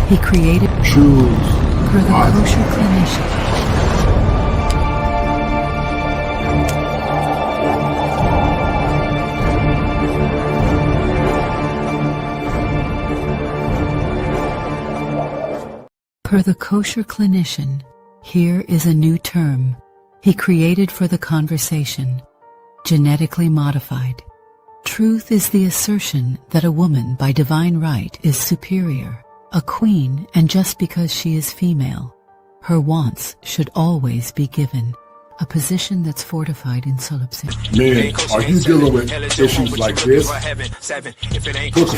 He created Choose for the kosher clinician. Per the kosher clinician, here is a new term he created for the conversation: genetically modified. Truth is the assertion that a woman by divine right is superior, a queen, and just because she is female, her wants should always be given, a position that's fortified in solipsism. men. Are you dealing with issues like this?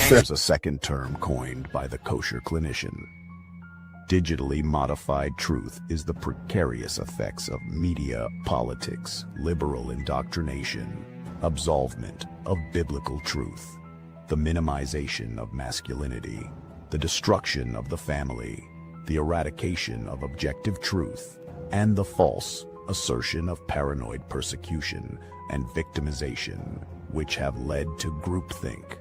There's a second term coined by the kosher clinician. Digitally modified truth is the precarious effects of media, politics, liberal indoctrination, absolvement of biblical truth, the minimization of masculinity, the destruction of the family, the eradication of objective truth, and the false assertion of paranoid persecution and victimization, which have led to groupthink.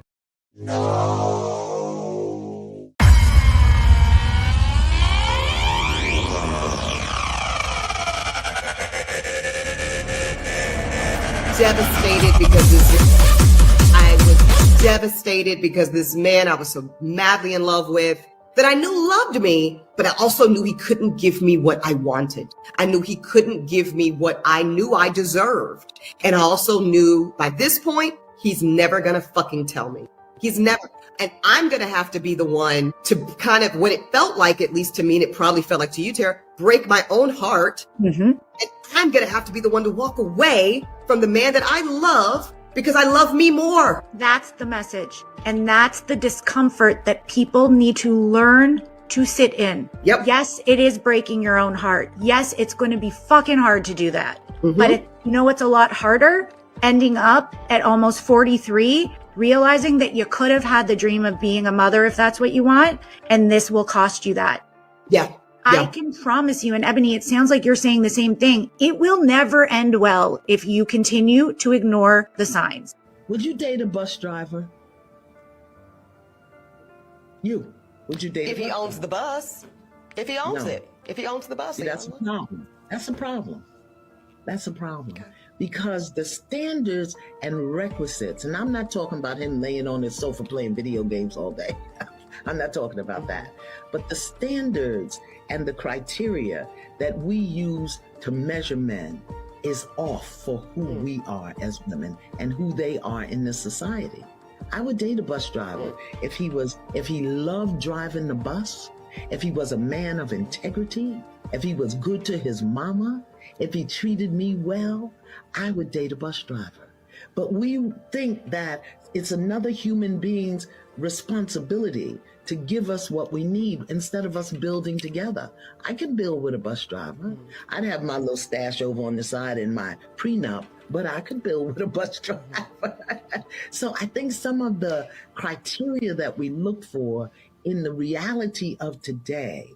Devastated because I was devastated because this man I was so madly in love with, that I knew loved me, but I also knew he couldn't give me what I wanted. I knew he couldn't give me what I knew I deserved. And I also knew by this point, he's never gonna fucking tell me. He's never. And I'm gonna have to be the one to kind of, what it felt like, at least to me, and it probably felt like to you, Tara, break my own heart. And I'm gonna have to be the one to walk away from the man that I love because I love me more. That's the message. And that's the discomfort that people need to learn to sit in. Yep. Yes, it is breaking your own heart. Yes, it's going to be fucking hard to do that. But you know what's a lot harder? Ending up at almost 43, realizing that you could have had the dream of being a mother if that's what you want, and this will cost you that. Yeah. I can promise you, and Ebony, it sounds like you're saying the same thing. It will never end well if you continue to ignore the signs. Would you date a bus driver? Would you date if he owns the bus? If he owns it. If he owns the bus. See, that's a problem. That's a problem. That's a problem. Okay. Because the standards and requisites, and I'm not talking about him laying on his sofa playing video games all day. I'm not talking about that. But the standards and the criteria that we use to measure men is off for who we are as women and who they are in this society. I would date a bus driver if he loved driving the bus, if he was a man of integrity, if he was good to his mama, if he treated me well, I would date a bus driver. But we think that it's another human being's responsibility to give us what we need instead of us building together. I can build with a bus driver. I'd have my little stash over on the side in my prenup, but I could build with a bus driver. So I think some of the criteria that we look for in the reality of today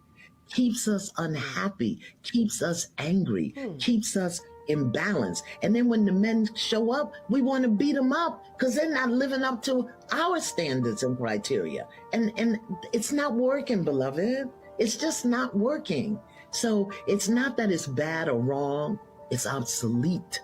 keeps us unhappy, keeps us angry, keeps us imbalance. And then when the men show up, we want to beat them up because they're not living up to our standards and criteria. And it's not working, beloved. It's just not working. So it's not that it's bad or wrong. It's obsolete.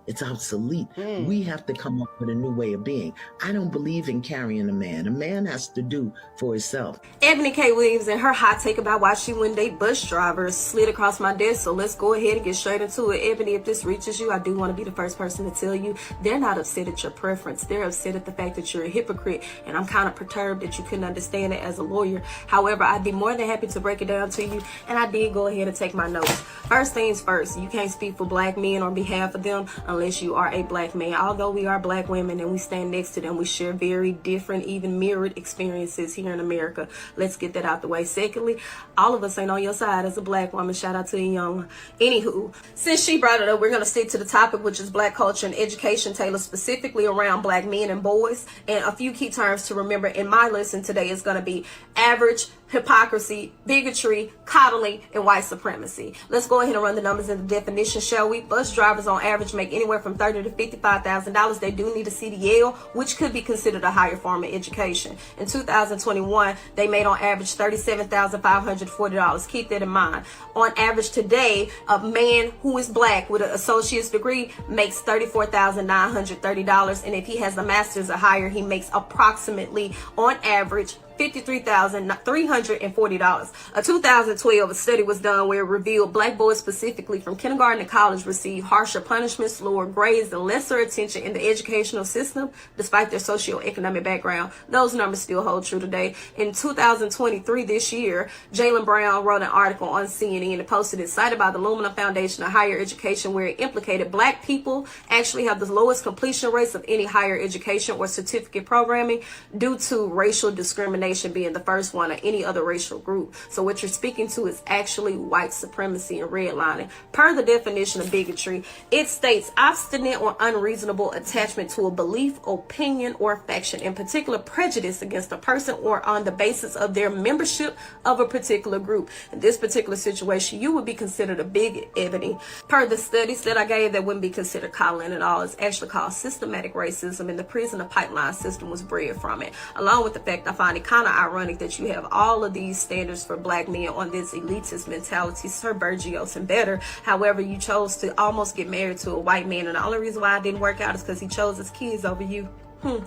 It's obsolete. We have to come up with a new way of being. I don't believe in carrying a man. A man has to do for himself. Ebony K. Williams and her hot take about why she wouldn't date bus drivers slid across my desk. So let's go ahead and get straight into it. Ebony, if this reaches you, I do want to be the first person to tell you they're not upset at your preference. They're upset at the fact that you're a hypocrite. And I'm kind of perturbed that you couldn't understand it as a lawyer. However, I'd be more than happy to break it down to you. And I did go ahead and take my notes. First things first, you can't speak for black men on behalf of them unless you are a black man. Although we are black women and we stand next to them, we share very different, even mirrored experiences here in America. Let's get that out the way. Secondly, all of us ain't on your side as a black woman. Shout out to a young. Anywho, since she brought it up, we're going to stick to the topic, which is black culture and education, tailored specifically around black men and boys. And a few key terms to remember in my lesson today is going to be average, hypocrisy, bigotry, coddling, and white supremacy. Let's go ahead and run the numbers in the definition, shall we? Bus drivers on average make anywhere from $30,000 to $55,000. They do need a CDL, which could be considered a higher form of education. In 2021, they made on average $37,540. Keep that in mind. On average today, a man who is black with an associate's degree makes $34,930, and if he has a master's or higher, he makes approximately, on average, $53,340. A 2012 study was done where it revealed black boys specifically from kindergarten to college receive harsher punishments, lower grades, and lesser attention in the educational system despite their socioeconomic background. Those numbers still hold true today. In 2023, this year, Jaylen Brown wrote an article on CNN and posted it, cited by the Lumina Foundation of Higher Education, where it implicated black people actually have the lowest completion rates of any higher education or certificate programming due to racial discrimination being the first one, or any other racial group. So what you're speaking to is actually white supremacy and redlining. Per the definition of bigotry, it states obstinate or unreasonable attachment to a belief, opinion, or affection, in particular prejudice against a person or on the basis of their membership of a particular group. In this particular situation, you would be considered a bigot, Eboni. Per the studies that I gave, that wouldn't be considered coddling at all. It's actually called systematic racism, and the prison pipeline system was bred from it. Along with the fact, I find it kind of ironic that you have all of these standards for black men on this elitist mentality, Sir Bergios and better. However, you chose to almost get married to a white man, and the only reason why it didn't work out is because he chose his kids over you. And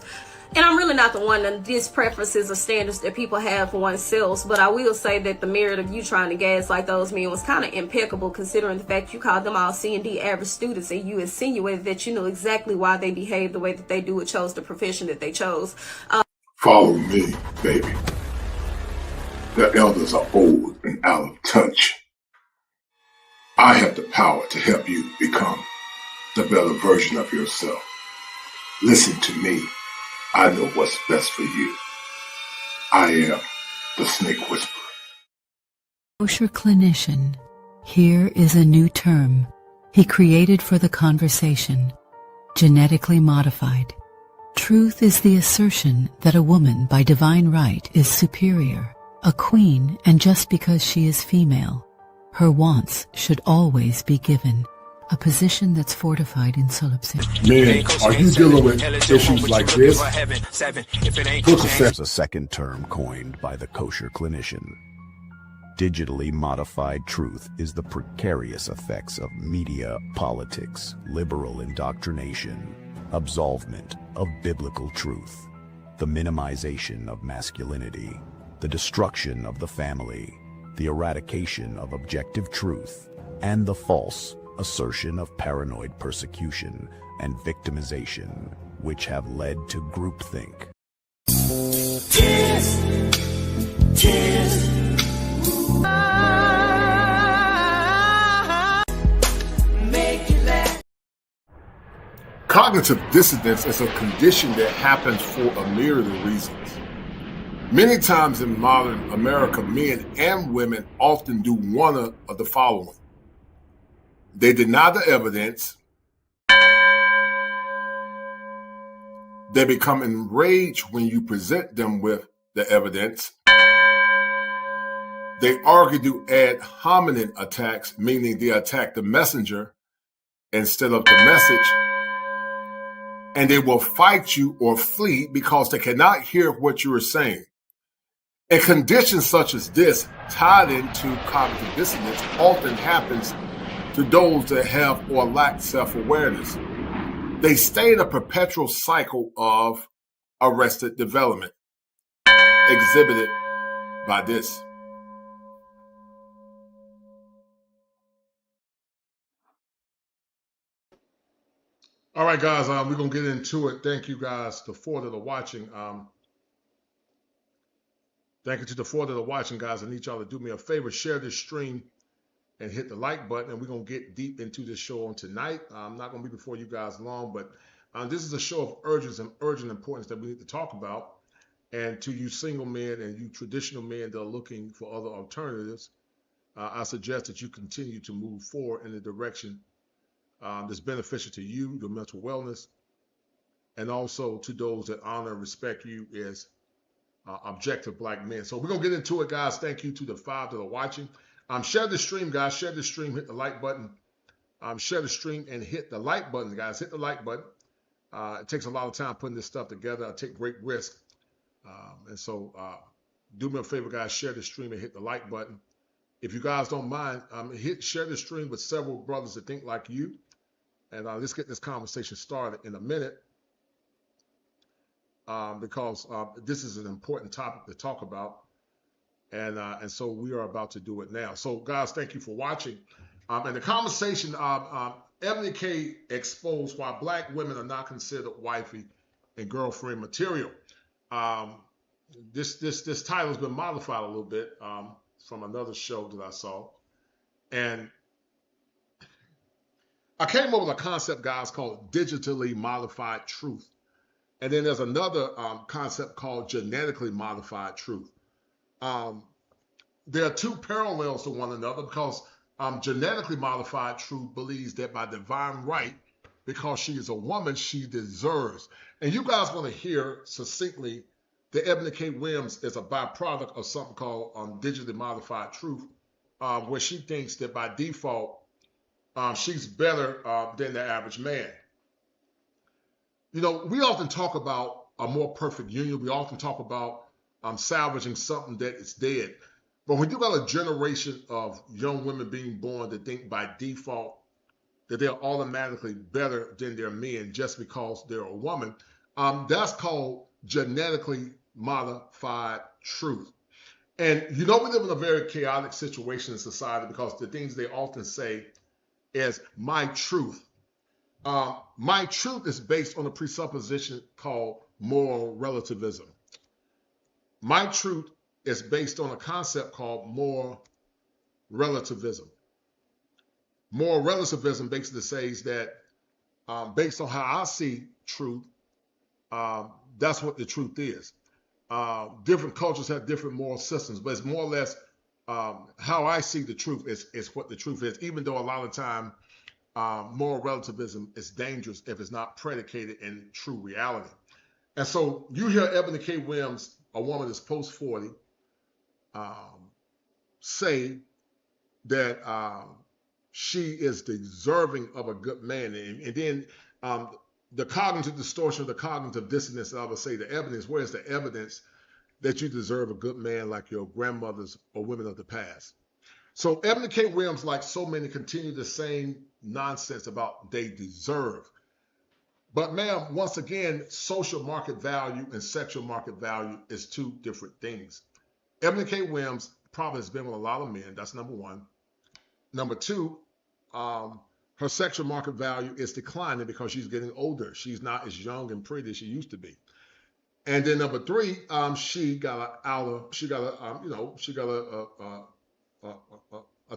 I'm really not the one that these preferences or standards that people have for oneself, but I will say that the merit of you trying to gaslight those men was kind of impeccable, considering the fact you called them all C&D average students, and you insinuated that you know exactly why they behave the way that they do or chose the profession that they chose. Follow me, baby. The elders are old and out of touch. I have the power to help you become the better version of yourself. Listen to me. I know what's best for you. I am the Snake Whisperer. Kosherclinician. Here is a new term he created for the conversation. Genetically modified. Truth is the assertion that a woman by divine right is superior, a queen, and just because she is female, her wants should always be given. A position that's fortified in solipsism. Men, are you dealing with issues like this? There's a second term coined by the kosher clinician. Digitally modified truth is the precarious effects of media, politics, liberal indoctrination, absolvement of biblical truth, the minimization of masculinity, the destruction of the family, the eradication of objective truth, and the false assertion of paranoid persecution and victimization, which have led to groupthink. Cognitive dissonance is a condition that happens for a myriad of reasons. Many times in modern America, men and women often do one of the following. They deny the evidence. They become enraged when you present them with the evidence. They argue to ad hominem attacks, meaning they attack the messenger instead of the message. And they will fight you or flee because they cannot hear what you are saying. And conditions such as this, tied into cognitive dissonance, often happens to those that have or lack self-awareness. They stay in a perpetual cycle of arrested development, exhibited by this. All right, guys, we're going to get into it. Thank you guys, the four that are watching. Thank you to the four that are watching, guys. I need y'all to do me a favor, share this stream and hit the like button, and we're going to get deep into this show on tonight. I'm not going to be before you guys long, but this is a show of urgent importance that we need to talk about. And to you single men and you traditional men that are looking for other alternatives, I suggest that you continue to move forward in the direction that's beneficial to you, your mental wellness, and also to those that honor and respect you as objective black men. So we're going to get into it, guys. Thank you to the 5 that are watching. Share the stream, guys. Share the stream. Hit the like button. Share the stream and hit the like button, guys. Hit the like button. It takes a lot of time putting this stuff together. I take great risk. And so do me a favor, guys. Share the stream and hit the like button. If you guys don't mind, share the stream with several brothers that think like you. And let's get this conversation started in a minute. Because this is an important topic to talk about. And so we are about to do it now. So, guys, thank you for watching. And the conversation, Eboni K exposed why black women are not considered wifey and girlfriend material. This title has been modified a little bit from another show that I saw. And I came up with a concept, guys, called digitally modified truth. And then there's another concept called genetically modified truth. There are two parallels to one another because genetically modified truth believes that by divine right, because she is a woman, she deserves. And you guys want to hear succinctly that Eboni K. Williams is a byproduct of something called digitally modified truth, where she thinks that by default, she's better than the average man. You know, we often talk about a more perfect union. We often talk about salvaging something that is dead. But when you got a generation of young women being born that think by default that they're automatically better than their men just because they're a woman, that's called genetically modified truth. And you know, we live in a very chaotic situation in society because the things they often say is my truth. My truth is based on a presupposition called moral relativism. My truth is based on a concept called moral relativism. Moral relativism basically says that based on how I see truth, that's what the truth is. Different cultures have different moral systems, but it's more or less how I see the truth is what the truth is, even though a lot of time moral relativism is dangerous if it's not predicated in true reality. And so you hear Eboni K. Williams, a woman that's post 40, say that she is deserving of a good man. And then the cognitive distortion, the cognitive dissonance, I would say the evidence, where's the evidence that you deserve a good man like your grandmothers or women of the past? So Eboni K. Williams, like so many, continue the same nonsense about they deserve. But ma'am, once again, social market value and sexual market value is two different things. Eboni K. Williams probably has been with a lot of men. That's number one. Number two, her sexual market value is declining because she's getting older. She's not as young and pretty as she used to be. And then number three, she got a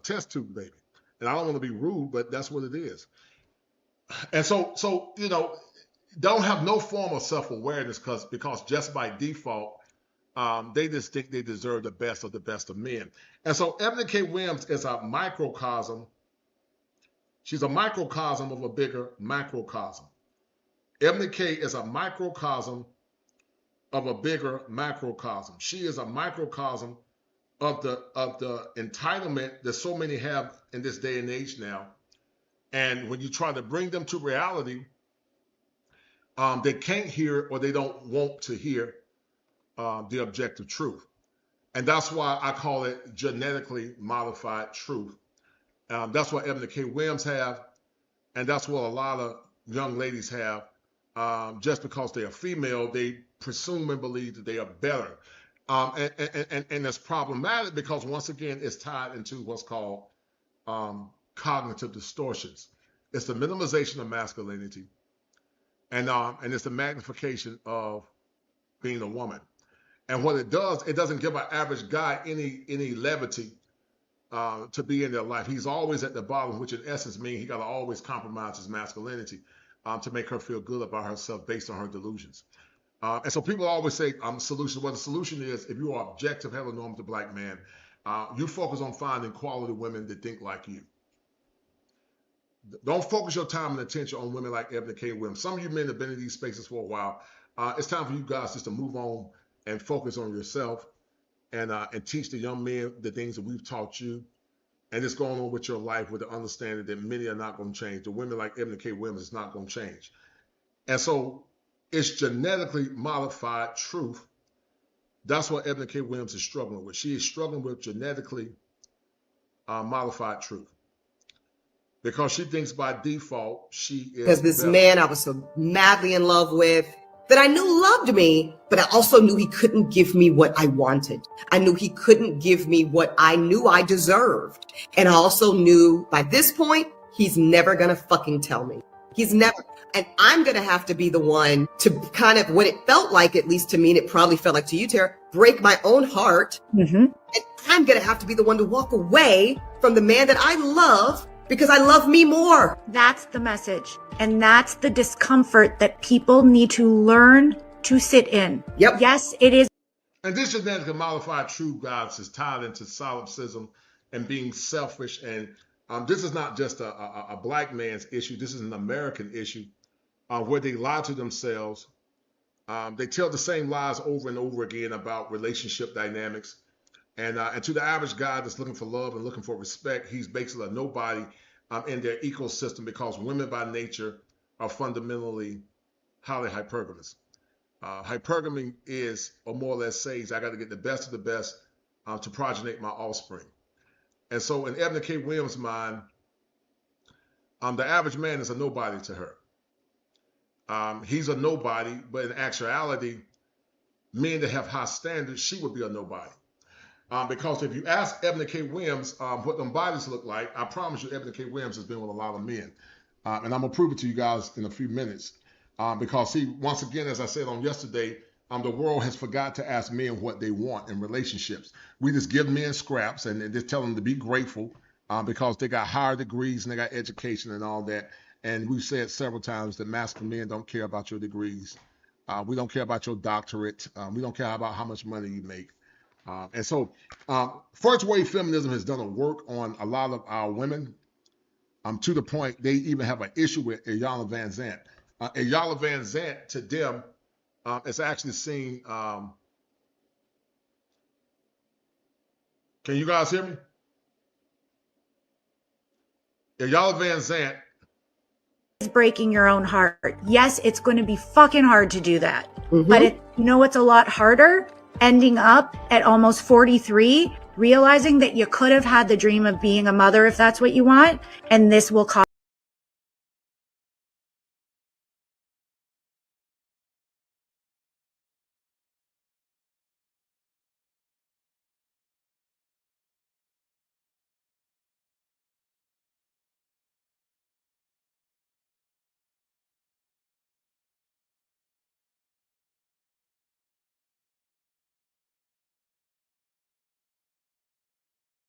test tube baby. And I don't want to be rude, but that's what it is. And so you know, don't have no form of self-awareness because just by default, they just think they deserve the best of men. And so Eboni K. Williams is a microcosm. She's a microcosm of a bigger macrocosm. Eboni K. is a microcosm of a bigger macrocosm. She is a microcosm of the entitlement that so many have in this day and age now. And when you try to bring them to reality, they can't hear or they don't want to hear the objective truth. And that's why I call it genetically modified truth. That's what Eboni K. Williams have, and that's what a lot of young ladies have. Just because they are female, they presume and believe that they are better. And it's problematic because, once again, it's tied into what's called cognitive distortions. It's the minimization of masculinity, and it's the magnification of being a woman. And what it does, it doesn't give an average guy any levity to be in their life. He's always at the bottom, which in essence means he got to always compromise his masculinity to make her feel good about herself based on her delusions. And so people always say solution. Well, the solution is, if you are objective, heteronormative black man, you focus on finding quality women that think like you. Don't focus your time and attention on women like Eboni K. Williams. Some of you men have been in these spaces for a while. It's time for you guys just to move on and focus on yourself and teach the young men the things that we've taught you. And it's going on with your life with the understanding that many are not going to change. The women like Eboni K. Williams is not going to change. And so it's genetically modified truth. That's what Eboni K. Williams is struggling with. She is struggling with genetically modified truth. Because she thinks by default she is because this better. man I was so madly in love with that I knew loved me, but I also knew he couldn't give me what I wanted. I knew he couldn't give me what I knew I deserved. And I also knew by this point, he's never gonna fucking tell me. He's never, and I'm gonna have to be the one to kind of, what it felt like, at least to me, and it probably felt like to you, Tara, break my own heart. And I'm gonna have to be the one to walk away from the man that I love because I love me more. That's the message. And that's the discomfort that people need to learn to sit in. Yep. Yes, it is. And this genetically modified truth, guys, is tied into solipsism and being selfish. And this is not just a black man's issue. This is an American issue where they lie to themselves. They tell the same lies over and over again about relationship dynamics. And to the average guy that's looking for love and looking for respect, he's basically a nobody in their ecosystem because women by nature are fundamentally highly hypergamous. Hypergamy is, or more or less says, I got to get the best of the best to progenate my offspring. And so in Eboni K. Williams' mind, the average man is a nobody to her. He's a nobody, but in actuality, men that have high standards, she would be a nobody. Because if you ask Eboni K. Williams what them bodies look like, I promise you Eboni K. Williams has been with a lot of men. And I'm going to prove it to you guys in a few minutes. Because see, once again, as I said on yesterday, the world has forgot to ask men what they want in relationships. We just give men scraps and just tell them to be grateful because they got higher degrees and they got education and all that. And we've said several times that masculine men don't care about your degrees. We don't care about your doctorate. We don't care about how much money you make. And so first wave feminism has done a work on a lot of our women to the point they even have an issue with Iyanla Vanzant. Iyanla Vanzant to them is actually seen. Can you guys hear me? Iyanla Vanzant Is breaking your own heart. Yes, it's going to be fucking hard to do that. But you know what's a lot harder? Ending up at almost 43, realizing that you could have had the dream of being a mother if that's what you want, and this will cost.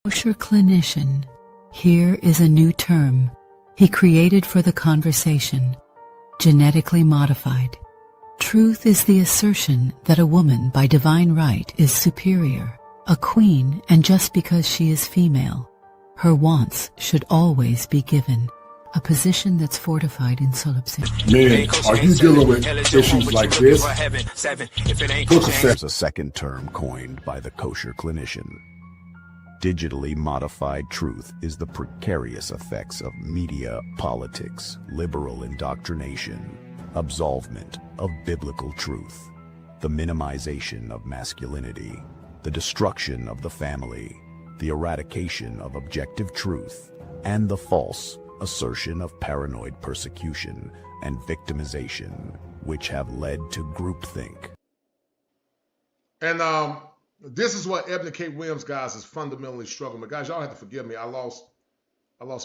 Kosherclinician. Here is a new term he created for the conversation. Genetically modified. Truth is the assertion that a woman by divine right is superior, a queen, and just because she is female, her wants should always be given. A position that's fortified in solipsism. Men, are you dealing with issues like this? There's a second term coined by the kosher clinician. Digitally modified truth is the precarious effects of media, politics, liberal indoctrination, absolvement of biblical truth, the minimization of masculinity, the destruction of the family, the eradication of objective truth, and the false assertion of paranoid persecution and victimization, which have led to groupthink. And this is what Eboni K. Williams, guys, is fundamentally struggling with. Guys, y'all have to forgive me. I lost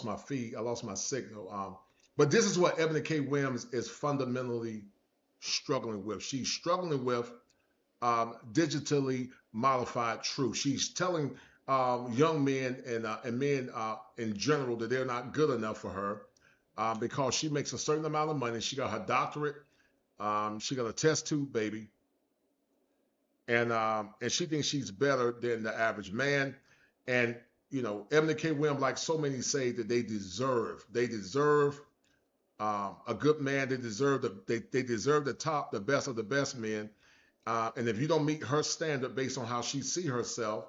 my feed. I lost my signal. But this is what Eboni K. Williams is fundamentally struggling with. She's struggling with digitally modified truth. She's telling young men and men in general that they're not good enough for her because she makes a certain amount of money. She got her doctorate. She got a test tube baby. And she thinks she's better than the average man. And, you know, Eboni K. Williams, like so many say that they deserve a good man. They deserve the top, the best of the best men. And if you don't meet her standard based on how she see herself,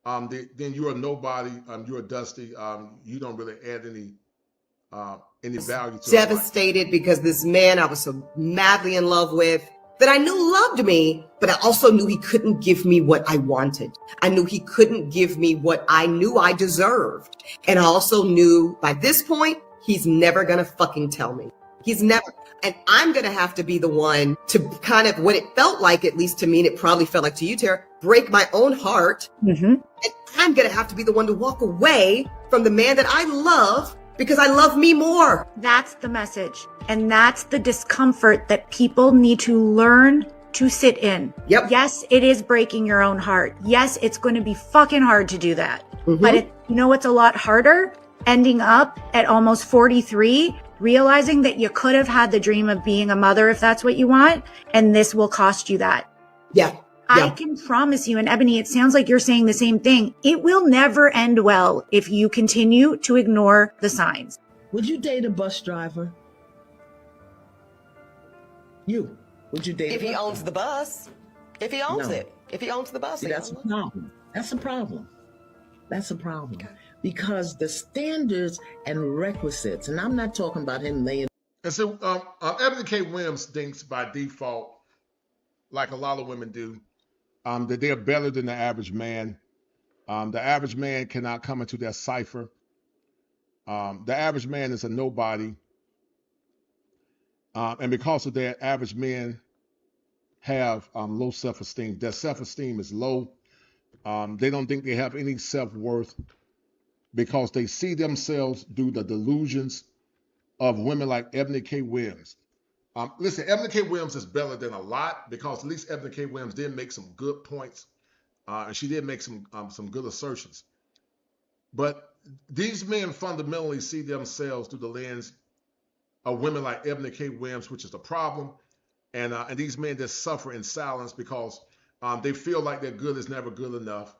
then you're a nobody. You're a dusty. You don't really add any value to her life. Devastated because this man I was so madly in love with that I knew loved me, but I also knew he couldn't give me what I wanted. I knew he couldn't give me what I knew I deserved. And I also knew by this point, he's never gonna fucking tell me. He's never. And I'm gonna have to be the one to kind of, what it felt like, at least to me, and it probably felt like to you, Tara, break my own heart. And I'm gonna have to be the one to walk away from the man that I love because I love me more. That's the message. And that's the discomfort that people need to learn to sit in. Yep. Yes, it is breaking your own heart. Yes, it's going to be fucking hard to do that. But you know what's a lot harder? Ending up at almost 43, realizing that you could have had the dream of being a mother if that's what you want, and this will cost you that. Yeah. I can promise you, and Eboni, it sounds like you're saying the same thing. It will never end well if you continue to ignore the signs. Would you date a bus driver? Would you date If he owns the bus. If he owns it. If he owns the bus. See, that's a problem. That's a problem. That's a problem. Because the standards and requisites, and I'm not talking about him laying. And so Eboni K. Williams thinks by default, like a lot of women do, that they're better than the average man. The average man cannot come into their cipher. The average man is a nobody. And because of that, average men have low self-esteem. Their self-esteem is low. They don't think they have any self-worth because they see themselves through the delusions of women like Eboni K. Williams. Listen, Eboni K. Williams is better than a lot because at least Eboni K. Williams did make some good points, and she did make some good assertions. But these men fundamentally see themselves through the lens of women like Eboni K. Williams, which is the problem. And these men just suffer in silence because they feel like their good is never good enough.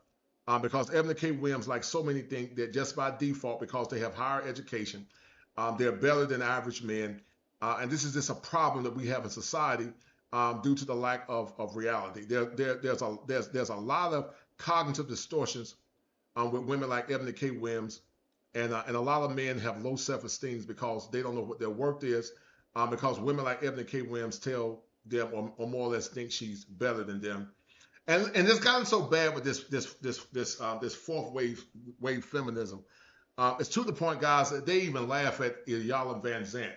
Because Eboni K. Williams, like so many, think that just by default, because they have higher education, they're better than average men. And this is just a problem that we have in society due to the lack of reality. There's a lot of cognitive distortions with women like Eboni K. Williams, and a lot of men have low self-esteem because they don't know what their worth is. Because women like Eboni K. Williams tell them, or more or less think she's better than them. And it's gotten so bad with this fourth wave feminism. It's to the point, guys, that they even laugh at Iyanla Vanzant.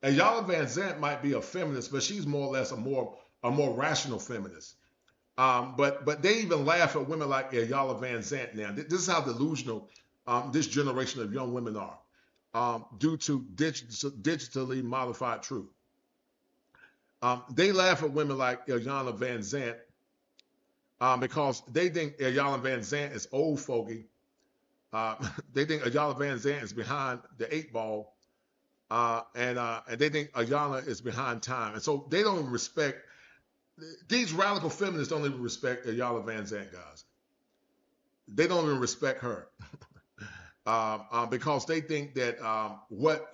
And Iyanla Vanzant might be a feminist, but she's more or less a more rational feminist. But they even laugh at women like Iyanla Vanzant now. This is how delusional this generation of young women are due to digitally modified truth. They laugh at women like Iyanla Vanzant because they think Iyanla Vanzant is old fogey. They think Iyanla Vanzant is behind the 8 ball. And they think Iyanla is behind time. And so they don't even respect, these radical feminists don't even respect Iyanla Vanzant, guys. They don't even respect her. Because they think that what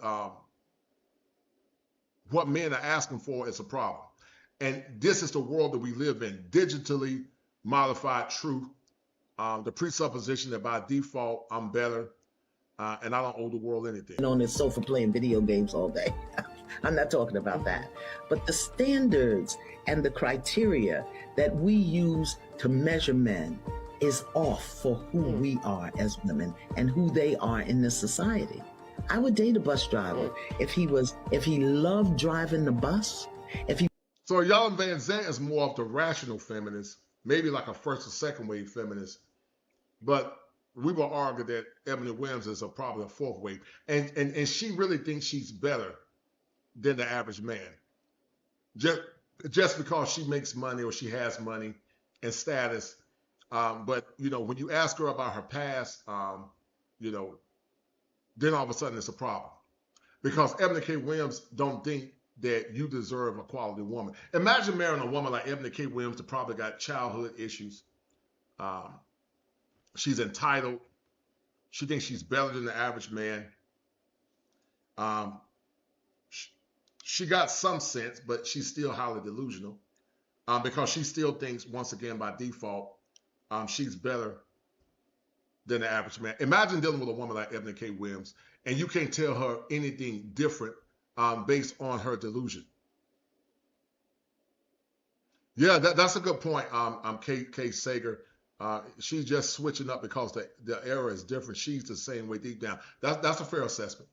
men are asking for is a problem. And this is the world that we live in, digitally modified truth, the presupposition that by default I'm better, and I don't owe the world anything. On this sofa playing video games all day. I'm not talking about that. But the standards and the criteria that we use to measure men is off for who we are as women and who they are in this society. I would date a bus driver if he loved driving the bus. So Iyanla Vanzant is more of the rational feminist, maybe like a first or second wave feminist. But we will argue that Eboni Williams is probably a fourth wave. And she really thinks she's better than the average man. Just because she makes money or she has money and status. But, when you ask her about her past, then all of a sudden it's a problem. Because Eboni K. Williams don't think that you deserve a quality woman. Imagine marrying a woman like Eboni K. Williams that probably got childhood issues. She's entitled. She thinks she's better than the average man. She got some sense, but she's still highly delusional. because she still thinks, once again, by default, she's better than the average man. Imagine dealing with a woman like Eboni K. Williams, and you can't tell her anything different based on her delusion. Yeah, that's a good point, Kay Sager. She's just switching up because the era is different. She's the same way deep down. That's a fair assessment.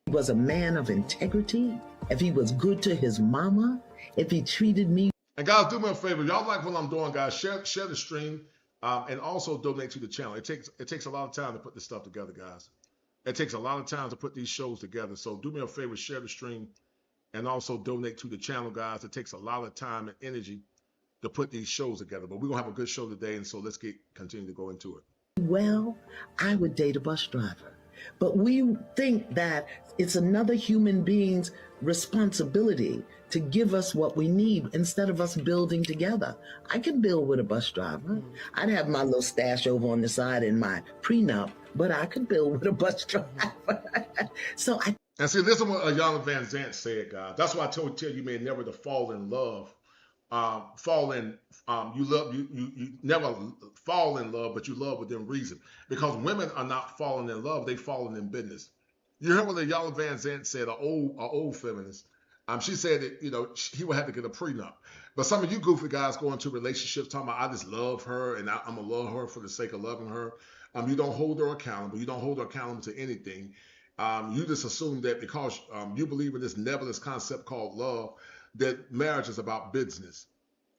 He was a man of integrity, if he was good to his mama, if he treated me. And guys, do me a favor. Y'all like what I'm doing, guys. Share the stream and also donate to the channel. It takes a lot of time to put this stuff together, guys. It takes a lot of time to put these shows together. So do me a favor, share the stream and also donate to the channel, guys. It takes a lot of time and energy to put these shows together. But we're going to have a good show today, and so let's continue to go into it. Well, I would date a bus driver. But we think that it's another human being's responsibility to give us what we need instead of us building together. I could build with a bus driver. I'd have my little stash over on the side in my prenup, but I could build with a bus driver. And see, this is what Iyanla Vanzant said, guys. That's why I tell you, man, never to fall in love. You never fall in love, but you love within reason. Because women are not falling in love, they falling in business. You heard what Iyanla Vanzant said, an old feminist. She said that, he would have to get a prenup. But some of you goofy guys go into relationships talking about, I just love her and I'm going to love her for the sake of loving her. You don't hold her accountable. You don't hold her accountable to anything. You just assume that because you believe in this nebulous concept called love, that marriage is about business.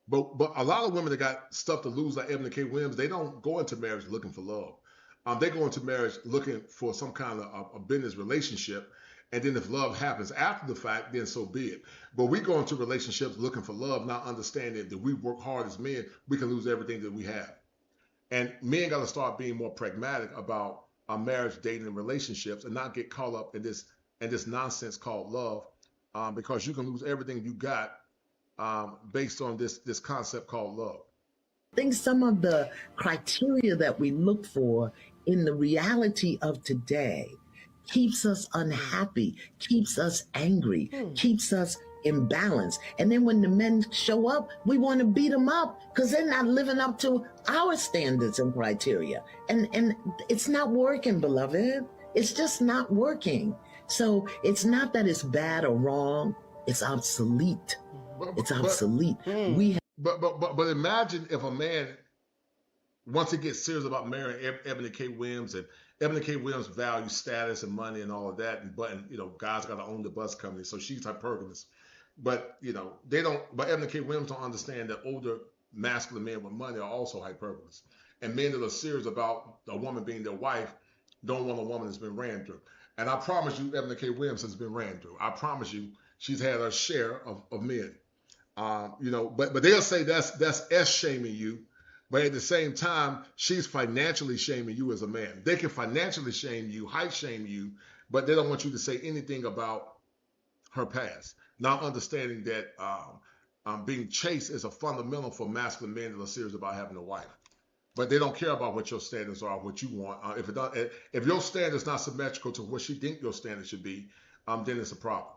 But a lot of women that got stuff to lose, like Eboni K. Williams, they don't go into marriage looking for love. They go into marriage looking for some kind of a business relationship. And then if love happens after the fact, then so be it. But we go into relationships looking for love, not understanding that we work hard as men, we can lose everything that we have. And men got to start being more pragmatic about marriage, dating, and relationships, and not get caught up in this nonsense called love, because you can lose everything you got based on this concept called love. I think some of the criteria that we look for in the reality of today keeps us unhappy, keeps us angry, keeps us imbalanced. And then when the men show up, we want to beat them up because they're not living up to our standards and criteria. And it's not working, beloved. It's just not working. So it's not that it's bad or wrong. It's obsolete. It's obsolete. But imagine if a man, once he gets serious about marrying Eboni K. Williams, and Eboni K. Williams values status and money and all of that, but guys got to own the bus company, so she's hypergamous. But they don't. But Eboni K. Williams don't understand that older masculine men with money are also hypergamous, and men that are serious about a woman being their wife don't want a woman that's been ran through. And I promise you, Eboni K. Williams has been ran through. I promise you, she's had her share of men. But they'll say that's S-shaming you. But at the same time, she's financially shaming you as a man. They can financially shame you, height shame you, but they don't want you to say anything about her past. Not understanding that being chaste is a fundamental for masculine men that are serious about having a wife. But they don't care about what your standards are, what you want. If your standards not symmetrical to what she thinks your standards should be, then it's a problem.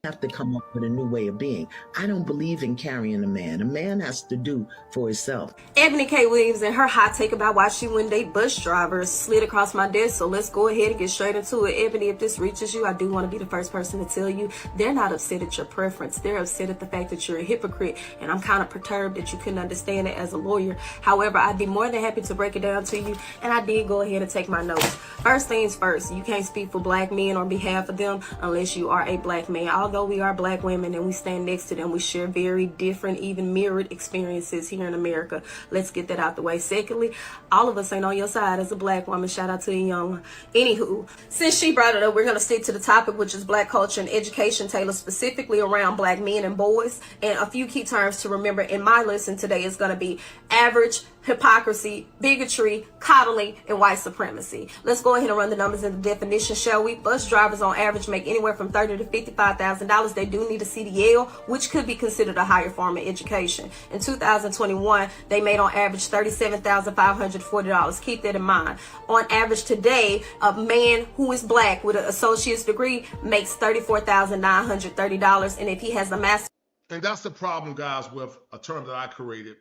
Have to come up with a new way of being. I don't believe in carrying a man. A man has to do for himself. Eboni K. Williams and her hot take about why she wouldn't date bus drivers slid across my desk. So let's go ahead and get straight into it. Eboni, if this reaches you, I do want to be the first person to tell you they're not upset at your preference. They're upset at the fact that you're a hypocrite. And I'm kind of perturbed that you couldn't understand it as a lawyer. However, I'd be more than happy to break it down to you. And I did go ahead and take my notes. First things first, you can't speak for black men on behalf of them unless you are a black man. Although we are black women and we stand next to them, we share very different, even mirrored experiences here in America. Let's get that out the way. Secondly, all of us ain't on your side as a black woman. Shout out to Iyanla. Anywho, since she brought it up, we're going to stick to the topic, which is black culture and education, tailored specifically around black men and boys. And a few key terms to remember in my lesson today is going to be average, hypocrisy, bigotry, coddling, and white supremacy. Let's go ahead and run the numbers and the definition, shall we? Bus drivers on average make anywhere from $30,000 to $55,000. They do need a CDL, which could be considered a higher form of education. In 2021, they made on average $37,540. Keep that in mind. On average today, a man who is black with an associate's degree makes $34,930, and if he has a master's. And that's the problem, guys, with a term that I created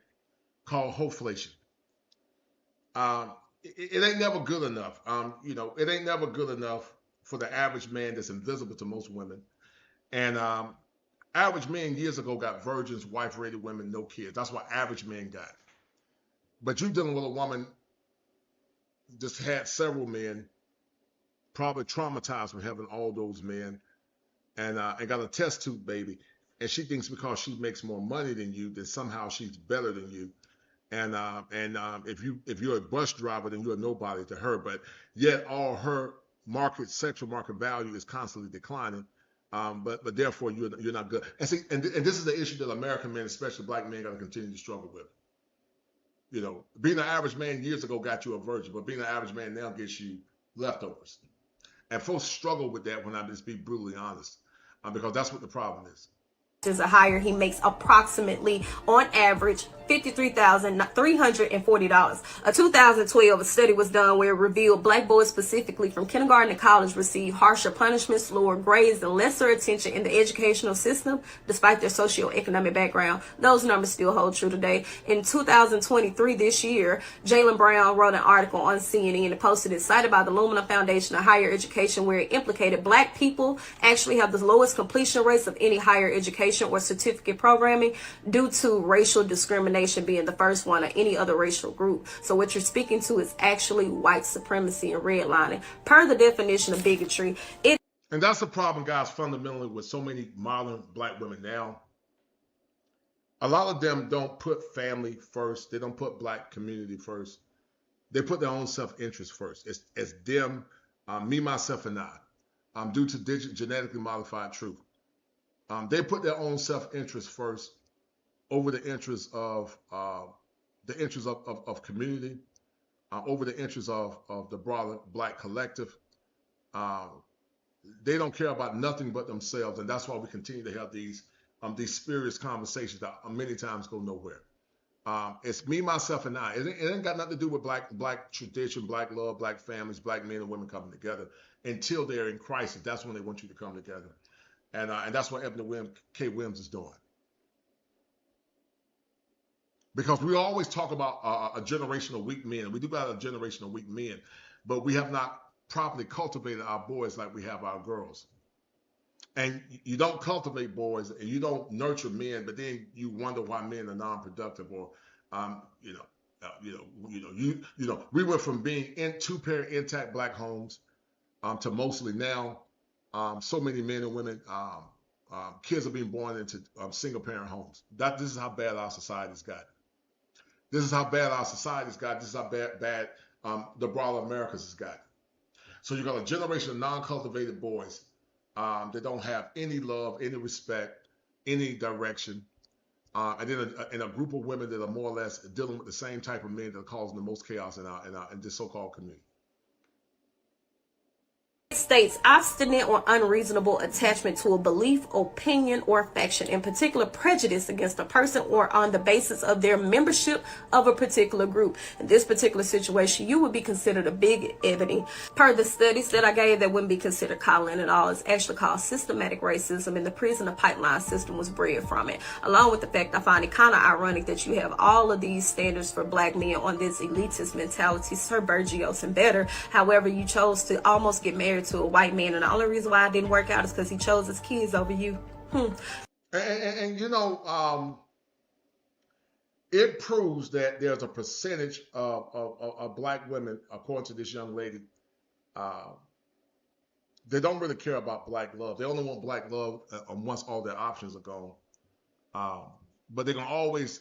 called hoflation. It ain't never good enough. It ain't never good enough for the average man that's invisible to most women. And average men years ago got virgins, wife-rated women, no kids. That's what average men got. But you're dealing with a woman just had several men, probably traumatized from having all those men, and got a test tube baby. And she thinks because she makes more money than you, that somehow she's better than you. And if you're a bus driver, then you're nobody to her. But yet all her sexual market value is constantly declining. But therefore you're not good. And see, and this is the issue that American men, especially black men, got to continue to struggle with. Being an average man years ago got you a virgin, but being an average man now gets you leftovers. And folks struggle with that when I just be brutally honest, because that's what the problem is. Is a higher, he makes approximately on average $53,340. A 2012 study was done where it revealed black boys specifically from kindergarten to college receive harsher punishments, lower grades, and lesser attention in the educational system despite their socioeconomic background. Those numbers still hold true today. In 2023, this year, Jaylen Brown wrote an article on CNN and posted it, cited by the Lumina Foundation of Higher Education, where it implicated black people actually have the lowest completion rates of any higher education or certificate programming due to racial discrimination being the first one or any other racial group. So what you're speaking to is actually white supremacy and redlining per the definition of bigotry. And that's the problem, guys, fundamentally with so many modern black women now. A lot of them don't put family first. They don't put black community first. They put their own self-interest first. It's them, me, myself, and I, due to genetically modified truth. They put their own self-interest first over the interests of community, over the interests of the broader black collective. They don't care about nothing but themselves, and that's why we continue to have these spurious conversations that many times go nowhere. It's me, myself, and I. It ain't got nothing to do with black tradition, black love, black families, black men and women coming together until they're in crisis. That's when they want you to come together. And that's what Eboni K. Williams is doing. Because we always talk about a generation of weak men. We do got a generation of weak men, but we have not properly cultivated our boys like we have our girls. And you don't cultivate boys and you don't nurture men, but then you wonder why men are non-productive or, we went from being in two-parent intact black homes to mostly now. So many men and women, kids are being born into single-parent homes. This is how bad our society's got. This is how bad our society's got. This is how bad the broader America's has got. So you got a generation of non-cultivated boys that don't have any love, any respect, any direction, and then a group of women that are more or less dealing with the same type of men that are causing the most chaos in this so-called community. States obstinate or unreasonable attachment to a belief, opinion, or faction, in particular prejudice against a person or on the basis of their membership of a particular group. In this particular situation, you would be considered a big Ebony. Per the studies that I gave, that wouldn't be considered coddling at all. It's actually called systematic racism, and the prisoner pipeline system was bred from it. Along with the fact, I find it kind of ironic that you have all of these standards for black men on this elitist mentality, Sir Bergios and better. However, you chose to almost get married to a white man, and the only reason why it didn't work out is because he chose his kids over you. It proves that there's a percentage of black women, according to this young lady, they don't really care about black love. They only want black love once all their options are gone. But they're gonna always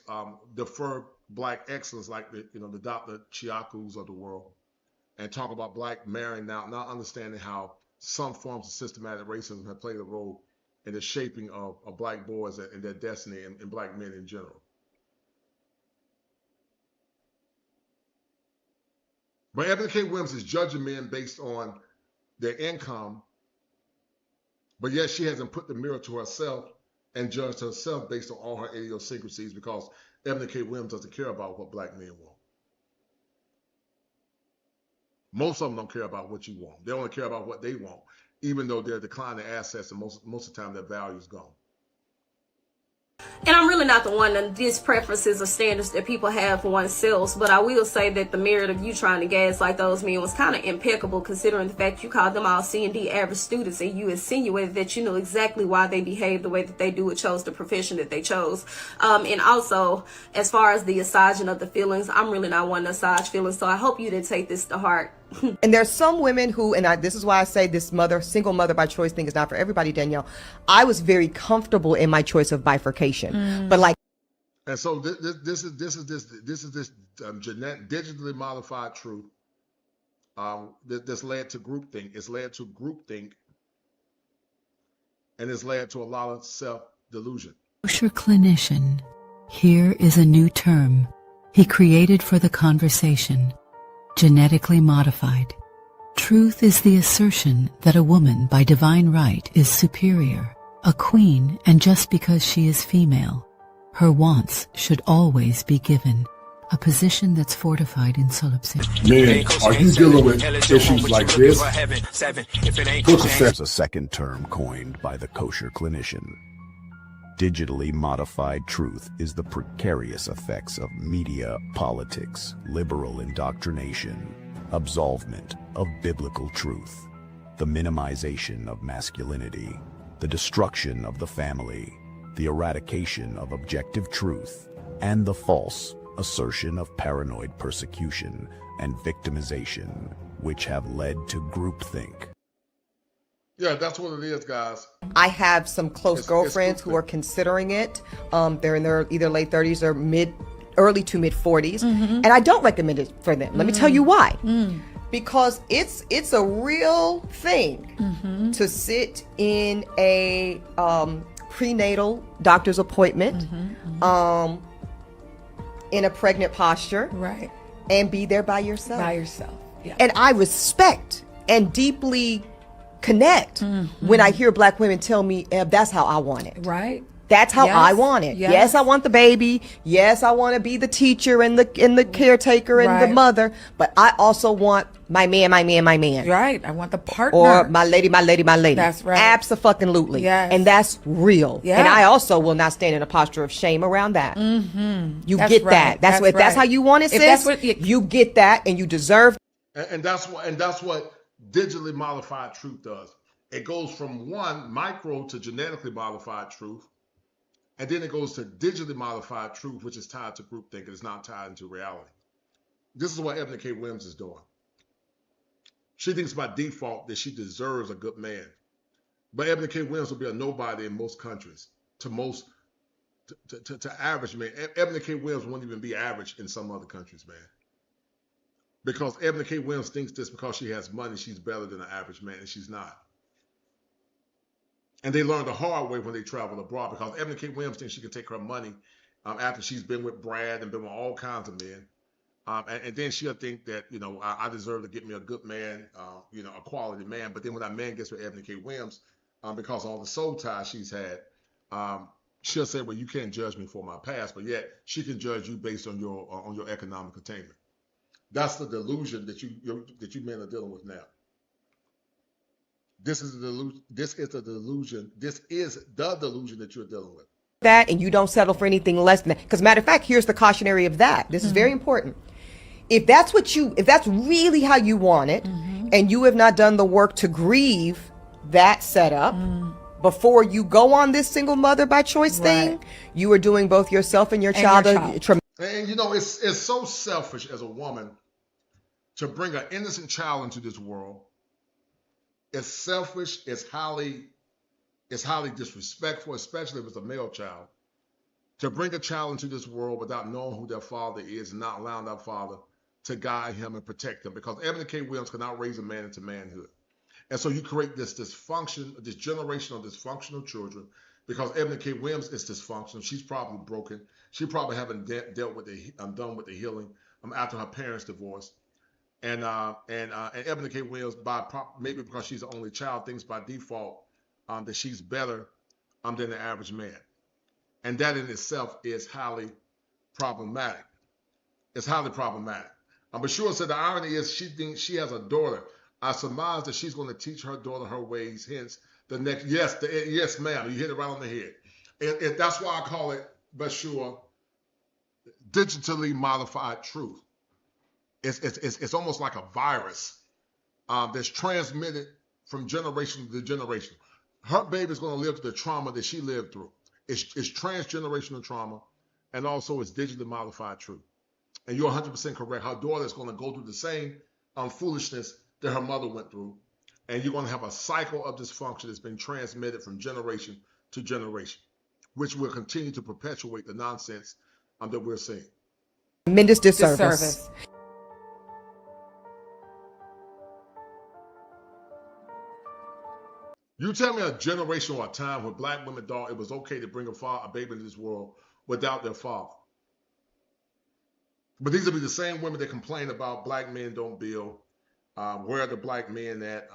defer black excellence, like the Dr. Chiakus of the world, and talk about black marrying now, not understanding how some forms of systematic racism have played a role in the shaping of black boys and their destiny and black men in general. But Eboni K. Williams is judging men based on their income, but yet she hasn't put the mirror to herself and judged herself based on all her idiosyncrasies, because Eboni K. Williams doesn't care about what black men want. Most of them don't care about what you want. They only care about what they want, even though they're declining assets, and most of the time their value is gone. And I'm really not the one to diss preferences or standards that people have for oneself, but I will say that the merit of you trying to gaslight those men was kind of impeccable, considering the fact you called them all C&D average students, and you insinuated that you know exactly why they behave the way that they do or chose the profession that they chose. And also, as far as the massaging of the feelings, I'm really not one to massage feelings, so I hope you didn't take this to heart. And there's some women who, this is why I say this single mother by choice thing is not for everybody, Danielle. I was very comfortable in my choice of bifurcation, but like. And so this is digitally modified truth. This led to groupthink. It's led to groupthink, and it's led to a lot of self-delusion. Kosherclinician. Here is a new term he created for the conversation. Genetically modified. Truth is the assertion that a woman by divine right is superior, a queen, and just because she is female, her wants should always be given, a position that's fortified in solipsism. Men, are you dealing with issues like this? There's a second term coined by the kosher clinician. Digitally modified truth is the precarious effects of media, politics, liberal indoctrination, absolvement of biblical truth, the minimization of masculinity, the destruction of the family, the eradication of objective truth, and the false assertion of paranoid persecution and victimization, which have led to groupthink. Yeah, that's what it is, guys. I have some close girlfriends who are considering it. They're in their either late 30s or early to mid 40s, and I don't recommend it for them. Let me tell you why. Because it's a real thing to sit in a prenatal doctor's appointment in a pregnant posture, right, and be there by yourself. Yeah. And I respect and deeply connect when I hear Black women tell me, that's how I want it. Right. That's how I want it. Yes, I want the baby. Yes, I want to be the teacher and the caretaker and the mother. But I also want my man. Right. I want the partner. Or my lady. That's right. Absolutely. Yes. And that's real. Yeah. And I also will not stand in a posture of shame around that. You That's get right. that. That's what. Right. That's how you want it, If sis. that's what you get that, and you deserve. And that's what digitally modified truth does. It goes from one micro to genetically modified truth, and then it goes to digitally modified truth, which is tied to groupthink and is not tied into reality. This is what Eboni K. Williams is doing. She thinks by default that she deserves a good man, but Eboni K. Williams will be a nobody in most countries. To average men, Eboni K. Williams won't even be average in some other countries, man. Because Eboni K. Williams thinks this because she has money, she's better than an average man, and she's not. And they learn the hard way when they travel abroad, because Eboni K. Williams thinks she can take her money after she's been with Brad and been with all kinds of men. And then she'll think that, I deserve to get me a good man, a quality man. But then when that man gets with Eboni K. Williams, because of all the soul ties she's had, she'll say, well, you can't judge me for my past, but yet she can judge you based on your economic attainment. That's the delusion that you men are dealing with now. This is the delusion. This is the delusion that you're dealing with. That, and you don't settle for anything less than that. Because matter of fact, here's the cautionary of that. This is very important. If that's really how you want it, and you have not done the work to grieve that setup before you go on this single mother by choice thing, you are doing both yourself and your child. And it's so selfish as a woman to bring an innocent child into this world. It's selfish. It's highly disrespectful, especially if it's a male child, to bring a child into this world without knowing who their father is and not allowing that father to guide him and protect him. Because Eboni K. Williams cannot raise a man into manhood, and so you create this dysfunction, this generation of dysfunctional children. Because Eboni K. Williams is dysfunctional. She's probably broken. She probably haven't done with the healing after her parents' divorce. And Eboni K. Williams, maybe because she's the only child, thinks by default that she's better than the average man. And that in itself is highly problematic. It's highly problematic. But sure, so the irony is she thinks she has a daughter. I surmise that she's going to teach her daughter her ways. Hence, the next, yes, ma'am, you hit it right on the head. That's why I call it, Bashua, digitally modified truth. It's almost like a virus that's transmitted from generation to generation. Her baby's going to live through the trauma that she lived through. It's transgenerational trauma, and also it's digitally modified truth. And you're 100% correct. Her daughter is going to go through the same foolishness that her mother went through. And you're going to have a cycle of dysfunction that's been transmitted from generation to generation, which will continue to perpetuate the nonsense that we're seeing. Tremendous disservice. You tell me a generation or a time when black women thought it was okay to bring a baby into this world without their father. But these will be the same women that complain about black men don't build, where are the black men at,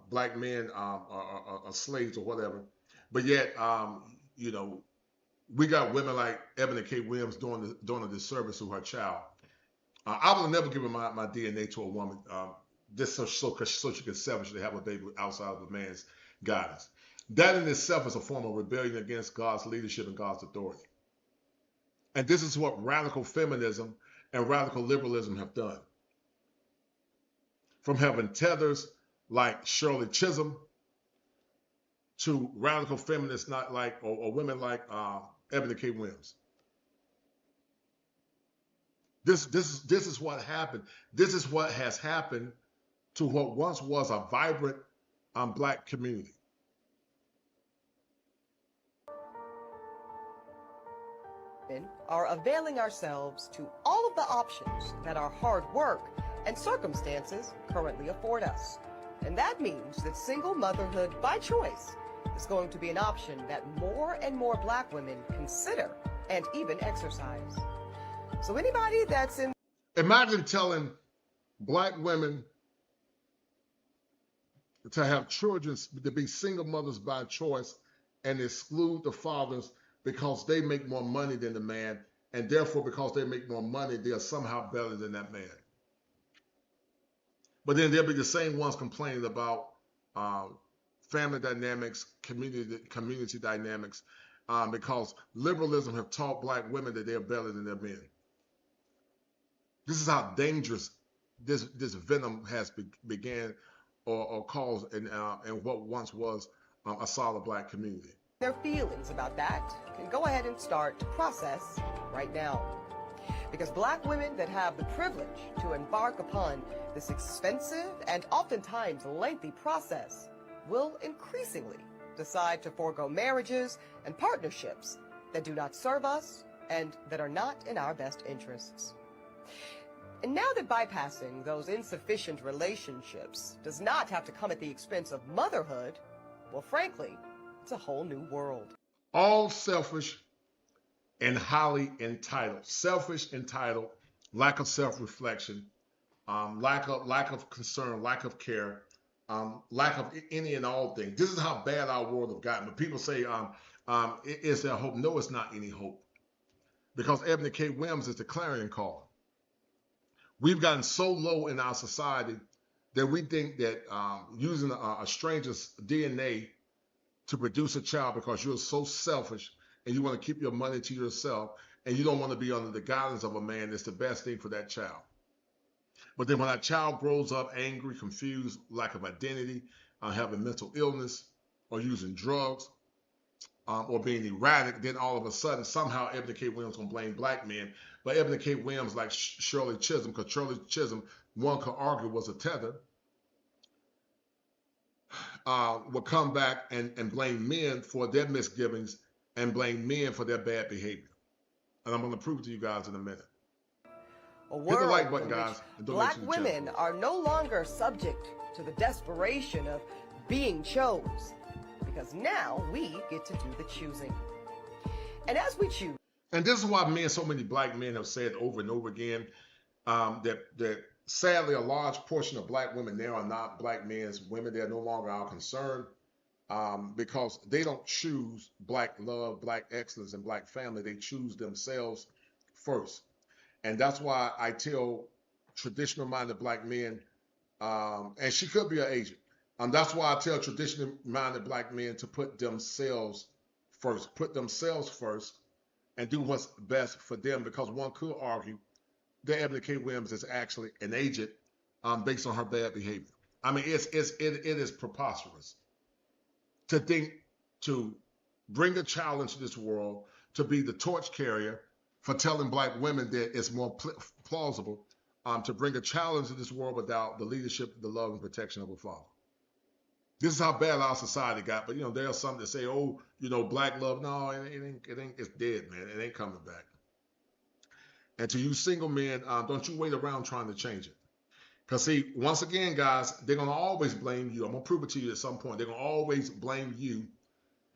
black men are slaves or whatever. But yet, you know, we got women like Eboni K. Williams doing a disservice to her child. I would have never given my DNA to a woman just so she can selfishly have a baby outside of a man's guidance. That in itself is a form of rebellion against God's leadership and God's authority. And this is what radical feminism and radical liberalism have done. From having tethers like Shirley Chisholm to radical feminists not like or women like Eboni K. Williams. This is what happened. This is what has happened to what once was a vibrant black community. Are availing ourselves to all of the options that our hard work and circumstances currently afford us. And that means that single motherhood by choice is going to be an option that more and more black women consider and even exercise. So anybody that's in... Imagine telling black women to have children, to be single mothers by choice and exclude the fathers because they make more money than the man, and therefore because they make more money, they are somehow better than that man. But then there'll be the same ones complaining about family dynamics, community dynamics, because liberalism have taught black women that they're better than their men. This is how dangerous this venom has began or caused in what once was a solid black community. Their feelings about that can go ahead and start to process right now. Because black women that have the privilege to embark upon this expensive and oftentimes lengthy process will increasingly decide to forego marriages and partnerships that do not serve us and that are not in our best interests. And now that bypassing those insufficient relationships does not have to come at the expense of motherhood, well, frankly, it's a whole new world. All selfish and highly entitled. Selfish, entitled, lack of self-reflection, lack of concern, lack of care, lack of any and all things. This is how bad our world has gotten. But people say, is there hope? No, it's not any hope. Because Eboni K. Williams is the clarion call. We've gotten so low in our society that we think that using a stranger's DNA to produce a child because you're so selfish and you want to keep your money to yourself and you don't want to be under the guidance of a man, is the best thing for that child. But then when that child grows up angry, confused, lack of identity, having mental illness, or using drugs, or being erratic, then all of a sudden, somehow Eboni K. Williams going to blame black men. But Eboni K. Williams, like Shirley Chisholm, because Shirley Chisholm, one could argue, was a tether, will come back and blame men for their misgivings and blame men for their bad behavior. And I'm going to prove it to you guys in a minute. Hit the like button, guys. Black women are no longer subject to the desperation of being chose, because now we get to do the choosing. And as we choose. And this is why so many black men have said over and over again that sadly a large portion of black women now are not black men's women. They're no longer our concern because they don't choose black love, black excellence, and black family. They choose themselves first. And that's why I tell traditional-minded black men, and she could be an agent, that's why I tell traditional-minded black men to put themselves first, put themselves first, and do what's best for them. Because one could argue that Ebony K. Williams is actually an agent based on her bad behavior. I mean, it is preposterous to think to bring a child into this world, to be the torch carrier for telling black women that it's more plausible to bring a child into this world without the leadership, the love, and protection of a father. This is how bad our society got. But, there are some that say, oh, black love. No, it ain't, it's dead, man. It ain't coming back. And to you single men, don't you wait around trying to change it. Because, see, once again, guys, they're going to always blame you. I'm going to prove it to you at some point. They're going to always blame you.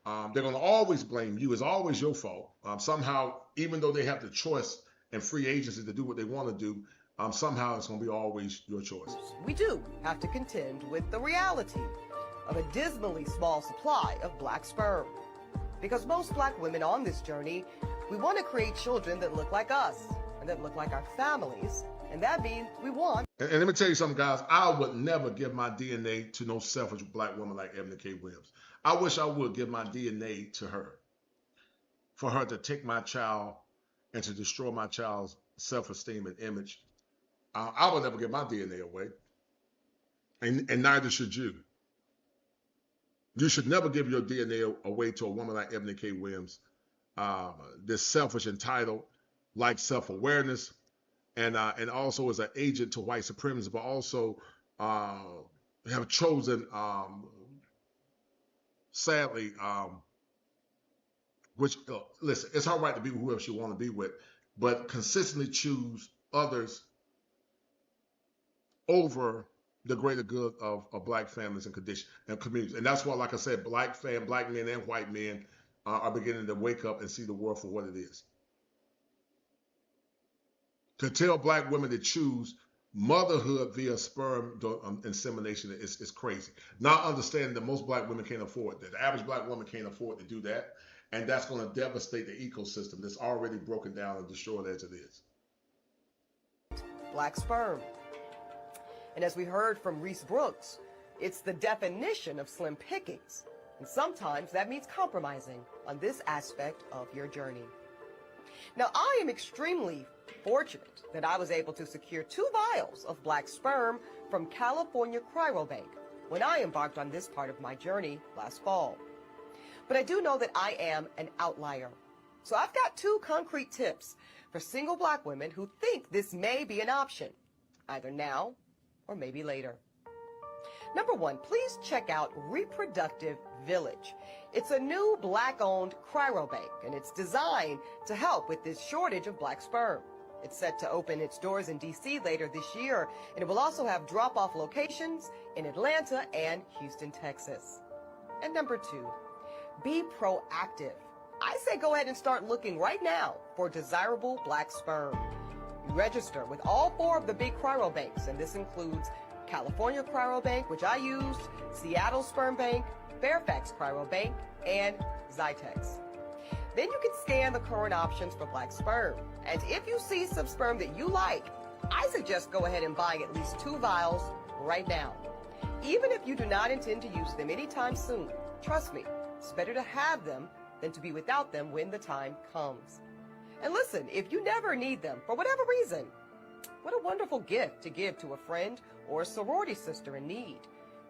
They're going to always blame you. It's always your fault. Somehow, even though they have the choice and free agency to do what they want to do, somehow it's going to be always your choice. We do have to contend with the reality of a dismally small supply of black sperm. Because most black women on this journey, we want to create children that look like us and that look like our families. And that means we want. And let me tell you something, guys. I would never give my DNA to no selfish black woman like Ebony K. Williams. I wish I would give my DNA to her. For her to take my child and to destroy my child's self-esteem and image. I would never give my DNA away. And neither should you. You should never give your DNA away to a woman like Ebony K. Williams. This selfish, entitled, like self-awareness, and also as an agent to white supremacists, but also have chosen, sadly, which, listen, it's her right to be with whoever she want to be with, but consistently choose others over the greater good of black families and communities. And that's why, like I said, black men and white men are beginning to wake up and see the world for what it is. To tell black women to choose motherhood via sperm insemination is crazy. Not understanding that most black women can't afford that. The average black woman can't afford to do that. And that's going to devastate the ecosystem that's already broken down and destroyed as it is. Black sperm. And as we heard from Reese Brooks, it's the definition of slim pickings. And sometimes that means compromising on this aspect of your journey. Now, I am extremely fortunate that I was able to secure 2 vials of black sperm from California Cryobank when I embarked on this part of my journey last fall. But I do know that I am an outlier. So I've got 2 concrete tips for single black women who think this may be an option, either now or maybe later. Number 1, please check out Reproductive Village. It's a new black-owned cryobank, and it's designed to help with this shortage of black sperm. It's set to open its doors in D.C. later this year, and it will also have drop-off locations in Atlanta and Houston, Texas. And number 2, be proactive. I say go ahead and start looking right now for desirable black sperm. You register with all 4 of the big cryobanks, and this includes California Cryobank, which I used, Seattle Sperm Bank, Fairfax Cryobank, and Zytex. Then you can scan the current options for black sperm. And if you see some sperm that you like, I suggest go ahead and buying at least 2 vials right now. Even if you do not intend to use them anytime soon, trust me, it's better to have them than to be without them when the time comes. And listen, if you never need them for whatever reason, what a wonderful gift to give to a friend or a sorority sister in need.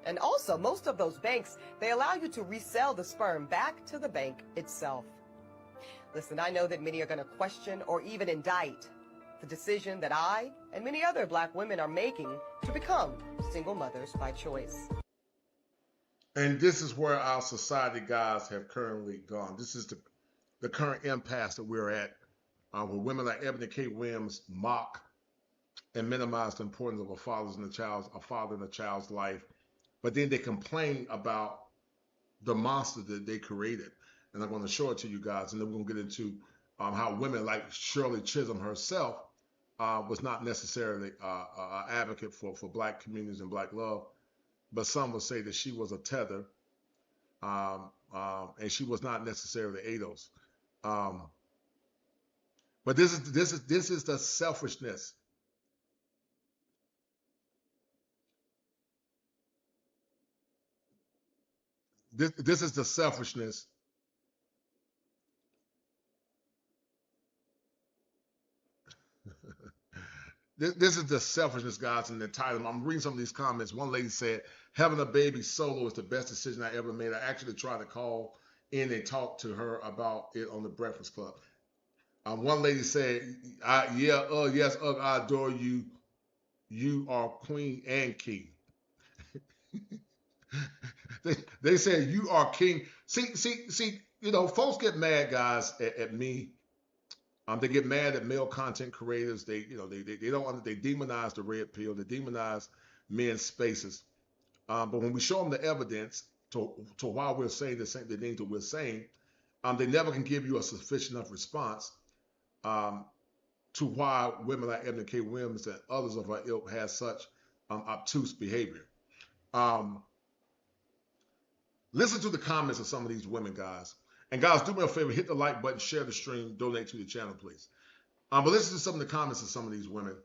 And also, most of those banks, they allow you to resell the sperm back to the bank itself. Listen, I know that many are going to question or even indict the decision that I and many other black women are making to become single mothers by choice. And this is where our society, guys, have currently gone. This is the current impasse that we're at, where women like Ebony K. Williams mock and minimize the importance of a father in a child's life, but then they complain about the monster that they created. And I'm going to show it to you guys, and then we're going to get into how women like Shirley Chisholm herself was not necessarily an advocate for black communities and black love, but some would say that she was a tether, and she was not necessarily ADOS. But this is the selfishness. This is the selfishness This is the selfishness, guys, and the entitlement. I'm reading some of these comments. One lady said, having a baby solo is the best decision I ever made. I actually tried to call in and talk to her about it on the Breakfast Club. One lady said, yes, I adore you. You are queen and king. they said you are king. See, folks get mad, guys, at me. They get mad at male content creators. They demonize the red pill. They demonize men's spaces. But when we show them the evidence to why we're saying the things that we're saying, they never can give you a sufficient enough response to why women like Eboni K. Williams and others of our ilk has such obtuse behavior. Listen to the comments of some of these women, guys. And guys, do me a favor, hit the like button, share the stream, donate to the channel, please. But listen to some of the comments of some of these women.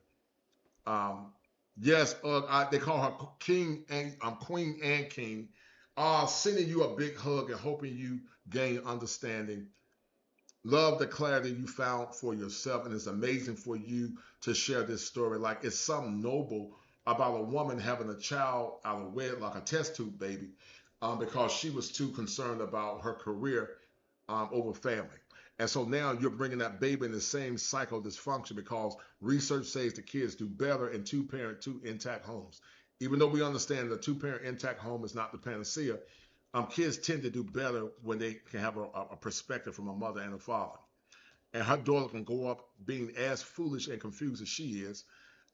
Yes, they call her king and queen and king. Sending you a big hug and hoping you gain understanding. Love the clarity you found for yourself, and it's amazing for you to share this story. Like, it's something noble about a woman having a child out of wedlock, a test tube baby, because she was too concerned about her career over family. And so now you're bringing that baby in the same cycle of dysfunction, because research says the kids do better in two-parent, two intact homes. Even though we understand the two-parent intact home is not the panacea, kids tend to do better when they can have a perspective from a mother and a father. And her daughter can go up being as foolish and confused as she is,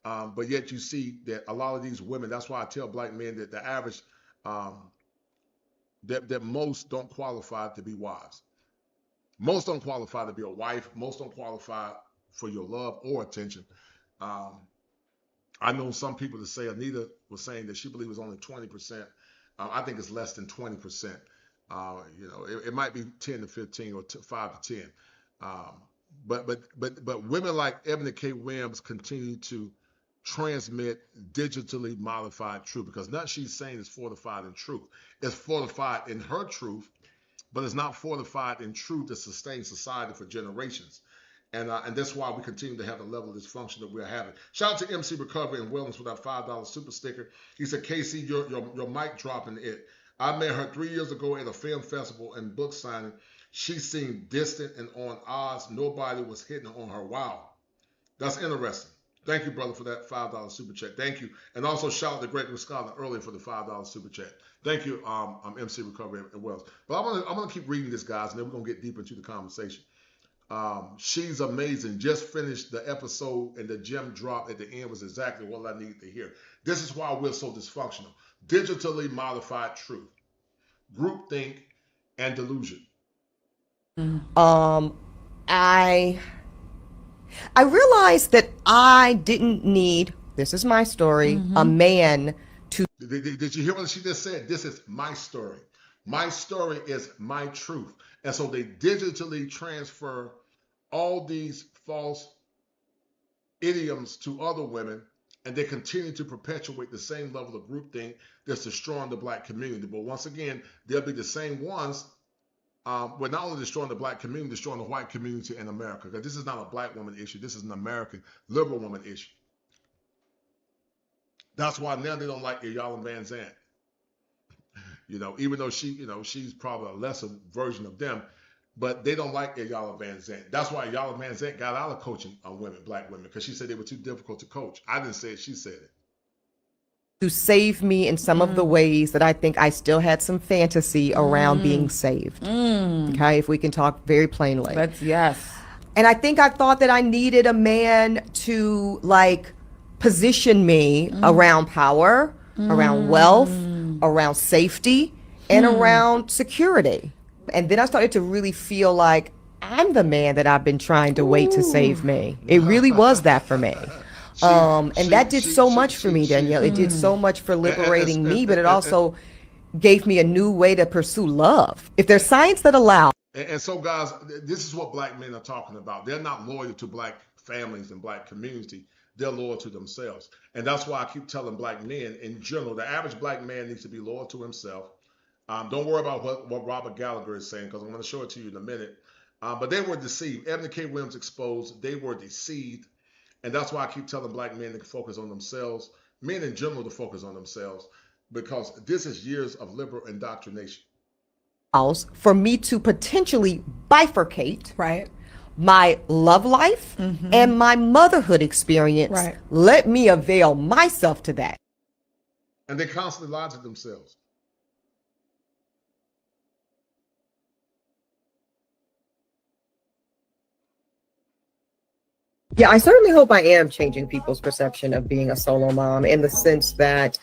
but yet you see that a lot of these women, that's why I tell black men that the average, that most don't qualify to be wives. Most don't qualify to be a wife. Most don't qualify for your love or attention. I know some people that say, Anita was saying that she believes only 20%. I think it's less than 20%. It might be 10 to 15 or 5 to 10. But women like Eboni K. Williams continue to transmit digitally modified truth, because nothing she's saying is fortified in truth. It's fortified in her truth, but it's not fortified in truth to sustain society for generations. And that's why we continue to have the level of dysfunction that we're having. Shout out to MC Recovery and Wellness with our $5 super sticker. He said, Casey, your mic dropping it. I met her 3 years ago at a film festival and book signing. She seemed distant and on odds. Nobody was hitting on her. Wow. That's interesting. Thank you, brother, for that $5 super chat. Thank you. And also shout out to Gregory Scott earlier for the $5 super chat. Thank you, MC Recovery and Wellness. But I'm gonna keep reading this, guys, and then we're gonna get deeper into the conversation. She's amazing. Just finished the episode, and the gem drop at the end was exactly what I needed to hear. This is why we're so dysfunctional. Digitally modified truth, groupthink, and delusion. I realized that I didn't need, this is my story, a man to. Did you hear what she just said? This is my story. My story is my truth. And so they digitally transfer all these false idioms to other women, and they continue to perpetuate the same level of groupthink that's destroying the black community. But once again, they'll be the same ones. We're not only destroying the black community, destroying the white community in America. Because this is not a black woman issue. This is an American liberal woman issue. That's why now they don't like Iyanla Vanzant. Even though she's probably a lesser version of them, but they don't like Iyanla Vanzant. That's why Iyanla Vanzant got out of coaching on women, black women, because she said they were too difficult to coach. I didn't say it, she said it. To save me in some of the ways that I think I still had some fantasy around being saved. Okay, if we can talk very plainly. Yes. And I think I thought that I needed a man to position me around power, around wealth, around safety, and around security. And then I started to really feel like I'm the man that I've been trying to wait to save me. It really was that for me. And that did so much for me, Danielle. It did so much for liberating me, but it also gave me a new way to pursue love. If there's science that allows. And so, guys, this is what black men are talking about. They're not loyal to black families and black community. They're loyal to themselves. And that's why I keep telling black men in general, the average black man needs to be loyal to himself. Don't worry about what Robert Gallagher is saying, because I'm going to show it to you in a minute. But they were deceived. Eboni K. Williams exposed they were deceived. And that's why I keep telling black men to focus on themselves, men in general to focus on themselves, because this is years of liberal indoctrination. For me to potentially bifurcate Right. my love life and my motherhood experience. Right. Let me avail myself to that. And they constantly lie to themselves. Yeah, I certainly hope I am changing people's perception of being a solo mom, in the sense that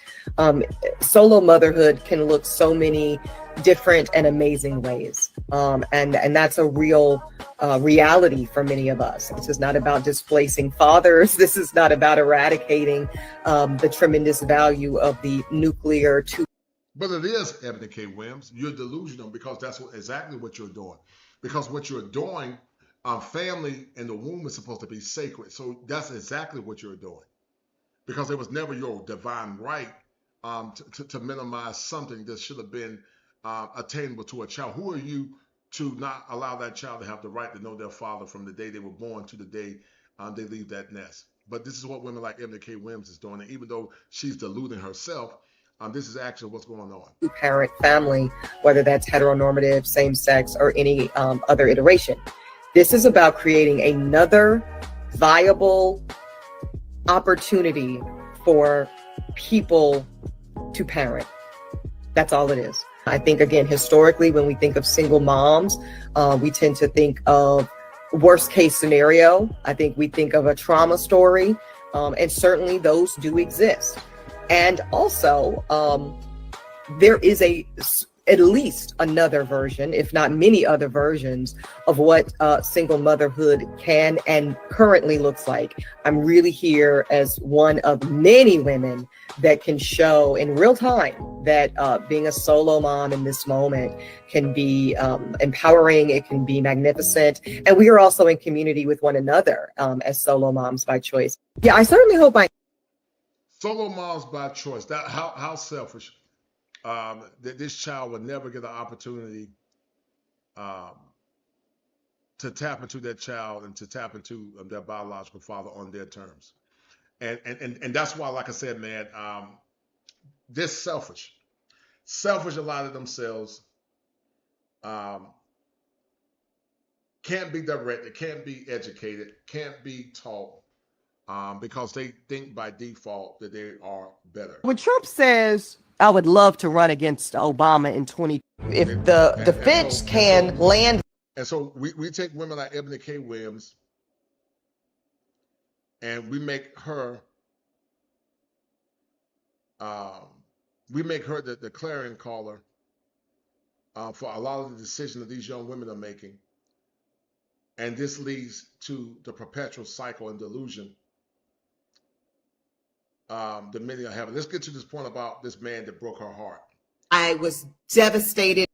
solo motherhood can look so many different and amazing ways. And that's a real reality for many of us. This is not about displacing fathers. This is not about eradicating the tremendous value of the nuclear two. But it is, Ebony K. Williams. You're delusional, because that's exactly what you're doing. Because what you're doing, family in the womb is supposed to be sacred. So that's exactly what you're doing. Because it was never your divine right to minimize something that should have been attainable to a child. Who are you to not allow that child to have the right to know their father from the day they were born to the day they leave that nest? But this is what women like Ebony K. Williams is doing. And even though she's deluding herself, this is actually what's going on. Parent family, whether that's heteronormative, same sex, or any other iteration. This is about creating another viable opportunity for people to parent. That's all it is. I think, again, historically, when we think of single moms, we tend to think of worst case scenario. I think we think of a trauma story, and certainly those do exist. And also, there is at least another version, if not many other versions, of what single motherhood can and currently looks like. I'm really here as one of many women that can show in real time that being a solo mom in this moment can be empowering, it can be magnificent. And we are also in community with one another as solo moms by choice. Yeah, I certainly hope Solo moms by choice. That how selfish. That this child would never get the opportunity to tap into that child and to tap into their biological father on their terms. And that's why, like I said, man, they're selfish a lot of themselves, can't be directed, can't be educated, can't be taught, because they think by default that they are better. When Trump says, I would love to run against Obama in 2020, if the defense can land. And so we take women like Ebony K. Williams and we make her the clarion caller for a lot of the decisions that these young women are making. And this leads to the perpetual cycle and delusion that many are having. Let's get to this point about this man that broke her heart. I was devastated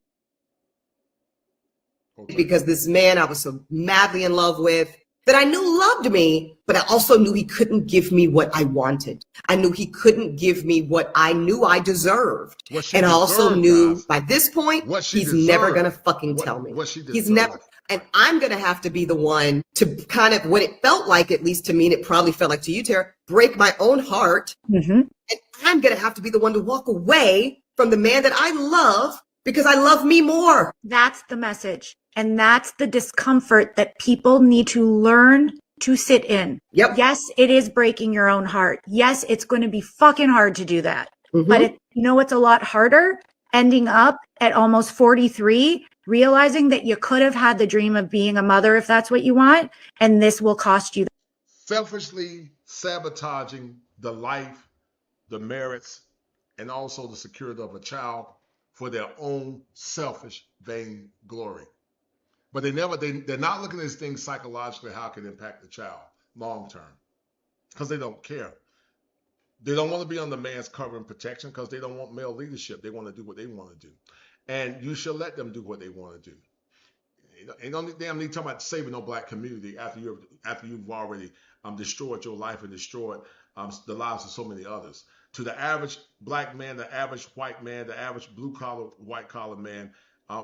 because this man I was so madly in love with, that I knew loved me, but I also knew he couldn't give me what I wanted. I knew he couldn't give me what I knew I deserved. And I also knew by this point, he's never going to fucking tell me. He's never. And I'm going to have to be the one to kind of, what it felt like, at least to me, and it probably felt like to you, Tara, break my own heart. And I'm going to have to be the one to walk away from the man that I love because I love me more. That's the message. And that's the discomfort that people need to learn to sit in. Yep. Yes, it is breaking your own heart. Yes, it's going to be fucking hard to do that. But you know what's a lot harder? Ending up at almost 43, realizing that you could have had the dream of being a mother if that's what you want, and this will cost you. Selfishly sabotaging the life, the merits, and also the security of a child for their own selfish vain glory. But they're not looking at these things psychologically, how it can impact the child long term, because they don't care. They don't want to be under man's cover and protection because they don't want male leadership. They want to do what they want to do. And you should let them do what they want to do. Ain't no damn need talking about saving no black community after you've already destroyed your life and destroyed the lives of so many others. To the average black man, the average white man, the average blue collar, white collar man,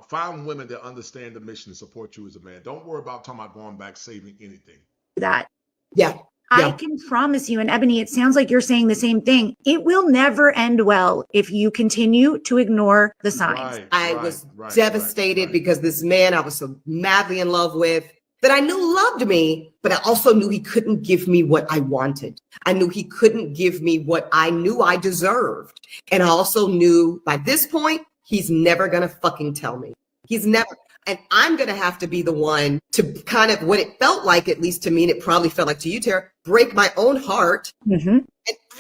find women that understand the mission and support you as a man. Don't worry about talking about going back saving anything. That. Yeah. I can promise you, and Ebony, it sounds like you're saying the same thing. It will never end well if you continue to ignore the signs. I was devastated because this man I was so madly in love with that I knew loved me, but I also knew he couldn't give me what I wanted. I knew he couldn't give me what I knew I deserved. And I also knew by this point, he's never going to fucking tell me. He's never. And I'm going to have to be the one to kind of, what it felt like, at least to me, and it probably felt like to you, Tara, break my own heart. And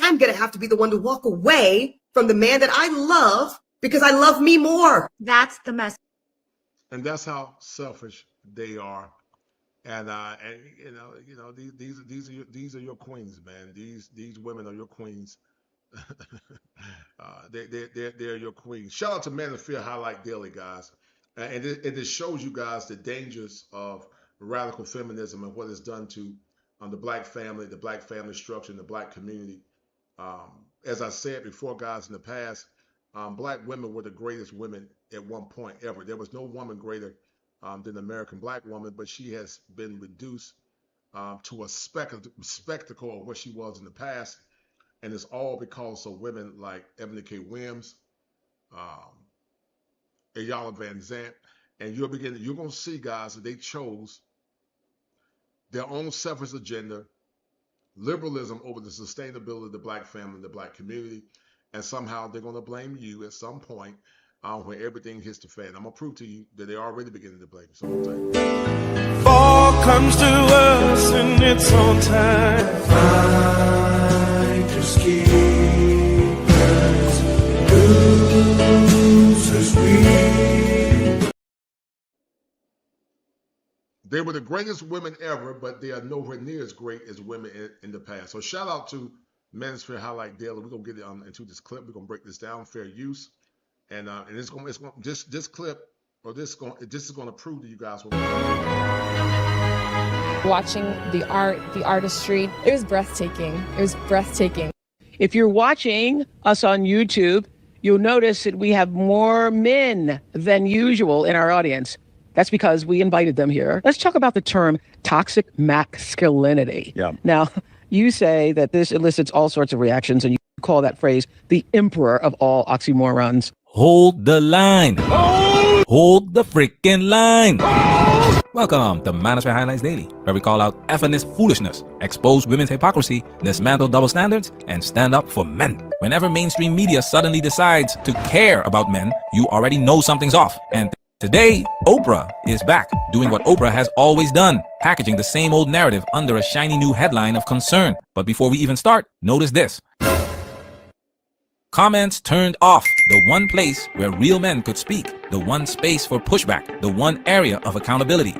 I'm going to have to be the one to walk away from the man that I love because I love me more. That's the message. And that's how selfish they are. And these are your queens, man. These women are your queens. They're your queens. Shout out to Manosphere Highlight Daily, guys. And it shows you guys the dangers of radical feminism and what it's done to the black family structure, and the black community. As I said before, guys, in the past, black women were the greatest women at one point ever. There was no woman greater than the American black woman, but she has been reduced to a spectacle of what she was in the past. And it's all because of women like Eboni K. Williams, Ayala Van Zant, and you're going to see, guys, that they chose their own selfish agenda, liberalism over the sustainability of the black family, the black community, and somehow they're going to blame you at some point when everything hits the fan. I'm going to prove to you that they're already beginning to blame you. So fall comes to us in its own time. Fighters keepers, losers we. They were the greatest women ever, but they are nowhere near as great as women in the past. So shout out to Manosphere Highlight Daily. We're gonna get into this clip. We're gonna break this down, fair use, and this clip or this is gonna prove to you guys what we're talking about. Watching the art, the artistry, it was breathtaking. It was breathtaking. If you're watching us on YouTube, you'll notice that we have more men than usual in our audience. That's because we invited them here. Let's talk about the term toxic masculinity. Yeah. Now, you say that this elicits all sorts of reactions, and you call that phrase the emperor of all oxymorons. Hold the line. Hold the freaking line. Welcome to Manosphere Highlights Daily, where we call out effeminist foolishness, expose women's hypocrisy, dismantle double standards, and stand up for men. Whenever mainstream media suddenly decides to care about men, you already know something's off. And today, Oprah is back, doing what Oprah has always done, packaging the same old narrative under a shiny new headline of concern. But before we even start, notice this. Comments turned off, the one place where real men could speak, the one space for pushback, the one area of accountability.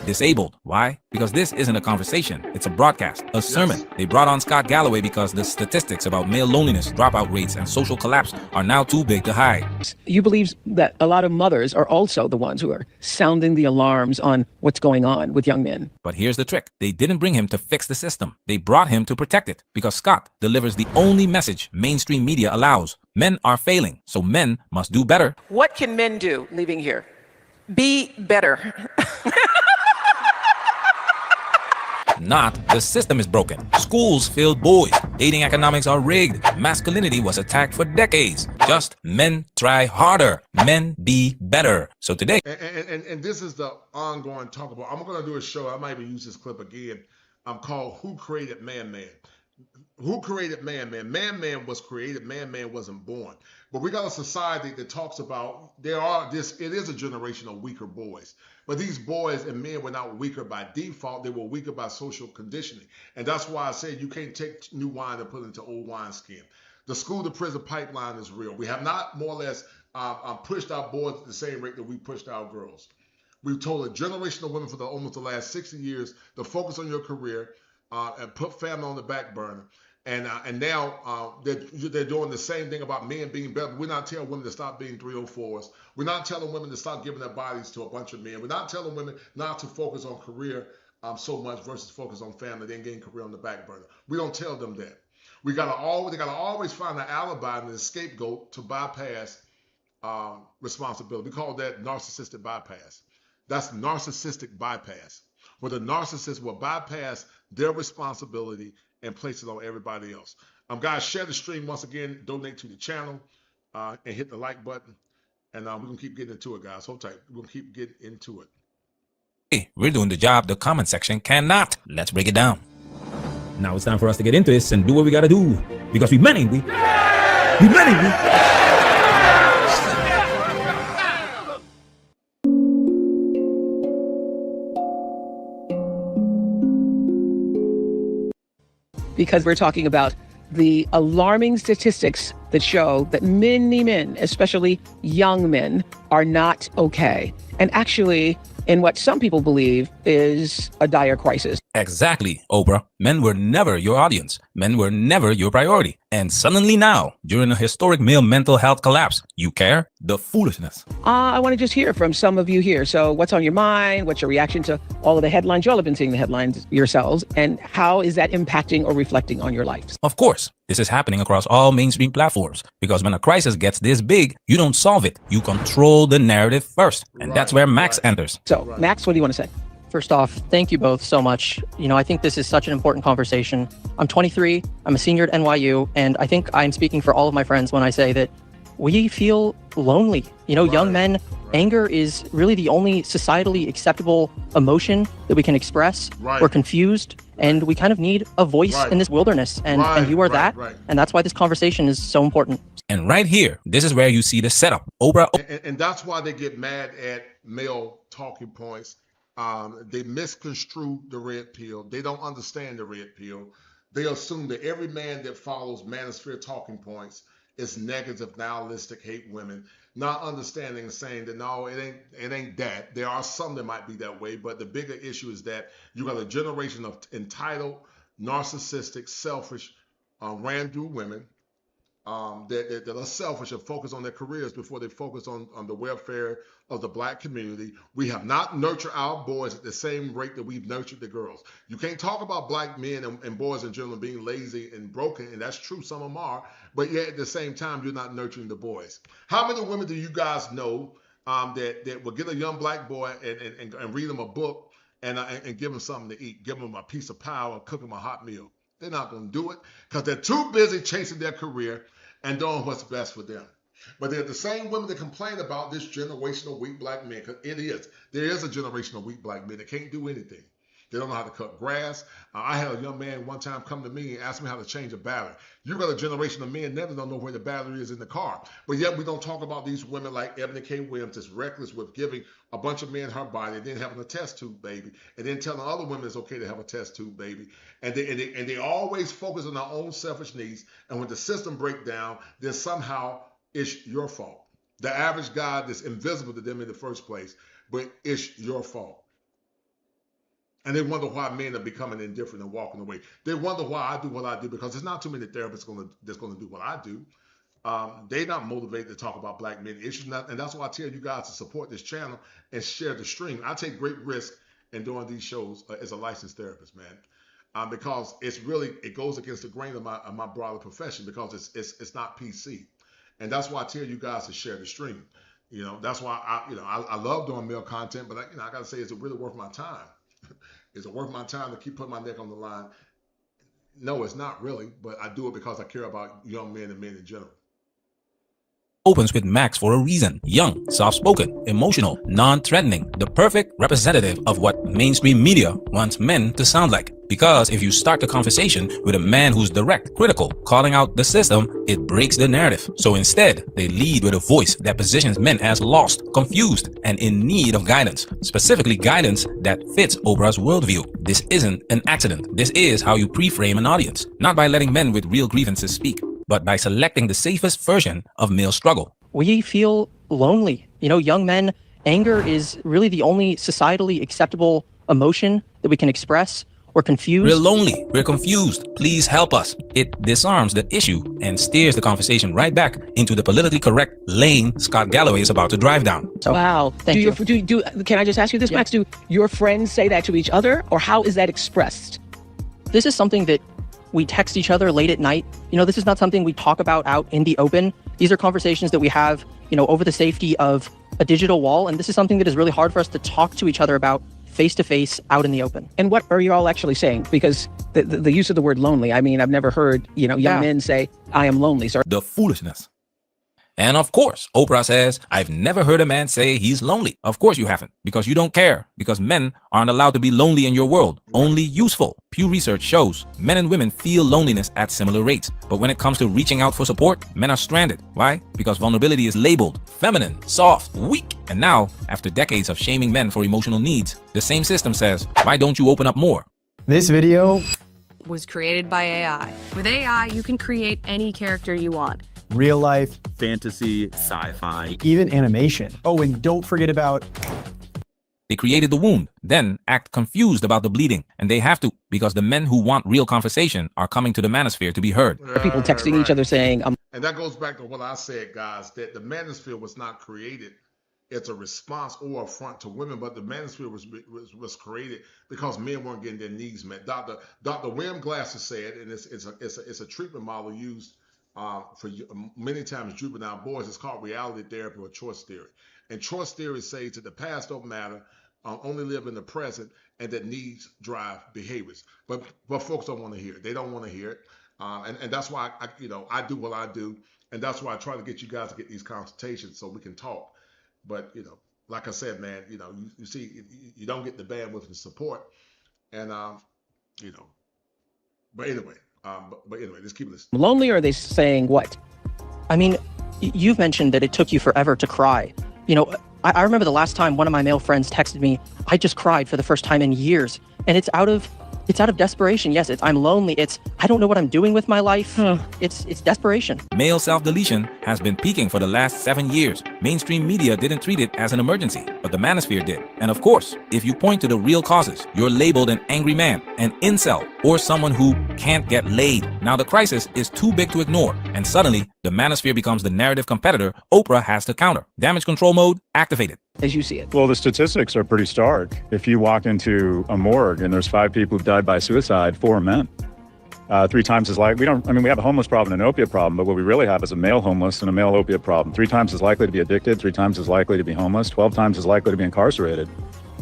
Disabled. Why? Because this isn't a conversation, it's a broadcast, a sermon. They brought on Scott Galloway because the statistics about male loneliness, dropout rates, and social collapse are now too big to hide. You believe that a lot of mothers are also the ones who are sounding the alarms on what's going on with young men. But here's the trick. They didn't bring him to fix the system. They brought him to protect it, because Scott delivers the only message mainstream media allows. Men are failing, so men must do better. What can men do leaving here? Be better. Not the system is broken. Schools failed boys. Dating economics are rigged. Masculinity was attacked for decades. Just men try harder. Men be better. So today, and this is the ongoing talk about. I'm going to do a show. I might even use this clip again. Called "Who Created Man Man." Who created Man Man? Man Man was created. Man Man wasn't born. But we got a society that talks about it is a generation of weaker boys. But these boys and men were not weaker by default. They were weaker by social conditioning. And that's why I said you can't take new wine and put it into old wineskin. The school to prison pipeline is real. We have not more or less pushed our boys at the same rate that we pushed our girls. We've told a generation of women for almost the last 60 years to focus on your career and put family on the back burner. And now they're doing the same thing about men being better. We're not telling women to stop being 304s. We're not telling women to stop giving their bodies to a bunch of men. We're not telling women not to focus on career so much versus focus on family, then getting career on the back burner. We don't tell them that. They gotta always find an alibi and a scapegoat to bypass responsibility. We call that narcissistic bypass. That's narcissistic bypass. where the narcissist will bypass their responsibility and place it on everybody else. Guys, share the stream once again, donate to the channel, and hit the like button. And we're going to keep getting into it, guys. Hold tight. We're going to keep getting into it. Hey, we're doing the job the comment section cannot. Let's break it down. Now it's time for us to get into this and do what we got to do. Because we many, we many. Because we're talking about the alarming statistics that show that many men, especially young men, are not okay. And actually, in what some people believe is a dire crisis. Exactly, Oprah. Men were never your audience. Men were never your priority. And suddenly now, during a historic male mental health collapse, you care? The foolishness. I want to just hear from some of you here. So what's on your mind? What's your reaction to all of the headlines? Y'all have been seeing the headlines yourselves. And how is that impacting or reflecting on your lives? Of course, this is happening across all mainstream platforms. Because when a crisis gets this big, you don't solve it. You control the narrative first. And that's where Max enters. So, Max, what do you want to say? First off, thank you both so much. You know, I think this is such an important conversation. I'm 23, I'm a senior at NYU, and I think I'm speaking for all of my friends when I say that we feel lonely. You know, young men, anger is really the only societally acceptable emotion that we can express. We're confused, and we kind of need a voice in this wilderness, and you are that, and that's why this conversation is so important. And right here, this is where you see the setup. Oprah. And that's why they get mad at male talking points. They misconstrue the red pill. They don't understand the red pill. They assume that every man that follows manosphere talking points is negative, nihilistic, hate women, not understanding and saying that no, it ain't that. There are some that might be that way, but the bigger issue is that you got a generation of entitled, narcissistic, selfish, ran-through women that are selfish and focus on their careers before they focus on the welfare of the black community. We have not nurtured our boys at the same rate that we've nurtured the girls. You can't talk about black men and boys in general being lazy and broken, and that's true, some of them are, but yet at the same time, you're not nurturing the boys. How many women do you guys know that will get a young black boy and read him a book and give him something to eat, give him a piece of pie or cook him a hot meal? They're not going to do it because they're too busy chasing their career and doing what's best for them. But they're the same women that complain about this generational weak black men, because there is a generation of weak black men that can't do anything. They don't know how to cut grass. I had a young man one time come to me and ask me how to change a battery. You got a generation of men that don't know where the battery is in the car. But yet we don't talk about these women like Eboni K. Williams that's reckless with giving a bunch of men her body and then having a test tube baby and then telling other women it's okay to have a test tube baby. And they always focus on their own selfish needs. And when the system breaks down, then somehow it's your fault. The average guy that's invisible to them in the first place, but it's your fault. And they wonder why men are becoming indifferent and walking away. They wonder why I do what I do, because there's not too many therapists that's going to do what I do. They're not motivated to talk about black men issues. And that's why I tell you guys to support this channel and share the stream. I take great risk in doing these shows as a licensed therapist, man, because it goes against the grain of my broader profession, because it's not PC. And that's why I tell you guys to share the stream. You know, that's why I love doing male content, but I got to say, is it really worth my time? Is it worth my time to keep putting my neck on the line? No, it's not really, but I do it because I care about young men and men in general. Opens with Max for a reason. Young, soft-spoken, emotional, non-threatening. The perfect representative of what mainstream media wants men to sound like. Because if you start the conversation with a man who's direct, critical, calling out the system, it breaks the narrative. So instead, they lead with a voice that positions men as lost, confused, and in need of guidance. Specifically guidance that fits Oprah's worldview. This isn't an accident. This is how you pre-frame an audience. Not by letting men with real grievances speak, but by selecting the safest version of male struggle. We feel lonely. You know, young men, anger is really the only societally acceptable emotion that we can express. We're confused. We're lonely. We're confused. Please help us. It disarms the issue and steers the conversation right back into the politically correct lane Scott Galloway is about to drive down. So, wow. Thank you. Can I just ask you this, Max? Do your friends say that to each other, or how is that expressed? This is something that we text each other late at night. You know, this is not something we talk about out in the open. These are conversations that we have, you know, over the safety of a digital wall. And this is something that is really hard for us to talk to each other about face to face, out in the open. And what are you all actually saying? Because the use of the word lonely, I mean, I've never heard, young men say, I am lonely. So The foolishness. And of course, Oprah says, I've never heard a man say he's lonely. Of course you haven't, because you don't care, because men aren't allowed to be lonely in your world, only useful. Pew Research shows men and women feel loneliness at similar rates. But when it comes to reaching out for support, men are stranded. Why? Because vulnerability is labeled feminine, soft, weak. And now, after decades of shaming men for emotional needs, the same system says, why don't you open up more? This video was created by AI. With AI, you can create any character you want. Real life, fantasy, sci-fi, even animation. Oh, and don't forget about... They created the wound, then act confused about the bleeding. And they have to, because the men who want real conversation are coming to the manosphere to be heard. People texting each other saying... And that goes back to what I said, guys, that the manosphere was not created as a response or affront to women, but the manosphere was created because men weren't getting their needs met. Dr. William Glasser said, and it's a treatment model used for many times juvenile boys. It's called reality therapy or choice theory. And choice theory says that the past don't matter, only live in the present, and that needs drive behaviors. But folks don't want to hear it. They don't want to hear it, and that's why I do what I do, and that's why I try to get you guys to get these consultations so we can talk. But like I said, man, you see, you don't get the bandwidth and support, and but anyway. But anyway, let's keep listening. Lonely, or are they saying what? I mean, you've mentioned that it took you forever to cry. I remember the last time one of my male friends texted me, I just cried for the first time in years. And it's out of desperation. Yes, I'm lonely. I don't know what I'm doing with my life. It's desperation. Male self-deletion has been peaking for the last 7 years. Mainstream media didn't treat it as an emergency, but the manosphere did. And of course, if you point to the real causes, you're labeled an angry man, an incel, or someone who can't get laid. Now the crisis is too big to ignore, and suddenly the manosphere becomes the narrative competitor Oprah has to counter. Damage control mode activated. As you see it. Well, the statistics are pretty stark. If you walk into a morgue and there's 5 people who died by suicide, 4 men. 3 times as likely. We have a homeless problem and an opiate problem, but what we really have is a male homeless and a male opiate problem. 3 times as likely to be addicted, 3 times as likely to be homeless, 12 times as likely to be incarcerated.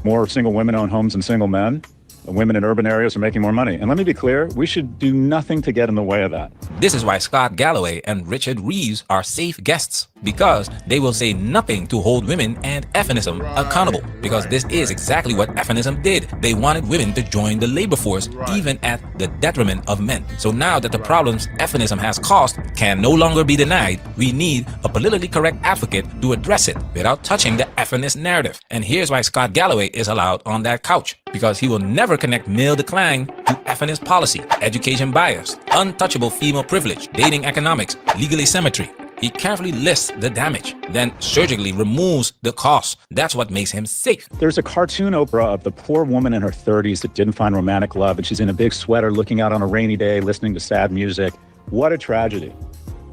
More single women own homes than single men. Women in urban areas are making more money. And let me be clear, we should do nothing to get in the way of that. This is why Scott Galloway and Richard Reeves are safe guests, because they will say nothing to hold women and feminism accountable, because this is exactly what feminism did. They wanted women to join the labor force, even at the detriment of men. So now that the problems feminism has caused can no longer be denied, we need a politically correct advocate to address it without touching the feminist narrative. And here's why Scott Galloway is allowed on that couch, because he will never connect male decline to feminist policy, education bias, untouchable female privilege, dating economics, legal asymmetry. He carefully lists the damage, then surgically removes the cause. That's what makes him safe. There's a cartoon, Oprah, of the poor woman in her 30s that didn't find romantic love, and she's in a big sweater looking out on a rainy day, listening to sad music. What a tragedy.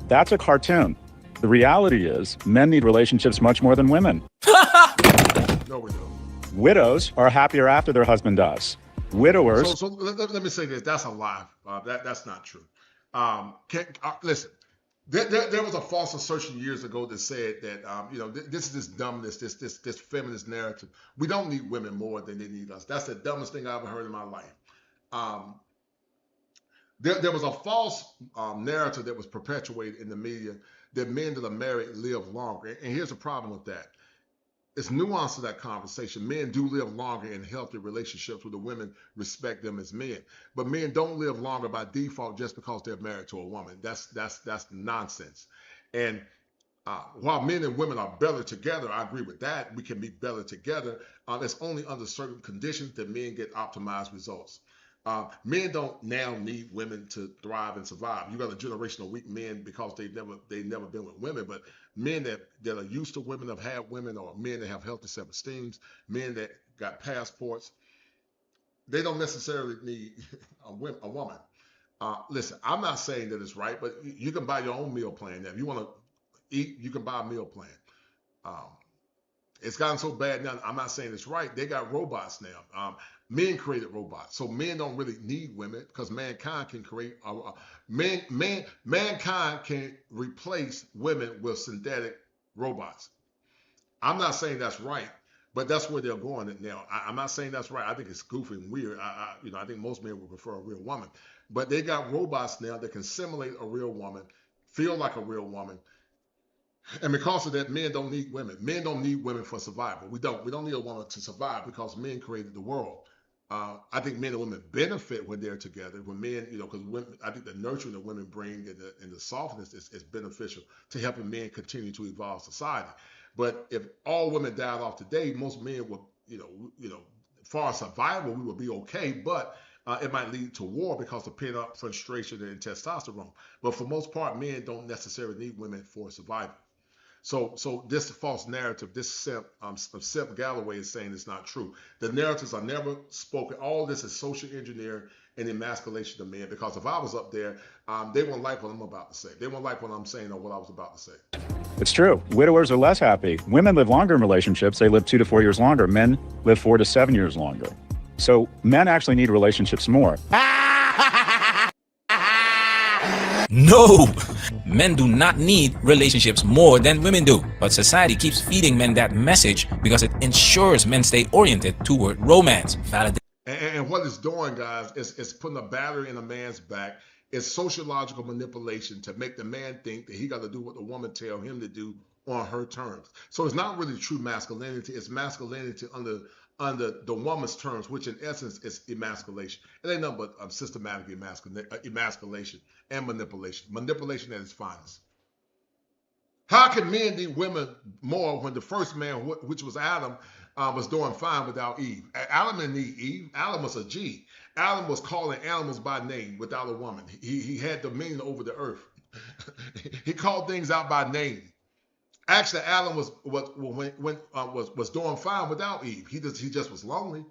That's a cartoon. The reality is men need relationships much more than women. No, we don't. Widows are happier after their husband dies. Widowers... So let me say this. That's a lie. That's not true. Listen. There was a false assertion years ago that said that this is this dumbness, this feminist narrative. We don't need women more than they need us. That's the dumbest thing I ever heard in my life. There was a false narrative that was perpetuated in the media that men that are married live longer. And here's the problem with that. It's nuance to that conversation. Men do live longer in healthy relationships where the women respect them as men. But men don't live longer by default just because they're married to a woman. That's nonsense. And while men and women are better together, I agree with that. We can be better together. It's only under certain conditions that men get optimized results. Men don't now need women to thrive and survive. You got a generation of weak men because they've never been with women, but men that are used to women, have had women, or men that have healthy self-esteems, men that got passports, they don't necessarily need a woman. Listen, I'm not saying that it's right, but you can buy your own meal plan. Now, if you want to eat, you can buy a meal plan. It's gotten so bad now, I'm not saying it's right. They got robots now. Men created robots. So men don't really need women because mankind can create, mankind can replace women with synthetic robots. I'm not saying that's right, But that's where they're going now. I'm not saying that's right. I think it's goofy and weird. I think most men would prefer a real woman. But they got robots now that can simulate a real woman, feel like a real woman. And because of that, men don't need women. Men don't need women for survival. We don't need a woman to survive because men created the world. I think men and women benefit when they're together. When men, because women, I think the nurturing that women bring and the softness is beneficial to helping men continue to evolve society. But if all women died off today, most men would, as far as survival, we would be okay. But it might lead to war because of pent-up frustration and testosterone. But for most part, men don't necessarily need women for survival. So this false narrative, this Simp Galloway is saying it's not true. The narratives are never spoken. All this is social engineering and emasculation of men, because if I was up there, they won't like what I'm about to say. They won't like what I'm saying or what I was about to say. It's true. Widowers are less happy. Women live longer in relationships. They live 2 to 4 years longer. Men live 4 to 7 years longer. So men actually need relationships more. No! Men do not need relationships more than women do. But society keeps feeding men that message because it ensures men stay oriented toward romance. And what it's doing, guys, is putting a battery in a man's back. It's sociological manipulation to make the man think that he got to do what the woman tell him to do on her terms. So it's not really true masculinity. It's masculinity under the woman's terms, which in essence is emasculation. It ain't nothing but systematic emasculation and manipulation. Manipulation at its finest. How can men need women more when the first man, which was Adam, was doing fine without Eve? Adam didn't need Eve. Adam was a G. Adam was calling animals by name without a woman. He had dominion over the earth. He called things out by name. Actually, Adam was doing fine without Eve. He just was lonely,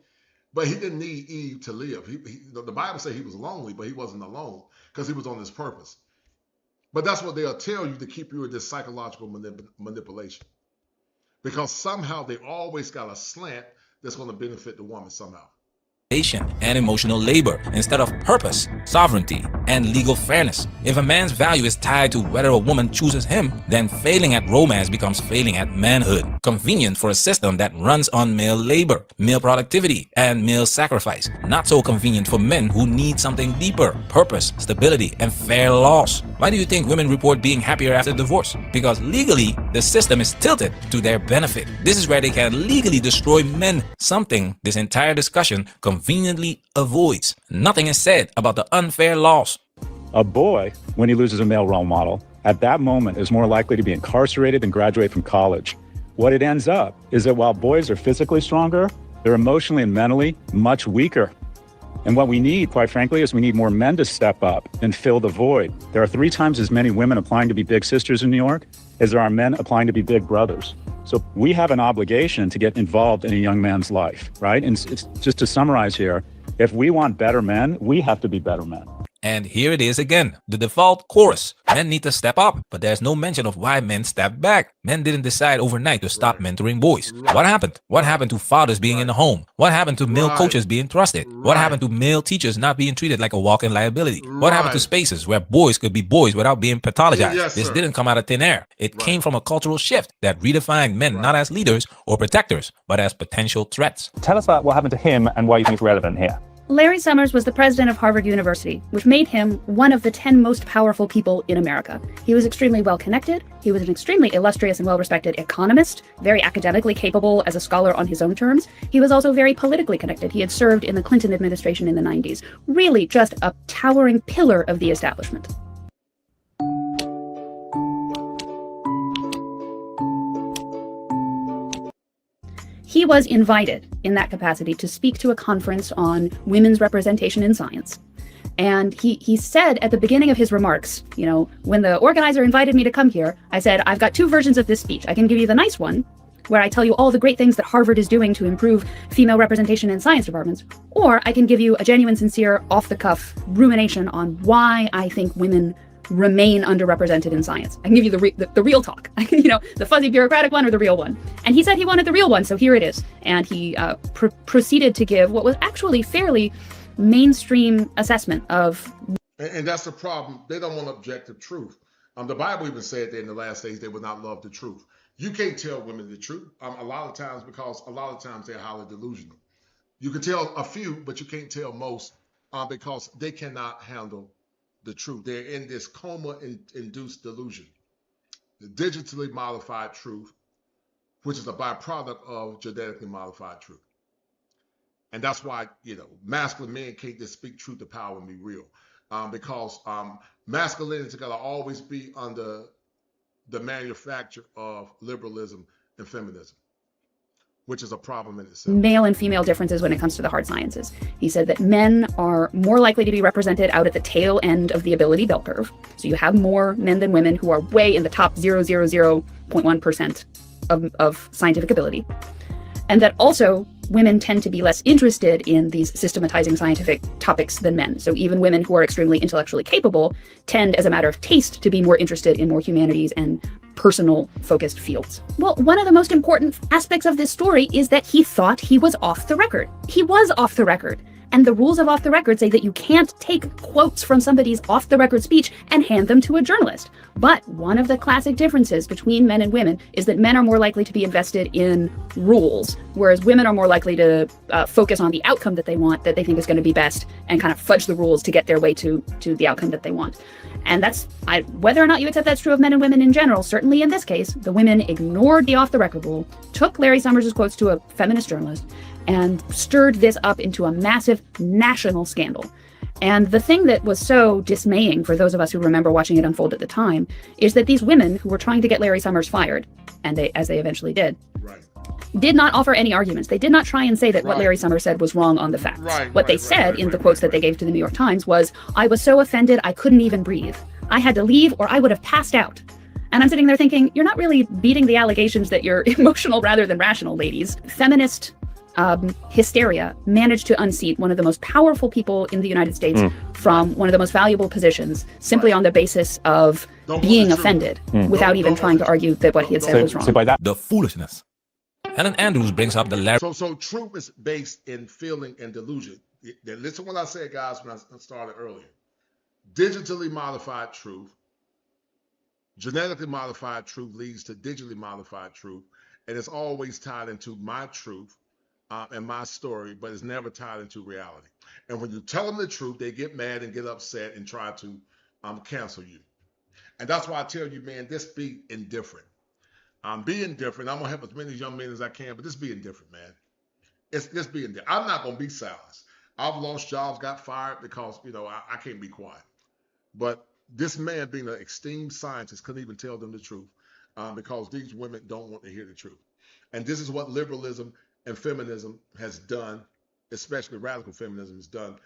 but he didn't need Eve to live. The Bible says he was lonely, but he wasn't alone because he was on his purpose. But that's what they'll tell you to keep you in this psychological manipulation, because somehow they always got a slant that's going to benefit the woman somehow. And emotional labor instead of purpose, sovereignty, and legal fairness. If a man's value is tied to whether a woman chooses him, then failing at romance becomes failing at manhood. Convenient for a system that runs on male labor, male productivity, and male sacrifice. Not so convenient for men who need something deeper, purpose, stability, and fair laws. Why do you think women report being happier after divorce? Because legally, the system is tilted to their benefit. This is where they can legally destroy men, something this entire discussion conveniently avoids. Nothing is said about the unfair laws. A boy, when he loses a male role model, at that moment is more likely to be incarcerated than graduate from college. What it ends up is that while boys are physically stronger, they're emotionally and mentally much weaker. And what we need, quite frankly, is we need more men to step up and fill the void. There are 3 times as many women applying to be big sisters in New York as there are men applying to be big brothers. So we have an obligation to get involved in a young man's life, right? And it's just to summarize here, if we want better men, we have to be better men. And here it is again, the default chorus. Men need to step up, but there's no mention of why men stepped back. Men didn't decide overnight to stop mentoring boys. What happened? What happened to fathers being in the home? What happened to male coaches being trusted? What happened to male teachers not being treated like a walk-in liability? What happened to spaces where boys could be boys without being pathologized? This didn't come out of thin air. It came from a cultural shift that redefined men not as leaders or protectors, but as potential threats. Tell us about what happened to him and why you think it's relevant here. Larry Summers was the president of Harvard University, which made him one of the 10 most powerful people in America. He was extremely well connected. He was an extremely illustrious and well-respected economist, very academically capable as a scholar on his own terms. He was also very politically connected. He had served in the Clinton administration in the 90s. Really just a towering pillar of the establishment. He was invited in that capacity to speak to a conference on women's representation in science. And he said at the beginning of his remarks, you know, when the organizer invited me to come here, I said, I've got 2 versions of this speech. I can give you the nice one, where I tell you all the great things that Harvard is doing to improve female representation in science departments, or I can give you a genuine, sincere, off-the-cuff rumination on why I think women remain underrepresented in science. I can give you the real talk. I can, the fuzzy bureaucratic one or the real one. And he said he wanted the real one, so here it is. And he proceeded to give what was actually fairly mainstream assessment of. And that's the problem. They don't want objective truth. The Bible even said that in the last days they will not love the truth. You can't tell women the truth a lot of times because a lot of times they're highly delusional. You can tell a few, but you can't tell most because they cannot handle the truth. They're in this coma-induced delusion. The digitally modified truth, which is a byproduct of genetically modified truth. And that's why, masculine men can't just speak truth to power and be real. Because masculinity is going to always be under the manufacture of liberalism and feminism, which is a problem in itself. Male and female differences when it comes to the hard sciences. He said that men are more likely to be represented out at the tail end of the ability bell curve. So you have more men than women who are way in the top 0.1% of scientific ability. And that also women tend to be less interested in these systematizing scientific topics than men. So even women who are extremely intellectually capable tend, as a matter of taste, to be more interested in more humanities and personal focused fields. Well, one of the most important aspects of this story is that he thought he was off the record. He was off the record. And the rules of off the record say that you can't take quotes from somebody's off the record speech and hand them to a journalist. But one of the classic differences between men and women is that men are more likely to be invested in rules, whereas women are more likely to focus on the outcome that they want, that they think is going to be best, and kind of fudge the rules to get their way to the outcome that they want. And that's, whether or not you accept that's true of men and women in general, certainly in this case, the women ignored the off the record rule, took Larry Summers' quotes to a feminist journalist, and stirred this up into a massive national scandal. And the thing that was so dismaying for those of us who remember watching it unfold at the time is that these women who were trying to get Larry Summers fired, and as they eventually did, did not offer any arguments. They did not try and say that what Larry Summers said was wrong on the facts. What they said in the quotes that they gave to the New York Times was, "I was so offended I couldn't even breathe. I had to leave or I would have passed out." And I'm sitting there thinking, you're not really beating the allegations that you're emotional rather than rational, ladies. Feminist hysteria managed to unseat one of the most powerful people in the United States from one of the most valuable positions simply on the basis of being offended without even trying to argue that what he had said was wrong. So by that, the foolishness. Helen Andrews brings up the Larry. So truth is based in feeling and delusion. Listen what I said, guys, when I started earlier. Digitally modified truth, genetically modified truth leads to digitally modified truth, and it's always tied into my truth and my story, but it's never tied into reality. And when you tell them the truth, they get mad and get upset and try to cancel you. And that's why I tell you, man, just be indifferent. Be indifferent. I'm gonna help as many young men as I can, but just be indifferent, man. It's just be indifferent. I'm not gonna be silenced. I've lost jobs, got fired because I can't be quiet. But this man, being an esteemed scientist, couldn't even tell them the truth because these women don't want to hear the truth. And this is what liberalism and feminism has done, especially radical feminism has done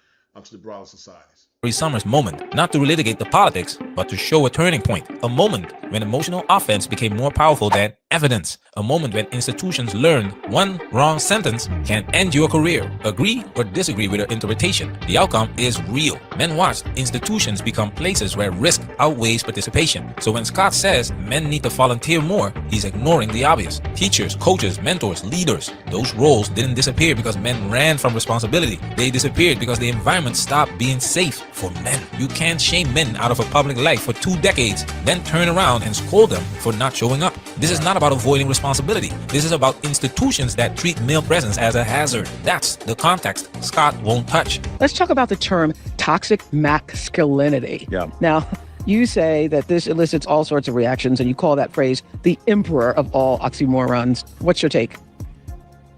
to the broader societies. Larry Summers' moment, not to relitigate the politics, but to show a turning point, a moment when emotional offense became more powerful than evidence, a moment when institutions learned one wrong sentence can end your career. Agree or disagree with their interpretation, the outcome is real. Men watched institutions become places where risk outweighs participation. So when Scott says men need to volunteer more, he's ignoring the obvious. Teachers, coaches, mentors, leaders, those roles didn't disappear because men ran from responsibility. They disappeared because the environment stopped being safe for men. You can't shame men out of a public life for 2 decades, then turn around and scold them for not showing up. This is not about avoiding responsibility. This is about institutions that treat male presence as a hazard. That's the context Scott won't touch. Let's talk about the term toxic masculinity. Yeah. Now, you say that this elicits all sorts of reactions, and you call that phrase the emperor of all oxymorons. What's your take?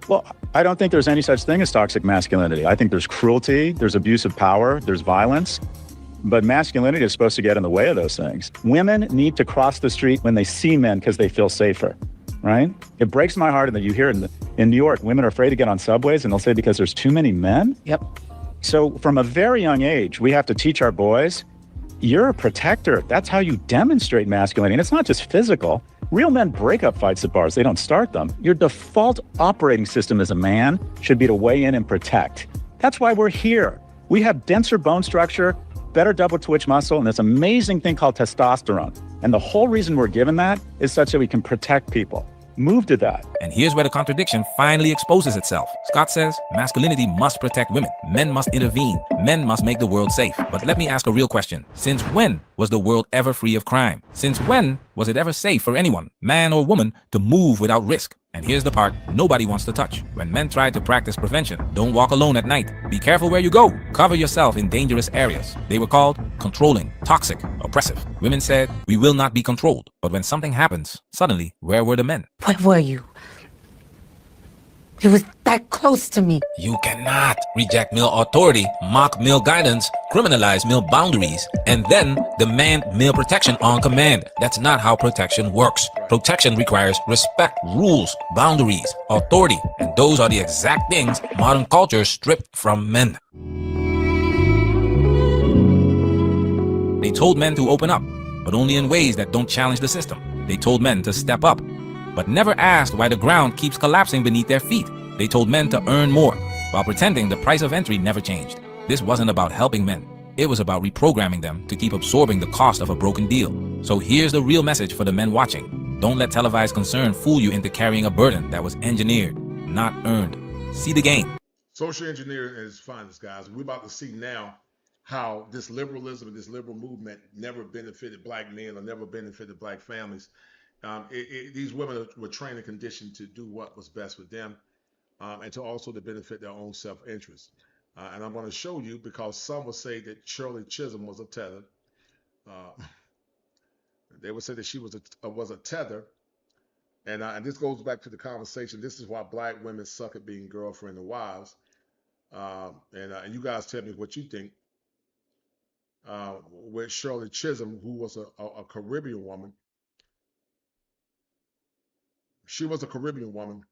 Well, I don't think there's any such thing as toxic masculinity. I think there's cruelty, there's abuse of power, there's violence, but masculinity is supposed to get in the way of those things. Women need to cross the street when they see men because they feel safer, right? It breaks my heart that you hear in New York, women are afraid to get on subways, and they'll say because there's too many men. Yep. So from a very young age, we have to teach our boys, you're a protector. That's how you demonstrate masculinity. And it's not just physical. Real men break up fights at bars. They don't start them. Your default operating system as a man should be to weigh in and protect. That's why we're here. We have denser bone structure, better double twitch muscle, and this amazing thing called testosterone. And the whole reason we're given that is such that we can protect people. move to that. And here's where the contradiction finally exposes itself. Scott says masculinity must protect women. Men must intervene. Men must make the world safe. But let me ask a real question. Since when was the world ever free of crime? Since when was it ever safe for anyone, man or woman, to move without risk? And here's the part nobody wants to touch. When men try to practice prevention, don't walk alone at night. Be careful where you go. Cover yourself in dangerous areas. They were called controlling, toxic, oppressive. Women said, we will not be controlled. But when something happens, suddenly, where were the men? Where were you? It was that close to me. You cannot reject male authority, mock male guidance, criminalize male boundaries, and then demand male protection on command. That's not how protection works. Protection requires respect, rules, boundaries, authority, and those are the exact things modern culture stripped from men. They told men to open up, but only in ways that don't challenge the system. They told men to step up, but never asked why the ground keeps collapsing beneath their feet. They told men to earn more, while pretending the price of entry never changed. This wasn't about helping men. It was about reprogramming them to keep absorbing the cost of a broken deal. So here's the real message for the men watching. Don't let televised concern fool you into carrying a burden that was engineered, not earned. See the game. Social engineering is finest, guys. We're about to see now how this liberalism and this liberal movement never benefited black men or never benefited black families. These women were trained and conditioned to do what was best for them, and to also to benefit their own self-interest. And I'm going to show you, because some will say that Shirley Chisholm was a tether. They would say that she was a tether. And this goes back to the conversation. This is why black women suck at being girlfriend and wives. And you guys tell me what you think. With Shirley Chisholm, who was a Caribbean woman. She was a Caribbean woman.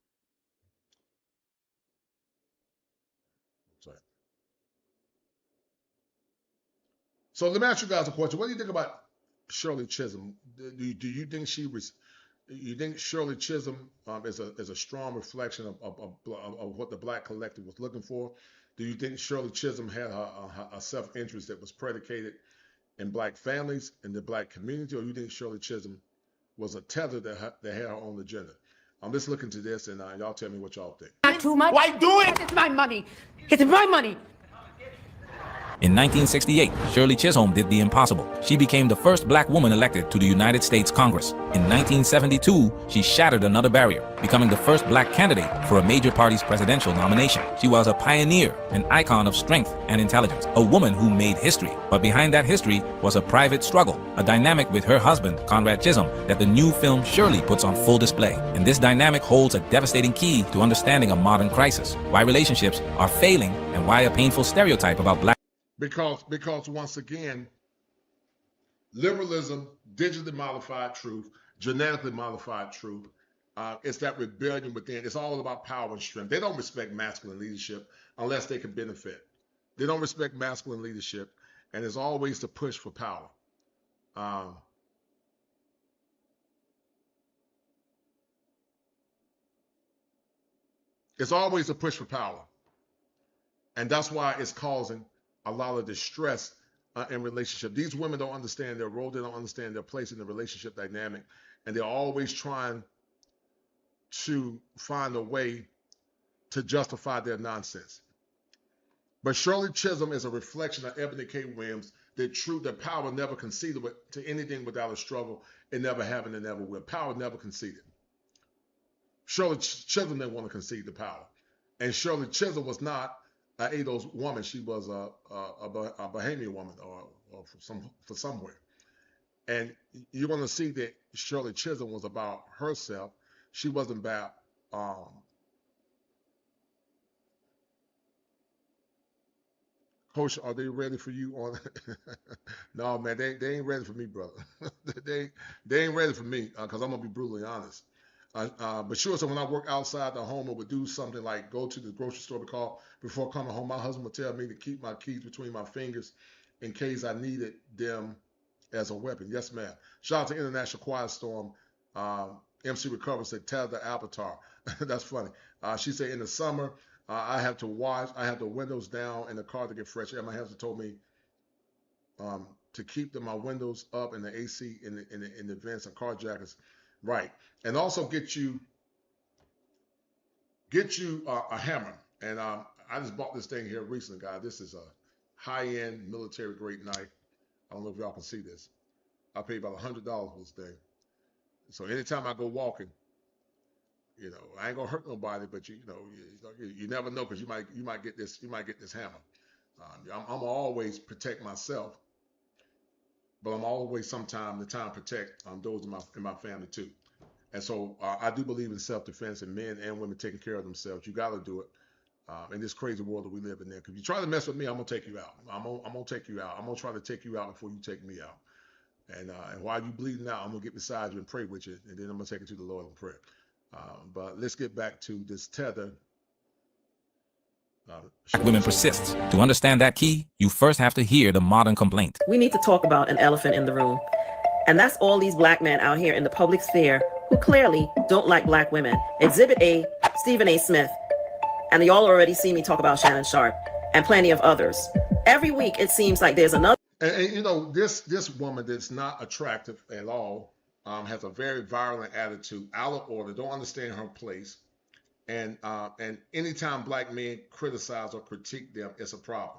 Sorry. So let me ask you guys a question. What do you think about Shirley Chisholm? Do you think you think Shirley Chisholm is a strong reflection of what the black collective was looking for? Do you think Shirley Chisholm had a self-interest that was predicated in black families, in the black community, or you think Shirley Chisholm was a tether that had her own agenda? I'm just looking to this, and y'all tell me what y'all think. Not too much. Why do it? It's my money. It's my money. In 1968, Shirley Chisholm did the impossible. She became the first black woman elected to the United States Congress. In 1972, she shattered another barrier, becoming the first black candidate for a major party's presidential nomination. She was a pioneer, an icon of strength and intelligence, a woman who made history. But behind that history was a private struggle, a dynamic with her husband, Conrad Chisholm, that the new film Shirley puts on full display. And this dynamic holds a devastating key to understanding a modern crisis, why relationships are failing, and why a painful stereotype about black Because once again, liberalism, digitally modified truth, genetically modified truth, it's that rebellion within. It's all about power and strength. They don't respect masculine leadership unless they can benefit. They don't respect masculine leadership, and it's always the push for power. It's always a push for power. And that's why it's causing a lot of distress in relationship. These women don't understand their role. They don't understand their place in the relationship dynamic. And they're always trying to find a way to justify their nonsense. But Shirley Chisholm is a reflection of Eboni K. Williams, that power never conceded to anything without a struggle. It never happened and never will. Power never conceded. Shirley Chisholm didn't want to concede the power. And Shirley Chisholm was not Ado's woman. She was a Bahamian woman, or for somewhere. And you're going to see that Shirley Chisholm was about herself. She wasn't about Coach, are they ready for you on? No, man, they ain't ready for me, brother. they ain't ready for me, because I'm gonna be brutally honest. But sure, so when I work outside the home, I would do something like go to the grocery store, because before coming home, my husband would tell me to keep my keys between my fingers in case I needed them as a weapon. Yes, ma'am. Shout out to International Quiet Storm. MC Recover said, tell the avatar. That's funny. She said, in the summer, I have the windows down in the car to get fresh air. My husband told me to keep my windows up and the AC in the vents and car jackets. Right. And also get you get you a hammer. And I just bought this thing here recently, guys. This is a high-end military-grade knife. I don't know if y'all can see this. I paid about $100 for this thing. So anytime I go walking, you know, I ain't gonna hurt nobody, but you never know, because you might get this hammer. I'm always protect myself, but I'm always the time protect those in my family too. And so I do believe in self-defense, and men and women taking care of themselves. You got to do it in this crazy world that we live in there. Because if you try to mess with me, I'm gonna take you out. I'm gonna take you out. I'm gonna try to take you out before you take me out. And while you bleeding out, I'm gonna get beside you and pray with you, and then I'm gonna take you to the Lord in prayer. But let's get back to this tether. Women persist. To understand that key, you first have to hear the modern complaint. We need to talk about an elephant in the room. And that's all these black men out here in the public sphere who clearly don't like black women. Exhibit A, Stephen A. Smith. And y'all already see me talk about Shannon Sharp and plenty of others. Every week, it seems like there's another. And you know, this woman that's not attractive at all, has a very violent attitude, out of order, don't understand her place. And anytime black men criticize or critique them, it's a problem.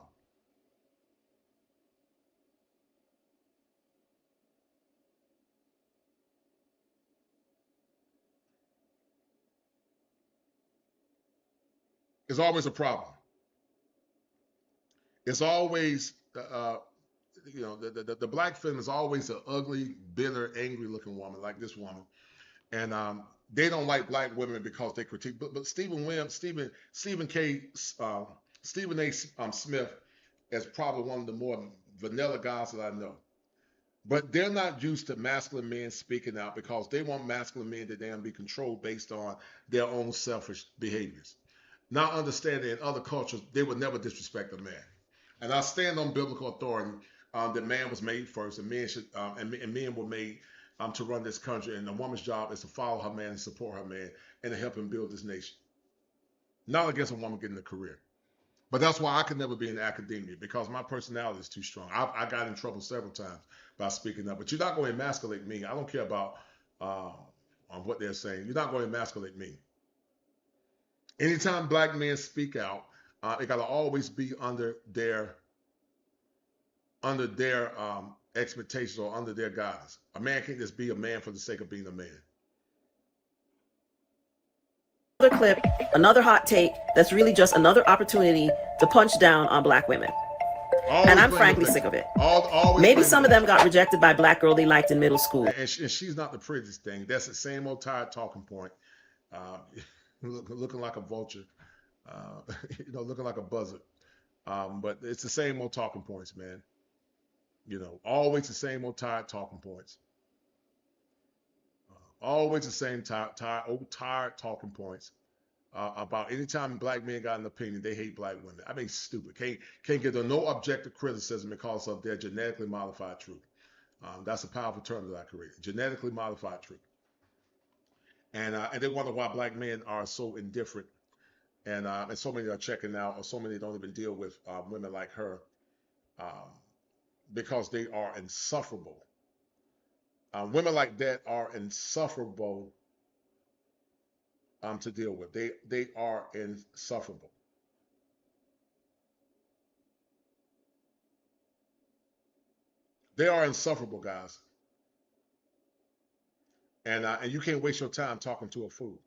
It's always a problem. It's always, you know, the black femme is always an ugly, bitter, angry looking woman, like this woman. And they don't like black women because they critique. But Stephen A. Smith is probably one of the more vanilla guys that I know. But they're not used to masculine men speaking out, because they want masculine men to damn be controlled based on their own selfish behaviors. Not understanding in other cultures, they would never disrespect a man. And I stand on biblical authority that man was made first, and men should and men were made to run this country, and a woman's job is to follow her man and support her man and to help him build this nation. Not against a woman getting a career. But that's why I could never be in academia, because my personality is too strong. I got in trouble several times by speaking up. But you're not going to emasculate me. I don't care about what they're saying. You're not going to emasculate me. Anytime black men speak out, it got to always be under their expectations or under their guidance. A man can't just be a man for the sake of being a man. Another clip, another hot take that's really just another opportunity to punch down on black women. And I'm frankly sick of it. Maybe some of them got rejected by black girl they liked in middle school. And she's not the prettiest thing. That's the same old tired talking point. Looking like a vulture, you know, looking like a buzzard. But it's the same old talking points, man. You know, always the same old tired talking points. Always the same tired talking points about anytime black men got an opinion, they hate black women. I mean, stupid. Can't get no objective criticism because of their genetically modified truth. That's a powerful term that I created. Genetically modified truth. And they wonder why black men are so indifferent, and so many are checking out, or so many don't even deal with women like her, because they are insufferable. Women like that are insufferable to deal with. They are insufferable. They are insufferable, guys. And you can't waste your time talking to a fool.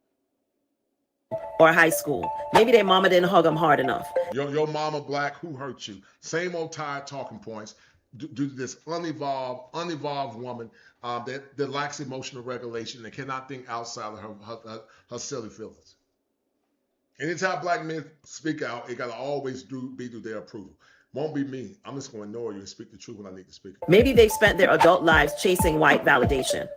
Or high school. Maybe their mama didn't hug them hard enough. Your mama black, who hurt you? Same old tired talking points. Due to this unevolved woman that lacks emotional regulation and cannot think outside of her silly feelings. Anytime black men speak out, it got to always be through their approval. Won't be me. I'm just going to ignore you and speak the truth when I need to speak. Maybe they've spent their adult lives chasing white validation.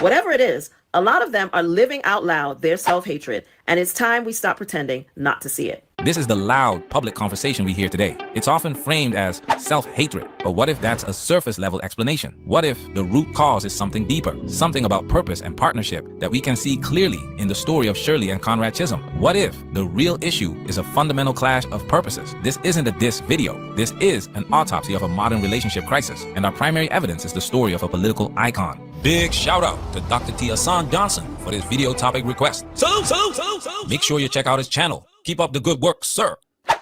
Whatever it is, a lot of them are living out loud their self-hatred, and it's time we stop pretending not to see it. This is the loud, public conversation we hear today. It's often framed as self-hatred, but what if that's a surface-level explanation? What if the root cause is something deeper, something about purpose and partnership that we can see clearly in the story of Shirley and Conrad Chisholm? What if the real issue is a fundamental clash of purposes? This isn't a diss video. This is an autopsy of a modern relationship crisis, and our primary evidence is the story of a political icon. Big shout out to Dr. T. Hassan Johnson for this video topic request. Salute, salute, salute, salute. Make sure you check out his channel. Keep up the good work, sir.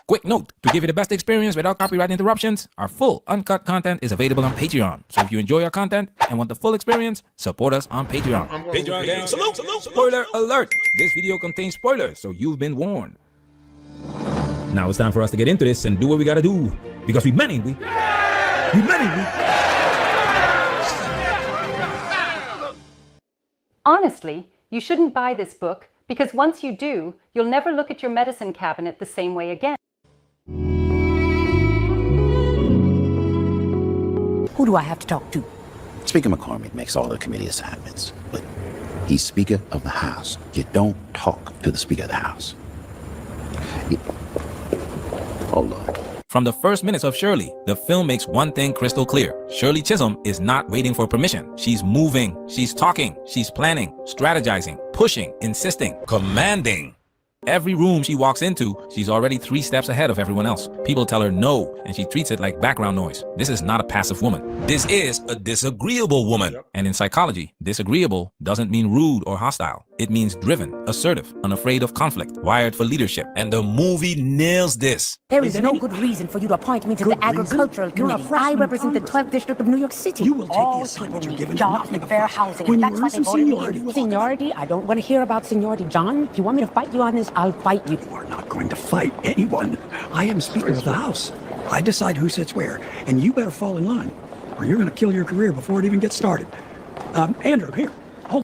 Quick note, to give you the best experience without copyright interruptions, our full uncut content is available on Patreon. So if you enjoy our content and want the full experience, support us on Patreon. Patreon gang, salute, salute, spoiler alert. This video contains spoilers, so you've been warned. Now it's time for us to get into this and do what we gotta do. Because we many. Honestly, you shouldn't buy this book because once you do, you'll never look at your medicine cabinet the same way again. Who do I have to talk to? Speaker McCormick makes all the committee assignments, but he's Speaker of the House. You don't talk to the Speaker of the House. Hold on. From the first minutes of Shirley, the film makes one thing crystal clear. Shirley Chisholm is not waiting for permission. She's moving, she's talking, she's planning, strategizing, pushing, insisting, commanding. Every room she walks into, she's already 3 steps ahead of everyone else. People tell her no, and she treats it like background noise. This is not a passive woman. This is a disagreeable woman. And in psychology, disagreeable doesn't mean rude or hostile. It means driven, assertive, unafraid of conflict, wired for leadership. And the movie nails this. There is no good reason for you to appoint me to the Agricultural Committee. I represent the 12th District of New York City. You will take all the assignment people you're given need to jobs nothing and fair about. housing. When And you that's earn why some they voted me seniority, in. we'll Seniority? I don't want to hear about seniority. John, if you want me to fight you on this, I'll fight you. You are not going to fight anyone. I am Speaker of the House. I decide who sits where, and you better fall in line, or you're going to kill your career before it even gets started. Andrew, here.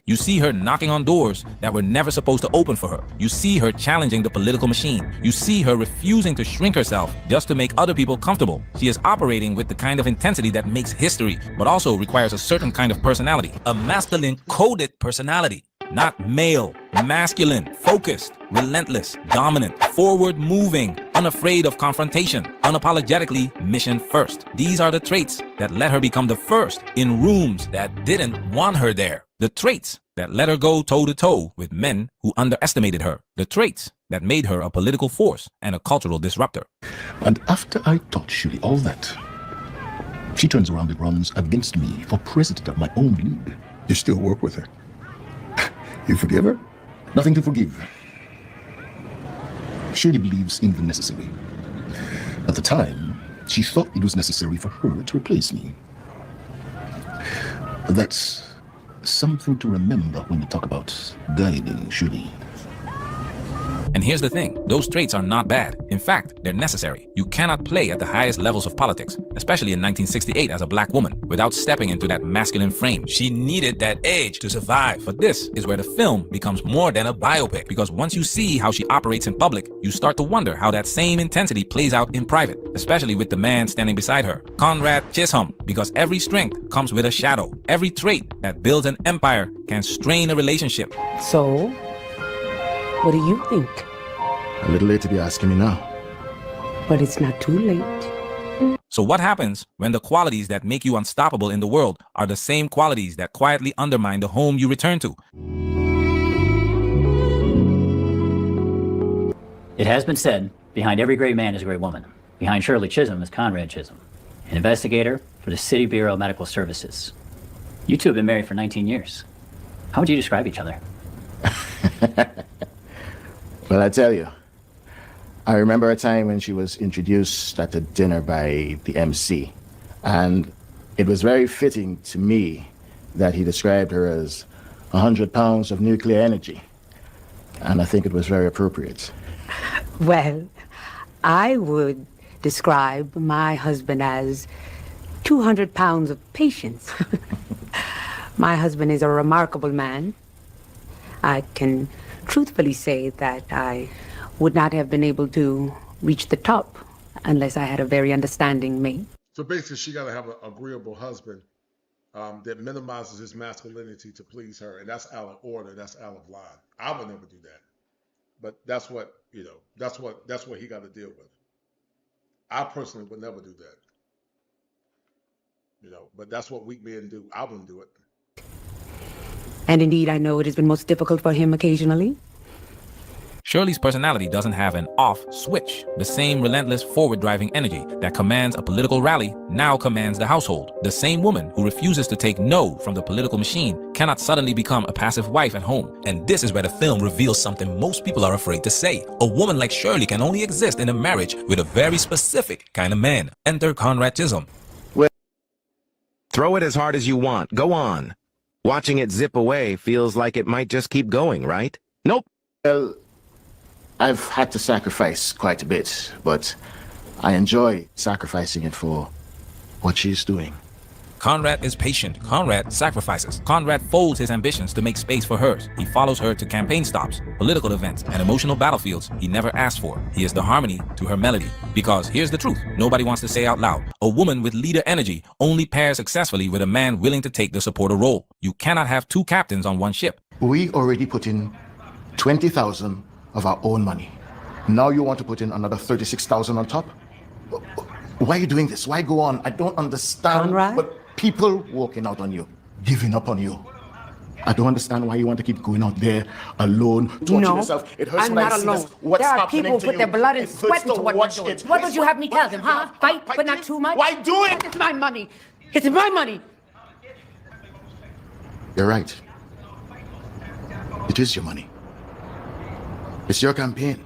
You see her knocking on doors that were never supposed to open for her. You see her challenging the political machine. You see her refusing to shrink herself just to make other people comfortable. She is operating with the kind of intensity that makes history, but also requires a certain kind of personality. A masculine coded personality. Not male, masculine, focused, relentless, dominant, forward-moving, unafraid of confrontation, unapologetically mission first. These are the traits that let her become the first in rooms that didn't want her there. The traits that let her go toe-to-toe with men who underestimated her. The traits that made her a political force and a cultural disruptor. And after I taught Shirley all that, she turns around and runs against me for president of my own league. You still work with her? You forgive her? Nothing to forgive. Shirley believes in the necessary. At the time, she thought it was necessary for her to replace me. That's something to remember when you talk about guiding Shirley. And here's the thing, those traits are not bad. In fact, they're necessary. You cannot play at the highest levels of politics, especially in 1968 as a black woman, without stepping into that masculine frame. She needed that edge to survive. But this is where the film becomes more than a biopic, because once you see how she operates in public, you start to wonder how that same intensity plays out in private, especially with the man standing beside her, Conrad Chisholm, because every strength comes with a shadow. Every trait that builds an empire can strain a relationship. So, what do you think? A little late to be asking me now. But it's not too late. So what happens when the qualities that make you unstoppable in the world are the same qualities that quietly undermine the home you return to? It has been said, behind every great man is a great woman. Behind Shirley Chisholm is Conrad Chisholm, an investigator for the City Bureau of Medical Services. You two have been married for 19 years. How would you describe each other? Well, I tell you, I remember a time when she was introduced at a dinner by the MC, and it was very fitting to me that he described her as 100 pounds of nuclear energy, and I think it was very appropriate. Well, I would describe my husband as 200 pounds of patience. My husband is a remarkable man. I can truthfully say that I would not have been able to reach the top unless I had a very understanding mate. So basically, she got to have an agreeable husband that minimizes his masculinity to please her, and that's out of order. That's out of line. I would never do that. But that's what that's what he got to deal with. I personally would never do that. But that's what weak men do. I wouldn't do it. And indeed, I know it has been most difficult for him occasionally. Shirley's personality doesn't have an off switch. The same relentless forward-driving energy that commands a political rally now commands the household. The same woman who refuses to take no from the political machine cannot suddenly become a passive wife at home. And this is where the film reveals something most people are afraid to say. A woman like Shirley can only exist in a marriage with a very specific kind of man. Enter Conrad Chisholm. Throw it as hard as you want. Go on. Watching it zip away feels like it might just keep going, right? Nope. Well, I've had to sacrifice quite a bit, but I enjoy sacrificing it for what she's doing. Conrad is patient. Conrad sacrifices. Conrad folds his ambitions to make space for hers. He follows her to campaign stops, political events, and emotional battlefields he never asked for. He is the harmony to her melody. Because here's the truth nobody wants to say out loud. A woman with leader energy only pairs successfully with a man willing to take the supporter role. You cannot have two captains on one ship. We already put in 20,000 of our own money. Now you want to put in another 36,000 on top? Why are you doing this? Why go on? I don't understand. Conrad? But people walking out on you, giving up on you. I don't understand why you want to keep going out there alone, torturing yourself. It hurts I'm when not I see alone. this. What's There are happening people to put you? their blood and It hurts sweat to into what watch you're doing. it. What would you have me tell them, huh? Fight, but not too much? Why do it? It's my money. It's my money. You're right. It is your money. It's your campaign.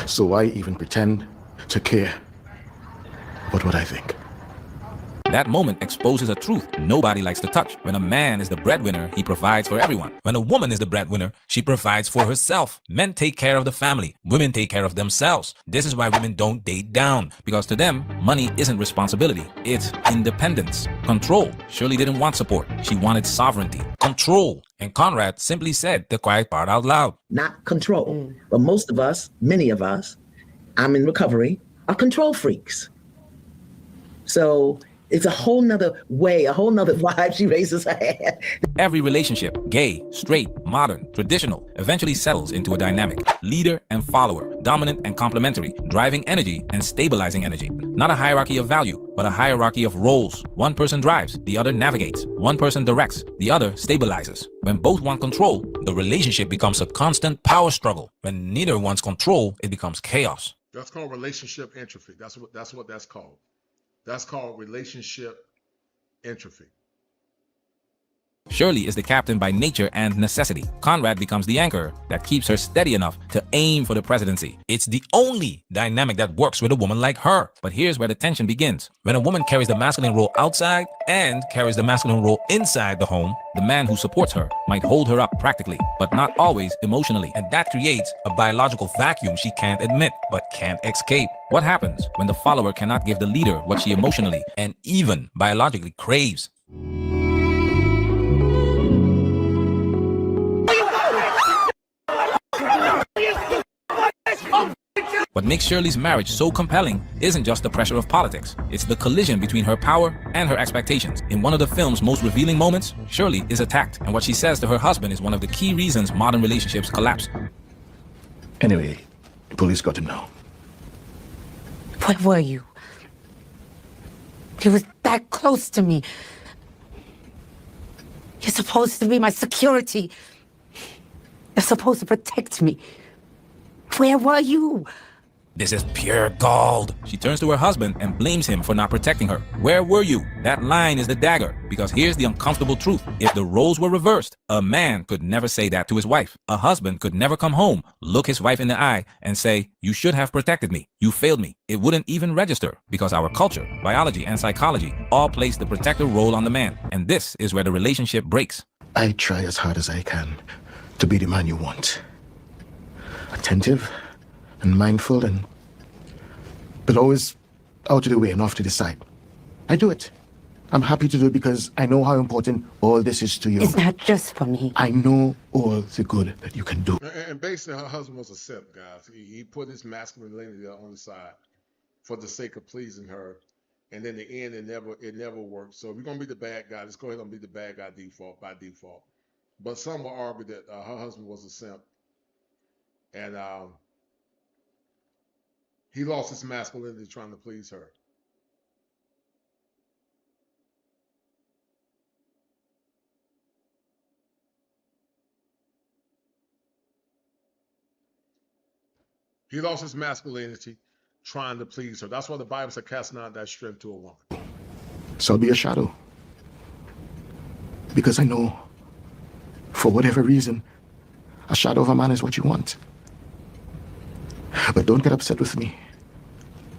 So why even pretend to care about what I think? That moment exposes a truth nobody likes to touch. When a man is the breadwinner, he provides for everyone. When a woman is the breadwinner, she provides for herself. Men take care of the family. Women take care of themselves. This is why women don't date down. Because to them, money isn't responsibility. It's independence. Control. Shirley didn't want support. She wanted sovereignty. Control. And Conrad simply said the quiet part out loud. Not control. But most of us, many of us, I'm in recovery, are control freaks. So it's a whole nother way, a whole nother vibe. She raises her hand. Every relationship, gay, straight, modern, traditional, eventually settles into a dynamic. Leader and follower, dominant and complementary, driving energy and stabilizing energy. Not a hierarchy of value, but a hierarchy of roles. One person drives, the other navigates. One person directs, the other stabilizes. When both want control, the relationship becomes a constant power struggle. When neither wants control, it becomes chaos. That's called relationship entropy. That's what that's called. That's called relationship entropy. Shirley is the captain by nature and necessity. Conrad becomes the anchor that keeps her steady enough to aim for the presidency. It's the only dynamic that works with a woman like her. But here's where the tension begins. When a woman carries the masculine role outside and carries the masculine role inside the home, the man who supports her might hold her up practically, but not always emotionally. And that creates a biological vacuum she can't admit, but can't escape. What happens when the follower cannot give the leader what she emotionally and even biologically craves? What makes Shirley's marriage so compelling isn't just the pressure of politics. It's the collision between her power and her expectations. In one of the film's most revealing moments, Shirley is attacked, and what she says to her husband is one of the key reasons modern relationships collapse. Anyway, the police got him now. Where were you? He was that close to me. You're supposed to be my security. You're supposed to protect me. Where were you? This is pure gold. She turns to her husband and blames him for not protecting her. Where were you? That line is the dagger, because here's the uncomfortable truth. If the roles were reversed, a man could never say that to his wife. A husband could never come home, look his wife in the eye, and say, "You should have protected me. You failed me." It wouldn't even register, because our culture, biology, and psychology all place the protector role on the man. And this is where the relationship breaks. I try as hard as I can to be the man you want. Attentive and mindful, but always out of the way and off to the side. I do it. I'm happy to do it because I know how important all this is to you. It's not just for me. I know all the good that you can do. And basically, her husband was a simp, guys. He put his masculinity on the side for the sake of pleasing her, and in the end, it never worked. So if you're gonna be the bad guy, let's go ahead and be the bad guy by default. But some will argue that her husband was a simp. And he lost his masculinity trying to please her. He lost his masculinity trying to please her. That's why the Bible said, cast not thy strength to a woman. So I'll be a shadow. Because I know, for whatever reason, a shadow of a man is what you want. But don't get upset with me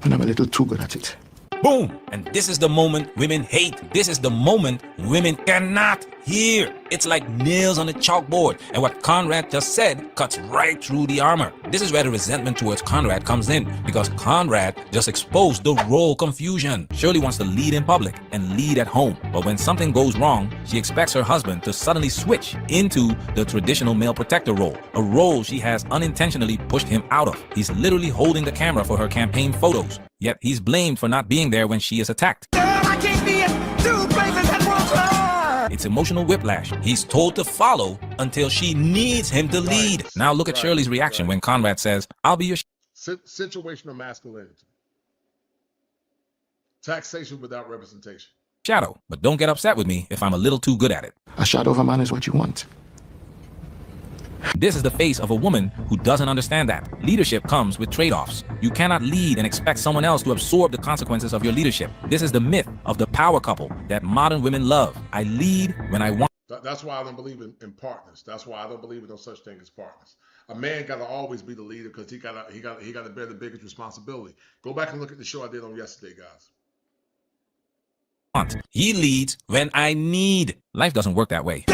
when I'm a little too good at it. Boom! And this is the moment women hate. This is the moment women cannot hear. It's like nails on a chalkboard. And what Conrad just said cuts right through the armor. This is where the resentment towards Conrad comes in, because Conrad just exposed the role confusion. Shirley wants to lead in public and lead at home. But when something goes wrong, she expects her husband to suddenly switch into the traditional male protector role, a role she has unintentionally pushed him out of. He's literally holding the camera for her campaign photos. Yet he's blamed for not being there when she is attacked. It's emotional whiplash. He's told to follow until she needs him to lead. Now look at Shirley's reaction when Conrad says, I'll be your situational masculinity. Taxation without representation. shadow. But don't get upset with me if I'm a little too good at it. A shadow of a man is what you want. This is the face of a woman who doesn't understand that. Leadership comes with trade-offs. You cannot lead and expect someone else to absorb the consequences of your leadership. This is the myth of the power couple that modern women love. I lead when I want. That's why I don't believe in partners. That's why I don't believe in no such thing as partners. A man got to always be the leader because he got to bear the biggest responsibility. Go back and look at the show I did on yesterday, guys. He leads when I need. Life doesn't work that way.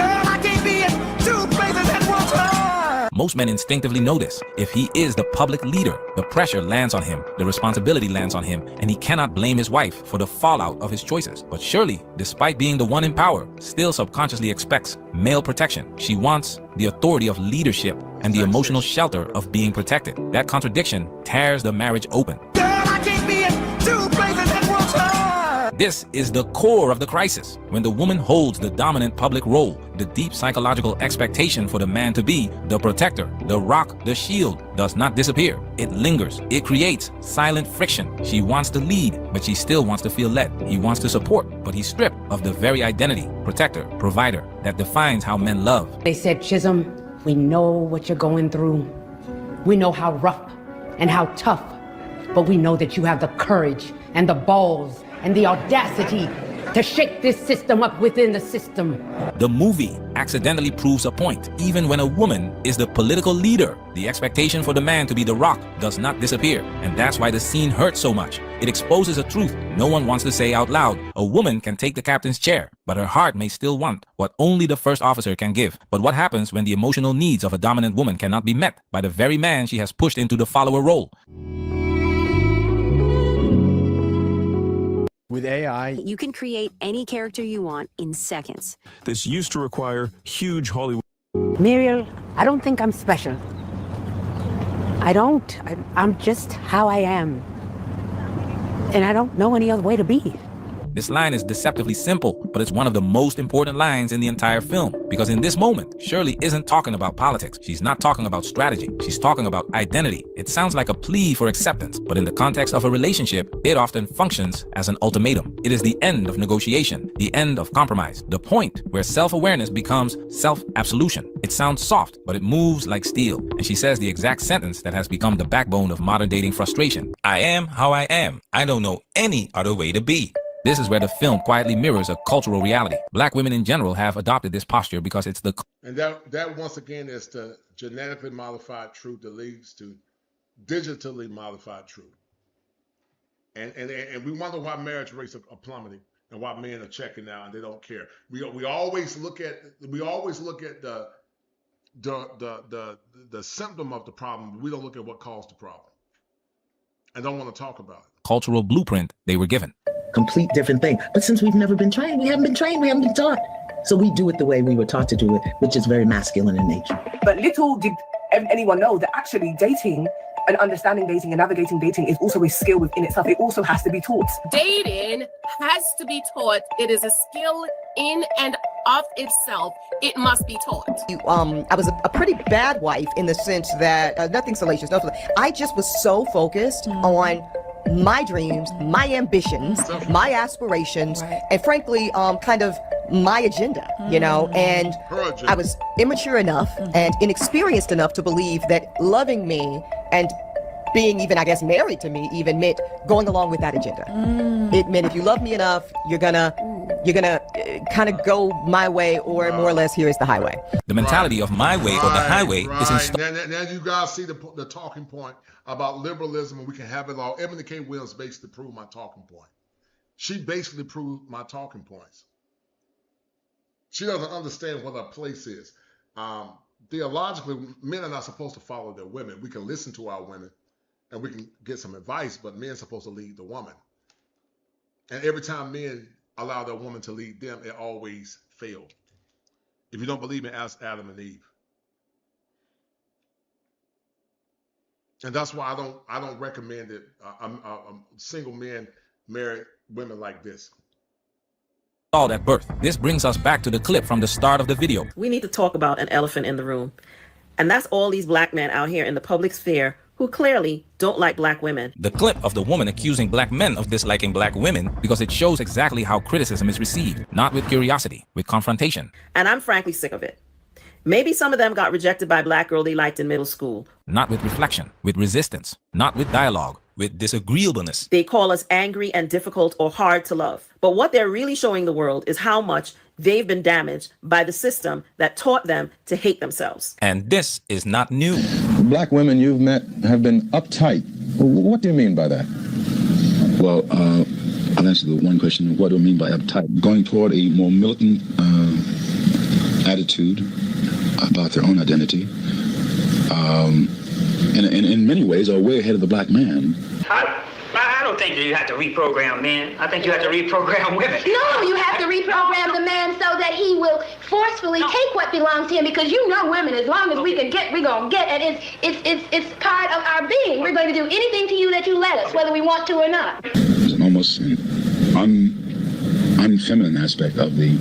Most men instinctively know this. If he is the public leader, the pressure lands on him, the responsibility lands on him, and he cannot blame his wife for the fallout of his choices. But Shirley, despite being the one in power, still subconsciously expects male protection. She wants the authority of leadership and the emotional shelter of being protected. That contradiction tears the marriage open. This is the core of the crisis. When the woman holds the dominant public role, the deep psychological expectation for the man to be the protector, the rock, the shield does not disappear. It lingers. It creates silent friction. She wants to lead, but she still wants to feel led. He wants to support, but he's stripped of the very identity, protector, provider, that defines how men love. They said, Chisholm, we know what you're going through. We know how rough and how tough, but we know that you have the courage and the balls and the audacity to shake this system up within the system. The movie accidentally proves a point. Even when a woman is the political leader, the expectation for the man to be the rock does not disappear. And that's why the scene hurts so much. It exposes a truth no one wants to say out loud. A woman can take the captain's chair, but her heart may still want what only the first officer can give. But what happens when the emotional needs of a dominant woman cannot be met by the very man she has pushed into the follower role? With AI, you can create any character you want in seconds. This used to require huge Hollywood. Muriel, I don't think I'm special. I don't. I'm just how I am. And I don't know any other way to be. This line is deceptively simple, but it's one of the most important lines in the entire film. Because in this moment, Shirley isn't talking about politics. She's not talking about strategy. She's talking about identity. It sounds like a plea for acceptance, but in the context of a relationship, it often functions as an ultimatum. It is the end of negotiation, the end of compromise, the point where self-awareness becomes self-absolution. It sounds soft, but it moves like steel. And she says the exact sentence that has become the backbone of modern dating frustration. I am how I am. I don't know any other way to be. This is where the film quietly mirrors a cultural reality. Black women in general have adopted this posture because it's the... And that once again is the genetically modified truth that leads to digitally modified truth. And we wonder why marriage rates are plummeting and why men are checking out and they don't care. We always look at the symptom of the problem, but we don't look at what caused the problem. And don't want to talk about it. Cultural blueprint they were given. Complete different thing. But since we've never been trained, we haven't been taught. So we do it the way we were taught to do it, which is very masculine in nature. But little did anyone know that actually dating and understanding dating and navigating dating is also a skill within itself. It also has to be taught. Dating has to be taught. It is a skill in and of itself. It must be taught. I was a pretty bad wife in the sense that nothing salacious. I just was so focused on my dreams, my ambitions, my aspirations, and frankly, kind of my agenda, you know, and I was immature enough and inexperienced enough to believe that loving me and being even, I guess, married to me even meant going along with that agenda. It meant if you love me enough, you're gonna kind of go my way, or more or less, here is the highway. The mentality of my way or the highway is installed. Now you guys see the talking point about liberalism, and we can have it all. Eboni K. Williams basically proved my talking point. She basically proved my talking points. She doesn't understand what her place is. Theologically, men are not supposed to follow their women. We can listen to our women and we can get some advice, but men are supposed to lead the woman. And every time men allow their woman to lead them, it always failed. If you don't believe me, ask Adam and Eve. And that's why I don't recommend it. Single men marry women like this. All at birth. This brings us back to the clip from the start of the video. We need to talk about an elephant in the room. And that's all these black men out here in the public sphere who clearly don't like black women. The clip of the woman accusing black men of disliking black women because it shows exactly how criticism is received, not with curiosity, with confrontation. And I'm frankly sick of it. Maybe some of them got rejected by a black girl they liked in middle school. Not with reflection, with resistance, not with dialogue, with disagreeableness. They call us angry and difficult or hard to love. But what they're really showing the world is how much they've been damaged by the system that taught them to hate themselves. And this is not new. Black women you've met have been uptight. What do you mean by that? Well, I'll answer the one question. What do I mean by uptight? Going toward a more militant attitude about their own identity. And in many ways are way ahead of the black man. I don't think that you have to reprogram men. I think you have to reprogram women. No, you have to reprogram the man so that he will forcefully take what belongs to him, because you know women, as long as we can get, we're going to get, and it's part of our being. We're going to do anything to you that you let us, whether we want to or not. There's an almost unfeminine aspect of the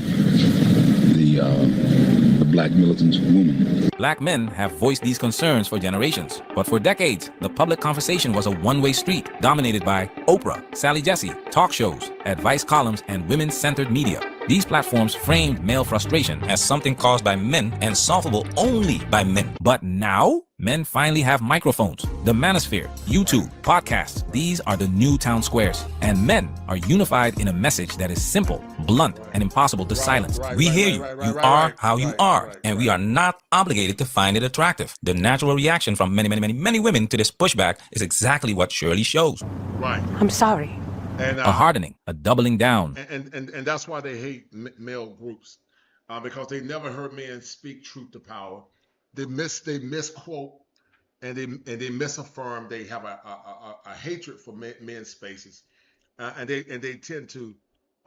black militant woman. Black men have voiced these concerns for generations, but for decades, the public conversation was a one-way street dominated by Oprah, Sally Jesse, talk shows, advice columns, and women-centered media. These platforms framed male frustration as something caused by men and solvable only by men. But now, men finally have microphones. The manosphere, YouTube, podcasts, these are the new town squares. And men are unified in a message that is simple, blunt, and impossible to silence. We hear you. You are how you are. And we are not obligated to find it attractive. The natural reaction from many women to this pushback is exactly what Shirley shows. Right. I'm sorry. And, a hardening, a doubling down. And that's why they hate male groups, because they never heard men speak truth to power. They misquote, and they misaffirm. They have a hatred for men's spaces, and they tend to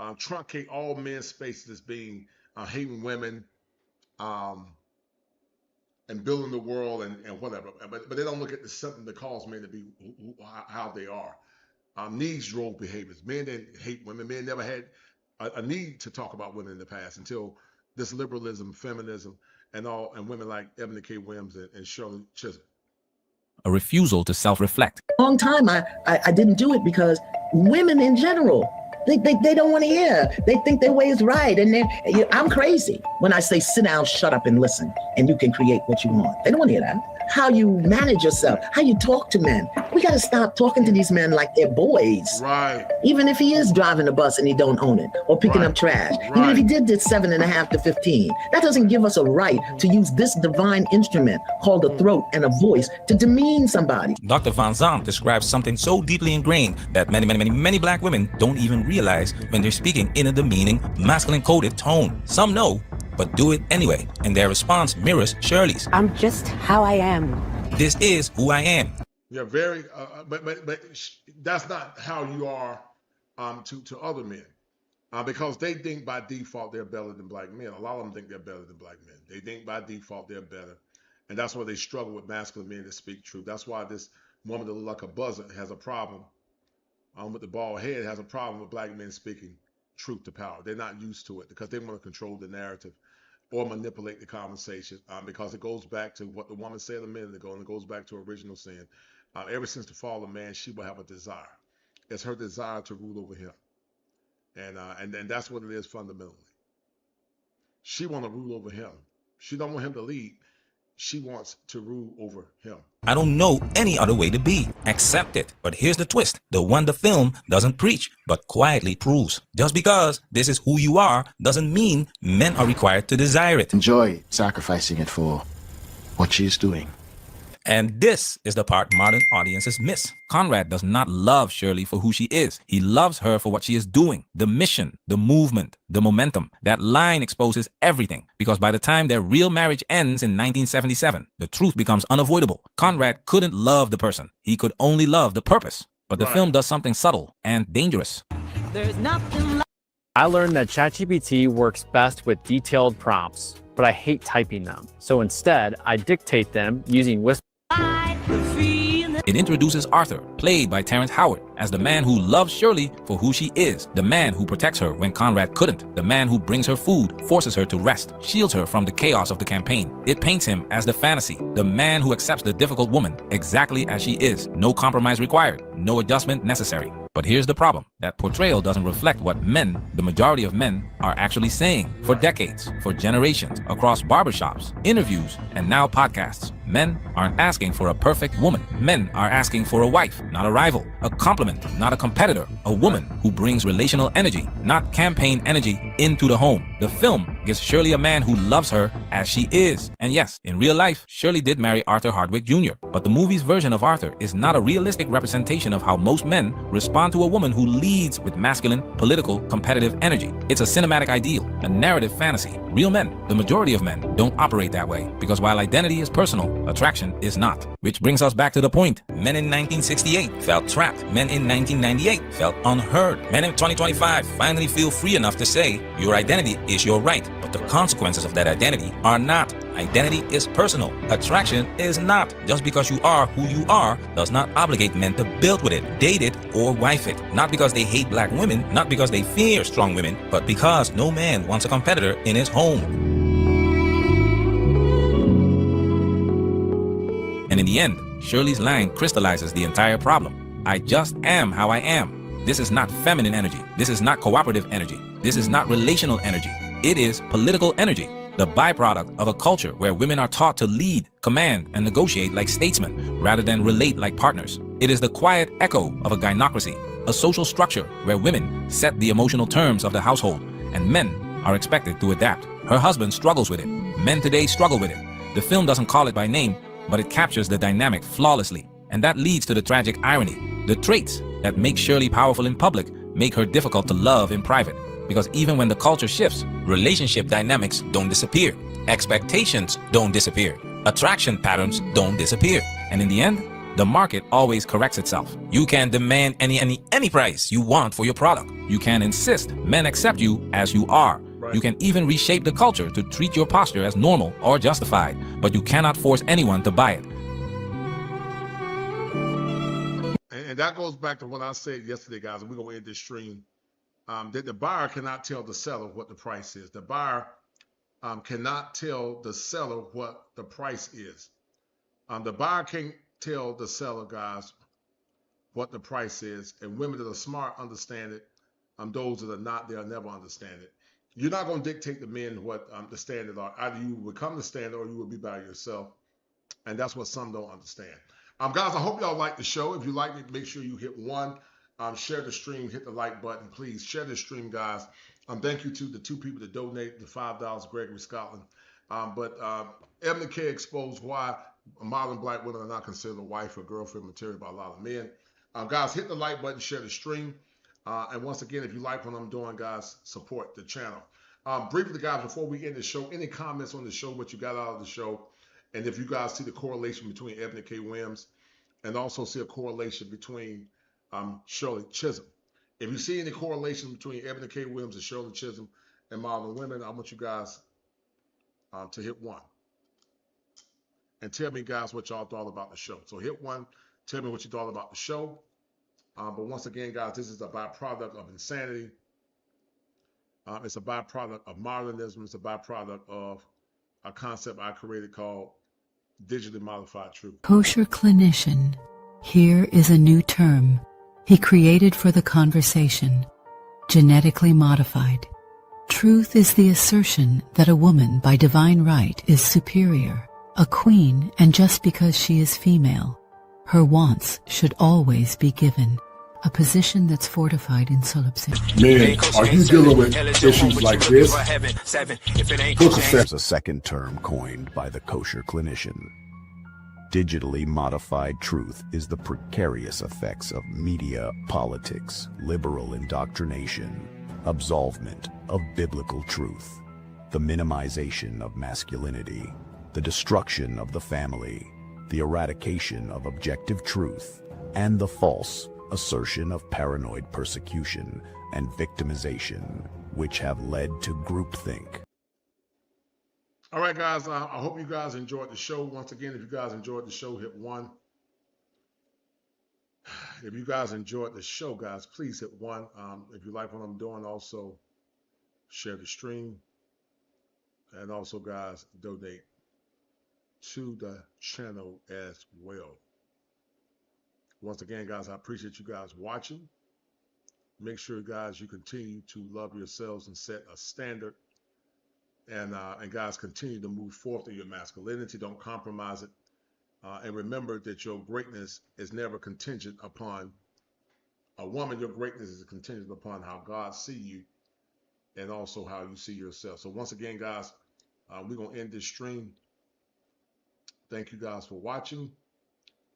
truncate all men's spaces as being hating women, and building the world and whatever. But they don't look at something that causes men to be how they are. Needs drove behaviors. Men didn't hate women. Men never had a need to talk about women in the past until this liberalism, feminism, and women like Eboni K. Williams and Shirley Chisholm. A refusal to self-reflect. Long time I didn't do it because women in general, they don't want to hear. They think their way is right. And then I'm crazy when I say sit down, shut up, and listen, and you can create what you want. They don't want to hear that. How you manage yourself, how you talk to men. We got to stop talking to these men like they're boys. Right. Even if he is driving a bus and he don't own it, or picking up trash. Even if he did 7.5 to 15, that doesn't give us a right to use this divine instrument called a throat and a voice to demean somebody. Dr. Van Zandt describes something so deeply ingrained that many black women don't even realize when they're speaking in a demeaning, masculine-coded tone. Some know, but do it anyway, and their response mirrors Shirley's. I'm just how I am. This is who I am. Yeah, very, but that's not how you are to other men, because they think by default they're better than black men. A lot of them think they're better than black men. They think by default they're better, and that's why they struggle with masculine men to speak truth. That's why this woman that look like a buzzard has a problem with the bald head, has a problem with black men speaking truth to power. They're not used to it because they want to control the narrative or manipulate the conversation, because it goes back to what the woman said a minute ago, and it goes back to original sin. Ever since the fall of man, she will have a desire. It's her desire to rule over him, and that's what it is fundamentally. She want to rule over him. She don't want him to lead. She wants to rule over him. I don't know any other way to be. Accept it. But here's the twist. The one the film doesn't preach, but quietly proves. Just because this is who you are doesn't mean men are required to desire it. Enjoy sacrificing it for what she's doing. And this is the part modern audiences miss. Conrad does not love Shirley for who she is. He loves her for what she is doing. The mission, the movement, the momentum. That line exposes everything. Because by the time their real marriage ends in 1977, the truth becomes unavoidable. Conrad couldn't love the person. He could only love the purpose. But the film does something subtle and dangerous. There's nothing. I learned that ChatGPT works best with detailed prompts, but I hate typing them. So instead, I dictate them using Whisper. It introduces Arthur, played by Terrence Howard, as the man who loves Shirley for who she is, the man who protects her when Conrad couldn't, the man who brings her food, forces her to rest, shields her from the chaos of the campaign. It paints him as the fantasy, the man who accepts the difficult woman exactly as she is, no compromise required, no adjustment necessary. But here's the problem. That portrayal doesn't reflect what men, the majority of men, are actually saying. For decades, for generations, across barbershops, interviews, and now podcasts, men aren't asking for a perfect woman. Men are asking for a wife, not a rival, a complement, not a competitor, a woman who brings relational energy, not campaign energy, into the home. The film gives Shirley a man who loves her as she is. And yes, in real life, Shirley did marry Arthur Hardwick Jr., but the movie's version of Arthur is not a realistic representation of how most men respond to a woman who leads with masculine, political, competitive energy. It's a cinematic ideal, a narrative fantasy. Real men, the majority of men, don't operate that way, because while identity is personal, attraction is not. Which brings us back to the point. Men in 1968 felt trapped. Men in 1998 felt unheard. Men in 2025 finally feel free enough to say, your identity is your right, but the consequences of that identity are not. Identity is personal. Attraction is not. Just because you are who you are does not obligate men to build with it, date it, or wife it. Not because they hate black women, not because they fear strong women, but because no man wants a competitor in his home. And in the end, Shirley's line crystallizes the entire problem. I just am how I am. This is not feminine energy. This is not cooperative energy. This is not relational energy. It is political energy. The byproduct of a culture where women are taught to lead, command, and negotiate like statesmen rather than relate like partners. It is the quiet echo of a gynocracy, a social structure where women set the emotional terms of the household and men are expected to adapt. Her husband struggles with it. Men today struggle with it. The film doesn't call it by name, but it captures the dynamic flawlessly. And that leads to the tragic irony. The traits that make Shirley powerful in public make her difficult to love in private. Because even when the culture shifts, relationship dynamics don't disappear. Expectations don't disappear. Attraction patterns don't disappear. And in the end, the market always corrects itself. You can demand any price you want for your product. You can insist men accept you as you are. You can even reshape the culture to treat your posture as normal or justified, but you cannot force anyone to buy it. And that goes back to what I said yesterday, guys, and we're going to end this stream. That the buyer cannot tell the seller what the price is. The buyer cannot tell the seller what the price is. The buyer can't tell the seller, guys, what the price is. And women that are smart understand it. Those that are not, they'll never understand it. You're not going to dictate to men what the standards are. Either you will become the standard or you will be by yourself. And that's what some don't understand. Guys, I hope y'all like the show. If you like it, make sure you hit one. Share the stream, hit the like button, please. Share the stream, guys. Thank you to the 2 people that donated the $5, Gregory Scotland. Eboni K exposed why modern black women are not considered a wife or girlfriend material by a lot of men. Guys, hit the like button, share the stream. And once again, if you like what I'm doing, guys, support the channel. Briefly, guys, before we end the show, any comments on the show, what you got out of the show, and if you guys see the correlation between Eboni K. Williams and also see a correlation between Shirley Chisholm. If you see any correlation between Eboni K. Williams and Shirley Chisholm and modern women, I want you guys to hit one. And tell me, guys, what y'all thought about the show. So hit one, Tell me what you thought about the show. But once again, guys, this is a byproduct of insanity. It's a byproduct of modernism. It's a byproduct of a concept I created called digitally modified truth. Kosher clinician. Here is a new term he created for the conversation. Genetically modified. Truth is the assertion that a woman by divine right is superior, a queen, and just because she is female, her wants should always be given. A position that's fortified in solipsism. Man, are you dealing with issues like this? There's a second term coined by the kosher clinician. Digitally modified truth is the precarious effects of media, politics, liberal indoctrination, absolvement of biblical truth, the minimization of masculinity, the destruction of the family, the eradication of objective truth, and the false assertion of paranoid persecution and victimization, which have led to groupthink. All right, guys, I hope you guys enjoyed the show. Once again, if you guys enjoyed the show, hit 1. If you guys enjoyed the show, guys, please hit 1. If you like what I'm doing, also share the stream. And also, guys, donate to the channel as well. Once again, guys, I appreciate you guys watching. Make sure, guys, you continue to love yourselves and set a standard. And guys, continue to move forth in your masculinity. Don't compromise it. And remember that your greatness is never contingent upon a woman. Your greatness is contingent upon how God see you and also how you see yourself. So once again, guys, we're going to end this stream. Thank you guys for watching.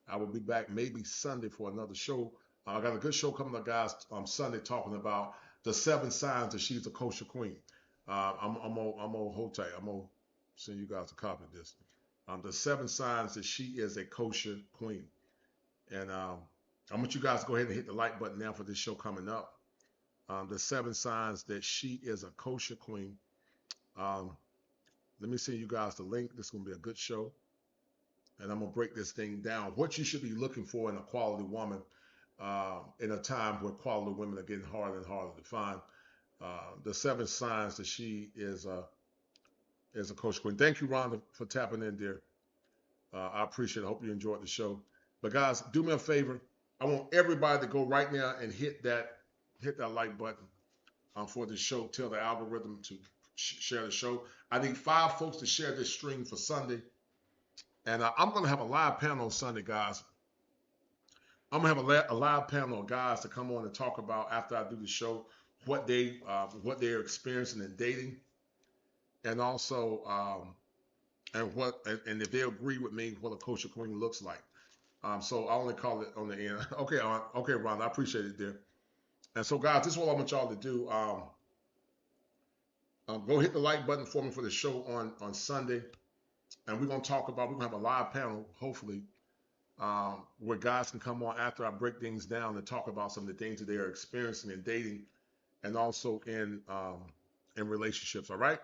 I will be back maybe Sunday for another show. I got a good show coming up, guys, Sunday, talking about the 7 signs that she's a kosher queen. I'm gonna hold tight. I'm gonna send you guys a copy of this. The 7 signs that she is a kosher queen. And I want you guys to go ahead and hit the like button now for this show coming up. The 7 signs that she is a kosher queen. Let me send you guys the link. This is gonna be a good show. And I'm gonna break this thing down. What you should be looking for in a quality woman in a time where quality women are getting harder and harder to find. The 7 signs that she is a kosher queen. Thank you, Rhonda, for tapping in there. I appreciate it. I hope you enjoyed the show. But guys, do me a favor. I want everybody to go right now and hit that like button for this show. Tell the algorithm to share the show. I need 5 folks to share this stream for Sunday. And I'm going to have a live panel on Sunday, guys. I'm going to have a live panel of guys to come on and talk about, after I do the show, what they're experiencing in dating, and also and if they agree with me what a kosher queen looks like. So I only call it on the end. Okay, Ron, I appreciate it, dear. And so, guys, this is what I want y'all to do. Go hit the like button for me for the show on Sunday, and we're gonna have a live panel, hopefully, where guys can come on after I break things down and talk about some of the things that they are experiencing in dating. And also in relationships, all right?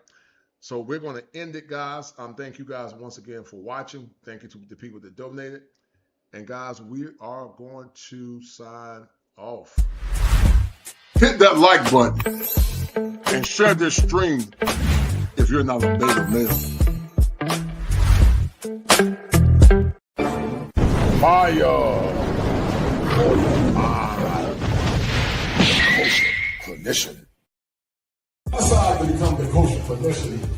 So we're going to end it, guys. Thank you guys once again for watching. Thank you to the people that donated. And guys, we are going to sign off. Hit that like button and share this stream if you're not a beta male. Fire! Clinician. Aside to become the kosher clinician,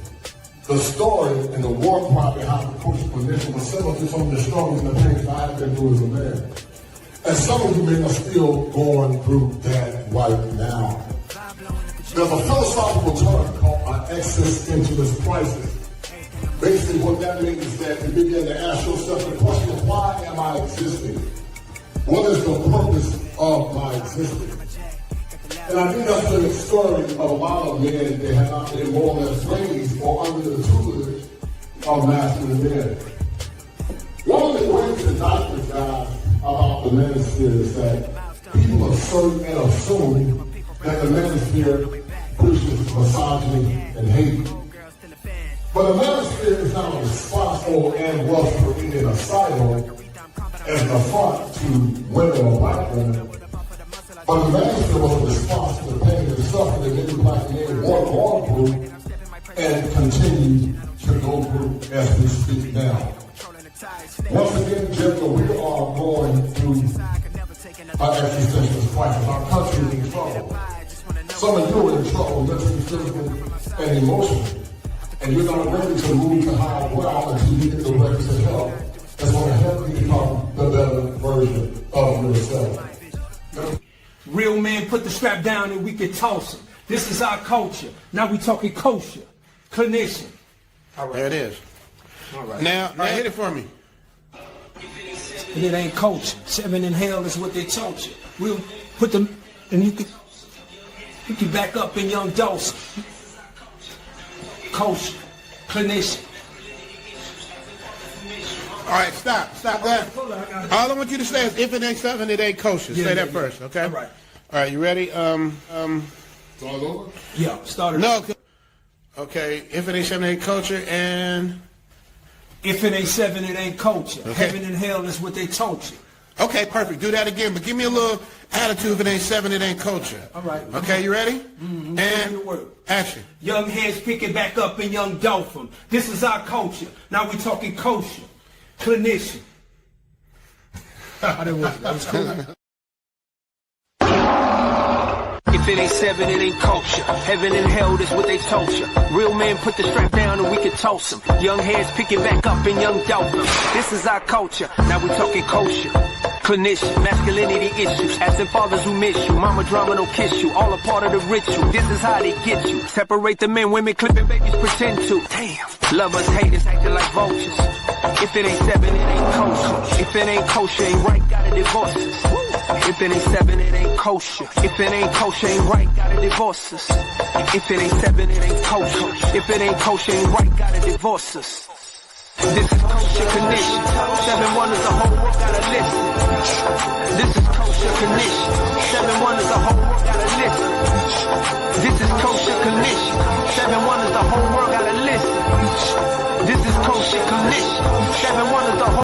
the story and the war cry behind the kosher clinician was similar to some of the struggles and the things that I've been through as a man. And some of you men are still going through that right now. There's a philosophical term called an existentialist crisis. Basically what that means is that you begin to ask yourself the question of why am I existing? What is the purpose of my existence? And I think that's the story of a lot of men that have not been more or less raised or under the tutelage of masculine men. One of the greatest indictments, guys, about the manosphere is that people assert and assume that the manosphere preaches misogyny and hate. But the manosphere is not a response or and was created a silo. as an affront to women or black women, but the man still was a response to the pain and suffering that many black men were going through and continue to go through as we speak now. Once again, gentlemen, we are going through an existential crisis. Our country is in trouble. Some of you are in trouble mentally, physically, and emotionally. And you're not ready to move to higher ground until you get the requisite help. That's going to help you become the better version of yourself. Real men put the strap down and we can toss them. This is our culture. Now we talking kosher. Clinician. All right. There it is. All right. Now hit it for me. And it ain't culture. 7 in hell is what they taught you. We'll put them, and you can back up in young Dawson. Kosher. Clinician. All right, stop that. All I want you to say is, if it ain't 7, it ain't kosher. Say that first, okay? All right. All right, you ready? Start over? Yeah, start it. No. Okay, if it ain't 7, it ain't kosher, and... If it ain't 7, it ain't culture. Okay. Heaven and hell is what they taught you. Okay, perfect. Do that again, but give me a little attitude. If it ain't 7, it ain't culture. All right. Okay, you ready? Mm-hmm. And action. Young heads picking back up in young dolphin. This is our culture. Now we talking kosher. Clinician. That was cool. If it ain't 7, it ain't culture. Heaven and hell, that's what they told you. Real men put the strap down and we can toss them. Young heads picking back up in young dolphins. This is our culture. Now we talking kosher. Clinician, masculinity issues. Absent fathers who miss you. Mama drama don't kiss you. All a part of the ritual. This is how they get you. Separate the men, women clipping babies pretend to. Damn. Lovers, haters acting like vultures. If it ain't 7, it ain't kosher. If it ain't kosher, ain't right, gotta divorce us. If it ain't 7, it ain't kosher. If it ain't kosher, ain't right, gotta divorce us. If it ain't 7, it ain't kosher. If it ain't kosher, ain't right, gotta divorce us. This is kosher condition. 7 wonders, the whole world gotta listen. This is kosher condition. 7 wonders, the whole world gotta listen. This is kosher condition. 7 wonders, the whole world gotta listen. This is kosher condition. 7 wonders, the whole